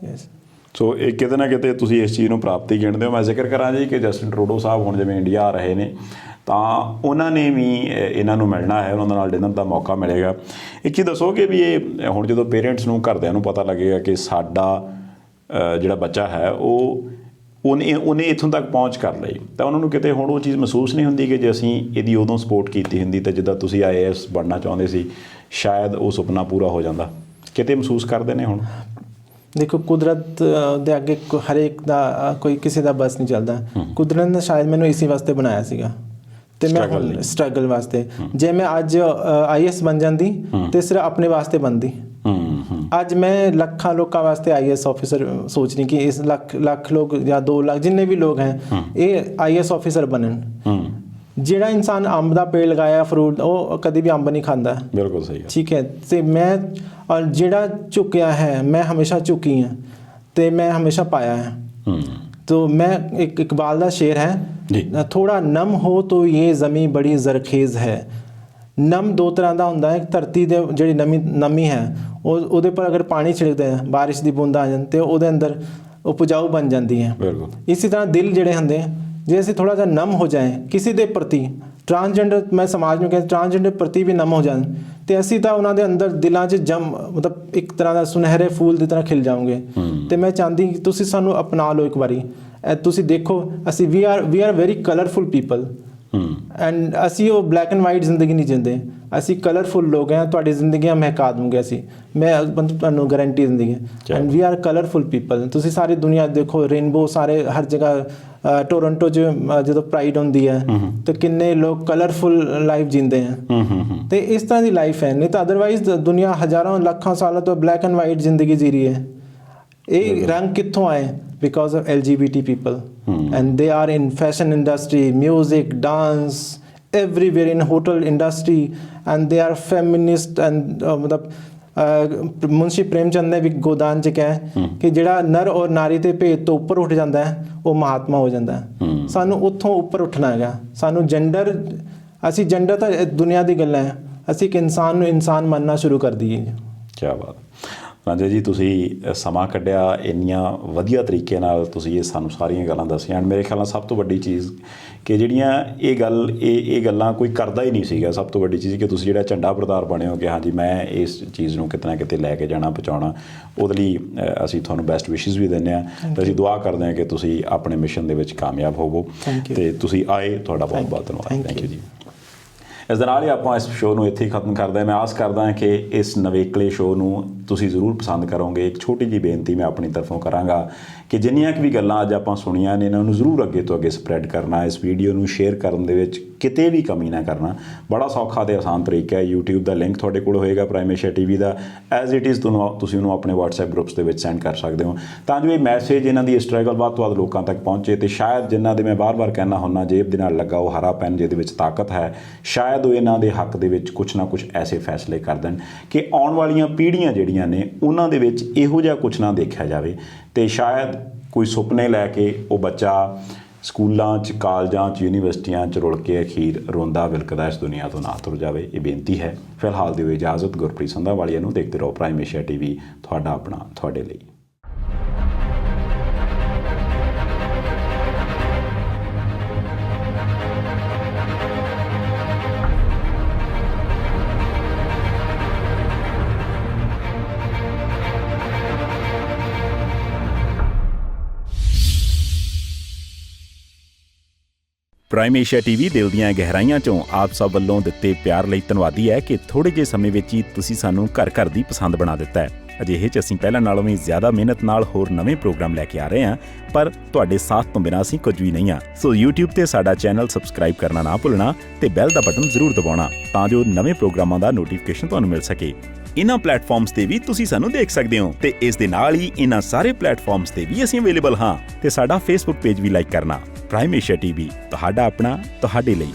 ਯੈਸ, ਸੋ ਇਹ ਕਿਤੇ ਨਾ ਕਿਤੇ ਤੁਸੀਂ ਇਸ ਚੀਜ਼ ਨੂੰ ਪ੍ਰਾਪਤੀ ਗਿਣਦੇ ਹੋ। ਮੈਂ ਜ਼ਿਕਰ ਕਰਾਂ ਜੀ ਕਿ ਜਸਟਿਨ ਟਰੂਡੋ ਸਾਹਿਬ ਹੁਣ ਜਿਵੇਂ ਇੰਡੀਆ ਆ ਰਹੇ ਨੇ, ਤਾਂ ਉਹਨਾਂ ਨੇ ਵੀ ਇਹਨਾਂ ਨੂੰ ਮਿਲਣਾ ਹੈ, ਉਹਨਾਂ ਨਾਲ ਡਿਨਰ ਦਾ ਮੌਕਾ ਮਿਲੇਗਾ। ਇੱਕ ਚੀਜ਼ ਦੱਸੋ ਕਿ ਵੀ ਇਹ ਹੁਣ ਜਦੋਂ ਪੇਰੈਂਟਸ ਨੂੰ, ਘਰਦਿਆਂ ਨੂੰ ਪਤਾ ਲੱਗੇਗਾ ਕਿ ਸਾਡਾ ਜਿਹੜਾ ਬੱਚਾ ਹੈ ਉਹਨੇ ਇੱਥੋਂ ਤੱਕ ਪਹੁੰਚ ਕਰ ਲਈ, ਤਾਂ ਉਹਨਾਂ ਨੂੰ ਕਿਤੇ ਹੁਣ ਉਹ ਚੀਜ਼ ਮਹਿਸੂਸ ਨਹੀਂ ਹੁੰਦੀ ਕਿ ਜੇ ਅਸੀਂ ਇਹਦੀ ਉਦੋਂ ਸਪੋਰਟ ਕੀਤੀ ਹੁੰਦੀ ਤਾਂ ਜਿੱਦਾਂ ਤੁਸੀਂ IAS ਬਣਨਾ ਚਾਹੁੰਦੇ ਸੀ, ਸ਼ਾਇਦ ਉਹ ਸੁਪਨਾ ਪੂਰਾ ਹੋ ਜਾਂਦਾ? ਕਿਤੇ ਮਹਿਸੂਸ ਕਰਦੇ ਨੇ ਹੁਣ? ਦੇਖੋ ਕੁਦਰਤ ਦੇ ਅੱਗੇ ਹਰੇਕ ਦਾ ਕੋਈ ਕਿਸੇ ਦਾ ਬਸ ਨਹੀਂ ਚੱਲਦਾ। ਕੁਦਰਤ ਨੇ ਸ਼ਾਇਦ ਮੈਨੂੰ ਇਸੇ ਵਾਸਤੇ ਬਣਾਇਆ ਸੀਗਾ ਤੇ ਮੈਂ ਸਟਰਗਲ ਵਾਸਤੇ। ਜੇ ਮੈਂ ਅੱਜ IAS ਬਣ ਜਾਂਦੀ ਤੇ ਸਿਰਫ ਆਪਣੇ ਵਾਸਤੇ ਬਣਦੀ। ਅੱਜ ਮੈਂ ਲੱਖਾਂ ਲੋਕਾਂ ਵਾਸਤੇ IAS ਆਫਿਸਰ ਸੋਚ ਰਹੀ ਕਿ ਇਸ ਲੱਖ ਲੋਕ ਜਾਂ 2 ਲੱਖ ਜਿੰਨੇ ਵੀ ਲੋਕ ਹੈ ਇਹ IAS ਆਫਿਸਰ ਬਣਨ। ਜਿਹੜਾ ਇਨਸਾਨ ਅੰਬ ਦਾ ਪੇੜ ਲਗਾਇਆ ਫਰੂਟ ਉਹ ਕਦੀ ਵੀ ਅੰਬ ਨਹੀਂ ਖਾਂਦਾ। ਬਿਲਕੁਲ ਸਹੀ ਹੈ। ਠੀਕ ਹੈ ਤੇ ਮੈਂ ਔਰ ਜਿਹੜਾ ਝੁਕਿਆ ਹੈ ਮੈਂ ਹਮੇਸ਼ਾ ਝੁਕੀ ਹਾਂ ਤੇ ਮੈਂ ਹਮੇਸ਼ਾ ਪਾਇਆ ਹੈ। तो मैं एक इकबाल ਦਾ ਸ਼ੇਰ ਹੈ ਥੋੜਾ ਨਮ ਹੋ ਤੋ ਇਹ ਜ਼ਮੀਨ ਬੜੀ ਜ਼ਰਖੇਜ਼ ਹੈ। ਨਮ ਦੋ ਤਰ੍ਹਾਂ ਦਾ ਹੁੰਦਾ ਹੈ। ਧਰਤੀ ਦੇ ਜਿਹੜੀ ਨਮੀ ਹੈ ਉਹਦੇ ਪਰ ਅਗਰ ਪਾਣੀ ਛਿੜਕਦੇ ਆ ਬਾਰਿਸ਼ ਦੀ ਬੂੰਦਾਂ ਆ ਜਾਣ ਤੇ ਉਹਦੇ ਅੰਦਰ ਉਪਜਾਊ ਬਣ ਜਾਂਦੀ ਹੈ। ਇਸੇ ਤਰ੍ਹਾਂ ਦਿਲ ਜਿਹੜੇ ਹੁੰਦੇ ਜੇ ਅਸੀਂ ਥੋੜਾ ਜਿਹਾ ਨਮ ਹੋ ਜਾਏ ਕਿਸੇ ਦੇ ਪ੍ਰਤੀ ਟਰਾਂਸਜੈਂਡਰ ਮੈਂ ਸਮਾਜ ਨੂੰ ਕਹਿੰਦਾ ਟਰਾਂਸਜੈਂਡਰ ਪ੍ਰਤੀ ਵੀ ਨਮ ਹੋ ਜਾਣ ਤੇ ਅਸੀਂ ਤਾਂ ਉਹਨਾਂ ਦੇ ਅੰਦਰ ਦਿਲਾਂ 'ਚ ਮਤਲਬ ਇੱਕ ਤਰ੍ਹਾਂ ਦਾ ਸੁਨਹਿਰੇ ਫੂਲ ਦੀ ਤਰ੍ਹਾਂ ਖਿਲ ਜਾਓਗੇ। ਤੇ ਮੈਂ ਚਾਹੁੰਦੀ ਤੁਸੀਂ ਸਾਨੂੰ ਅਪਣਾ ਲਓ ਇੱਕ ਵਾਰੀ। ਤੁਸੀਂ ਦੇਖੋ ਅਸੀਂ we are very colourful people and ਅਸੀਂ ਉਹ ਬਲੈਕ ਐਂਡ ਵਾਈਟ ਜ਼ਿੰਦਗੀ ਨਹੀਂ ਜਿੰਦੇ। ਅਸੀਂ ਕਲਰਫੁਲ ਲੋਕ ਹਾਂ। ਤੁਹਾਡੀ ਜ਼ਿੰਦਗੀਆਂ ਮਹਿਕਾ ਦੂੰਗੇ ਅਸੀਂ। ਮੈਂ ਤੁਹਾਨੂੰ ਗਾਰੰਟੀ ਦਿੰਦੀ ਹੈ and we are colourful people. ਤੁਸੀਂ ਸਾਰੀ ਦੁਨੀਆ ਦੇਖੋ ਰੇਨਬੋ ਸਾਰੇ ਹਰ ਜਗ੍ਹਾ ਟੋਰੰਟੋ 'ਚ ਜਦੋਂ ਪ੍ਰਾਈਡ ਹੁੰਦੀ ਹੈ ਤੇ ਕਿੰਨੇ ਲੋਕ ਕਲਰਫੁਲ ਲਾਈਫ ਜੀਂਦੇ ਹੈ ਤੇ ਇਸ ਤਰ੍ਹਾਂ ਦੀ ਲਾਈਫ ਹੈ। ਨਹੀਂ ਤਾਂ ਅਦਰਵਾਈਜ਼ ਦੁਨੀਆ ਹਜ਼ਾਰਾਂ ਲੱਖਾਂ ਸਾਲਾਂ ਤੋਂ ਬਲੈਕ ਐਂਡ ਵਾਈਟ ਜ਼ਿੰਦਗੀ ਜੀ ਰਹੀ ਹੈ। ਇਹ ਰੰਗ ਕਿੱਥੋਂ ਆਏ? because of LGBT people and they are in fashion industry, music, dance, everywhere in hotel industry and they are feminist and मतलब ਮੁਨਸ਼ੀ ਪ੍ਰੇਮਚੰਦ ਨੇ ਵੀ ਗੋਦਾਨ 'ਚ ਕਿਹਾ ਕਿ ਜਿਹੜਾ ਨਰ ਔਰ ਨਾਰੀ ਦੇ ਭੇਦ ਤੋਂ ਉੱਪਰ ਉੱਠ ਜਾਂਦਾ ਹੈ ਉਹ ਮਹਾਤਮਾ ਹੋ ਜਾਂਦਾ ਹੈ। ਸਾਨੂੰ ਉੱਥੋਂ ਉੱਪਰ ਉੱਠਣਾ ਹੈਗਾ। ਸਾਨੂੰ ਜੈਂਡਰ ਅਸੀਂ ਜੈਂਡਰ ਤਾਂ ਦੁਨੀਆ ਦੀ ਗੱਲਾਂ ਹੈ। ਅਸੀਂ ਇੱਕ ਇਨਸਾਨ ਨੂੰ ਇਨਸਾਨ ਮੰਨਣਾ ਸ਼ੁਰੂ ਕਰ ਦਈਏ। ਕਿਆ ਬਾਤ। ਰਾਂਝਾ ਜੀ ਤੁਸੀਂ ਸਮਾਂ ਕੱਢਿਆ ਇੰਨੀਆਂ ਵਧੀਆ ਤਰੀਕੇ ਨਾਲ ਤੁਸੀਂ ਇਹ ਸਾਨੂੰ ਸਾਰੀਆਂ ਗੱਲਾਂ ਦੱਸੀਆਂ। ਮੇਰੇ ਖਿਆਲ ਨਾਲ ਸਭ ਤੋਂ ਵੱਡੀ ਚੀਜ਼ ਕਿ ਜਿਹੜੀਆਂ ਇਹ ਗੱਲਾਂ ਕੋਈ ਕਰਦਾ ਹੀ ਨਹੀਂ ਸੀਗਾ। ਸਭ ਤੋਂ ਵੱਡੀ ਚੀਜ਼ ਕਿ ਤੁਸੀਂ ਜਿਹੜਾ ਝੰਡਾ ਪ੍ਰਧਾਰ ਬਣੇ ਹੋ ਕਿ ਹਾਂਜੀ ਮੈਂ ਇਸ ਚੀਜ਼ ਨੂੰ ਕਿਤੇ ਨਾ ਕਿਤੇ ਲੈ ਕੇ ਜਾਣਾ ਪਹੁੰਚਾਉਣਾ। ਉਹਦੇ ਲਈ ਅਸੀਂ ਤੁਹਾਨੂੰ ਬੈਸਟ ਵਿਸ਼ਿਜ਼ ਵੀ ਦਿੰਦੇ ਹਾਂ ਤੇ ਅਸੀਂ ਦੁਆ ਕਰਦੇ ਹਾਂ ਕਿ ਤੁਸੀਂ ਆਪਣੇ ਮਿਸ਼ਨ ਦੇ ਵਿੱਚ ਕਾਮਯਾਬ ਹੋਵੋ ਤੇ ਤੁਸੀਂ ਆਏ। ਤੁਹਾਡਾ ਬਹੁਤ ਬਹੁਤ ਧੰਨਵਾਦ। ਥੈਂਕ ਯੂ ਜੀ। ਇਸ ਦੇ ਨਾਲ ਹੀ ਆਪਾਂ ਇਸ ਸ਼ੋਅ ਨੂੰ ਇੱਥੇ ਹੀ ਖਤਮ ਕਰਦੇ ਹਾਂ। ਮੈਂ ਆਸ ਕਰਦਾ ਹਾਂ ਕਿ ਇਸ ਨਵੇਕਲੇ ਸ਼ੋਅ ਨੂੰ ਤੁਸੀਂ ਜ਼ਰੂਰ ਪਸੰਦ ਕਰੋਗੇ। ਇੱਕ ਛੋਟੀ ਜਿਹੀ ਬੇਨਤੀ ਮੈਂ ਆਪਣੀ ਤਰਫੋਂ ਕਰਾਂਗਾ ਕਿ ਜਿੰਨੀਆਂ ਕੁ ਵੀ ਗੱਲਾਂ ਅੱਜ ਆਪਾਂ ਸੁਣੀਆਂ ਨੇ ਇਹਨਾਂ ਨੂੰ ਜ਼ਰੂਰ ਅੱਗੇ ਤੋਂ ਅੱਗੇ ਸਪਰੈਡ ਕਰਨਾ। ਇਸ ਵੀਡੀਓ ਨੂੰ ਸ਼ੇਅਰ ਕਰਨ ਦੇ ਵਿੱਚ ਕਿਤੇ ਵੀ ਕਮੀ ਨਾ ਕਰਨਾ। ਬੜਾ ਸੌਖਾ ਅਤੇ ਆਸਾਨ ਤਰੀਕਾ ਹੈ। YouTube ਦਾ ਲਿੰਕ ਤੁਹਾਡੇ ਕੋਲ ਹੋਏਗਾ prime Asia TV the. As it is ਤੁਸੀਂ ਉਹਨੂੰ ਆਪਣੇ WhatsApp ਗਰੁੱਪਸ ਦੇ ਵਿੱਚ ਸੈਂਡ ਕਰ ਸਕਦੇ ਹੋ ਤਾਂ ਜੋ ਇਹ ਮੈਸੇਜ ਇਹਨਾਂ ਦੀ ਸਟਰਗਲ ਵੱਧ ਤੋਂ ਵੱਧ ਲੋਕਾਂ ਤੱਕ ਪਹੁੰਚੇ। ਅਤੇ ਸ਼ਾਇਦ ਜਿਨ੍ਹਾਂ ਦੇ ਮੈਂ ਵਾਰ-ਵਾਰ ਕਹਿਣਾ ਹੁੰਦਾ ਜੇਬ ਦੇ ਨਾਲ ਲੱਗਾ ਉਹ ਹਰਾ ਪੈਨ ਜਿਹਦੇ ਵਿੱਚ ਤਾਕਤ ਹੈ ਸ਼ਾਇਦ ਉਹ ਇਹਨਾਂ ਦੇ ਹੱਕ ਦੇ ਵਿੱਚ ਕੁਛ ਨਾ ਕੁਛ ਐਸੇ ਫੈਸਲੇ ਕਰ ਦੇਣ ਕਿ ਆਉਣ ਵਾਲੀਆਂ ਪੀੜ੍ਹੀਆਂ ਜਿਹੜੀਆਂ ਨੇ ਉਹਨਾਂ ਦੇ ਵਿੱਚ ਇਹੋ ਜਿਹਾ ਕੁਛ ਨਾ ਦੇਖਿਆ ਜਾਵੇ ਅਤੇ ਸ਼ਾਇਦ ਕੋਈ ਸੁਪਨੇ ਲੈ ਕੇ ਉਹ ਬੱਚਾ ਸਕੂਲਾਂ 'ਚ ਕਾਲਜਾਂ 'ਚ ਯੂਨੀਵਰਸਿਟੀਆਂ 'ਚ ਰੁਲ ਕੇ ਅਖੀਰ ਰੋਂਦਾ ਵਿਲਕਦਾ ਇਸ ਦੁਨੀਆ ਤੋਂ ਨਾ ਤੁਰ ਜਾਵੇ। ਇਹ ਬੇਨਤੀ ਹੈ। ਫਿਲਹਾਲ ਦਿਓ ਇਜਾਜ਼ਤ। ਗੁਰਪ੍ਰੀਤ ਸੰਧਾਵਾਲੀਆ ਨੂੰ ਦੇਖਦੇ ਰਹੋ ਪ੍ਰਾਈਮ ਏਸ਼ੀਆ TV। ਤੁਹਾਡਾ ਆਪਣਾ ਤੁਹਾਡੇ ਲਈ। ਪ੍ਰਾਈਮ ਏਸ਼ੀਆ TV ਦਿਲ ਦੀਆਂ ਗਹਿਰਾਈਆਂ 'ਚੋਂ ਆਪ ਸਭ ਵੱਲੋਂ ਦਿੱਤੇ ਪਿਆਰ ਲਈ ਧੰਨਵਾਦੀ ਹੈ ਕਿ ਥੋੜ੍ਹੇ ਜਿਹੇ ਸਮੇਂ ਵਿੱਚ ਹੀ ਤੁਸੀਂ ਸਾਨੂੰ ਘਰ ਦੀ ਪਸੰਦ ਬਣਾ ਦਿੱਤਾ ਹੈ। ਅਜਿਹੇ 'ਚ ਅਸੀਂ ਪਹਿਲਾਂ ਨਾਲੋਂ ਵੀ ਜ਼ਿਆਦਾ ਮਿਹਨਤ ਨਾਲ ਹੋਰ ਨਵੇਂ ਪ੍ਰੋਗਰਾਮ ਲੈ ਕੇ ਆ ਰਹੇ ਹਾਂ ਪਰ ਤੁਹਾਡੇ ਸਾਥ ਤੋਂ ਬਿਨਾਂ ਅਸੀਂ ਕੁਝ ਵੀ ਨਹੀਂ ਹਾਂ। ਸੋ YouTube ਤੇ ਸਾਡਾ ਚੈਨਲ ਸਬਸਕ੍ਰਾਈਬ ਕਰਨਾ ਨਾ ਭੁੱਲਣਾ ਤੇ ਬੈਲ ਦਾ ਬਟਨ ਜ਼ਰੂਰ ਦਬਾਉਣਾ ਤਾਂ ਜੋ ਨਵੇਂ ਪ੍ਰੋਗਰਾਮਾਂ ਦਾ ਨੋਟੀਫਿਕੇਸ਼ਨ ਤੁਹਾਨੂੰ ਮਿਲ ਸਕੇ। ਇਹਨਾਂ ਪਲੇਟਫਾਰਮਸ ਤੇ ਵੀ ਤੁਸੀਂ ਸਾਨੂੰ ਦੇਖ ਸਕਦੇ ਹੋ ਤੇ ਇਸ ਦੇ ਨਾਲ ਹੀ ਇਹਨਾਂ ਸਾਰੇ ਪਲੇਟਫਾਰਮਸ ਤੇ ਵੀ ਅਸੀਂ ਅਵੇਲੇਬਲ ਹਾਂ ਤੇ ਸਾਡਾ Facebook ਪੇਜ ਵੀ ਲਾਈਕ ਕਰਨਾ। ਪ੍ਰਾਈਮ ਏਸ਼ੀਆ TV ਤੁਹਾਡਾ ਆਪਣਾ ਤੁਹਾਡੇ ਲਈ।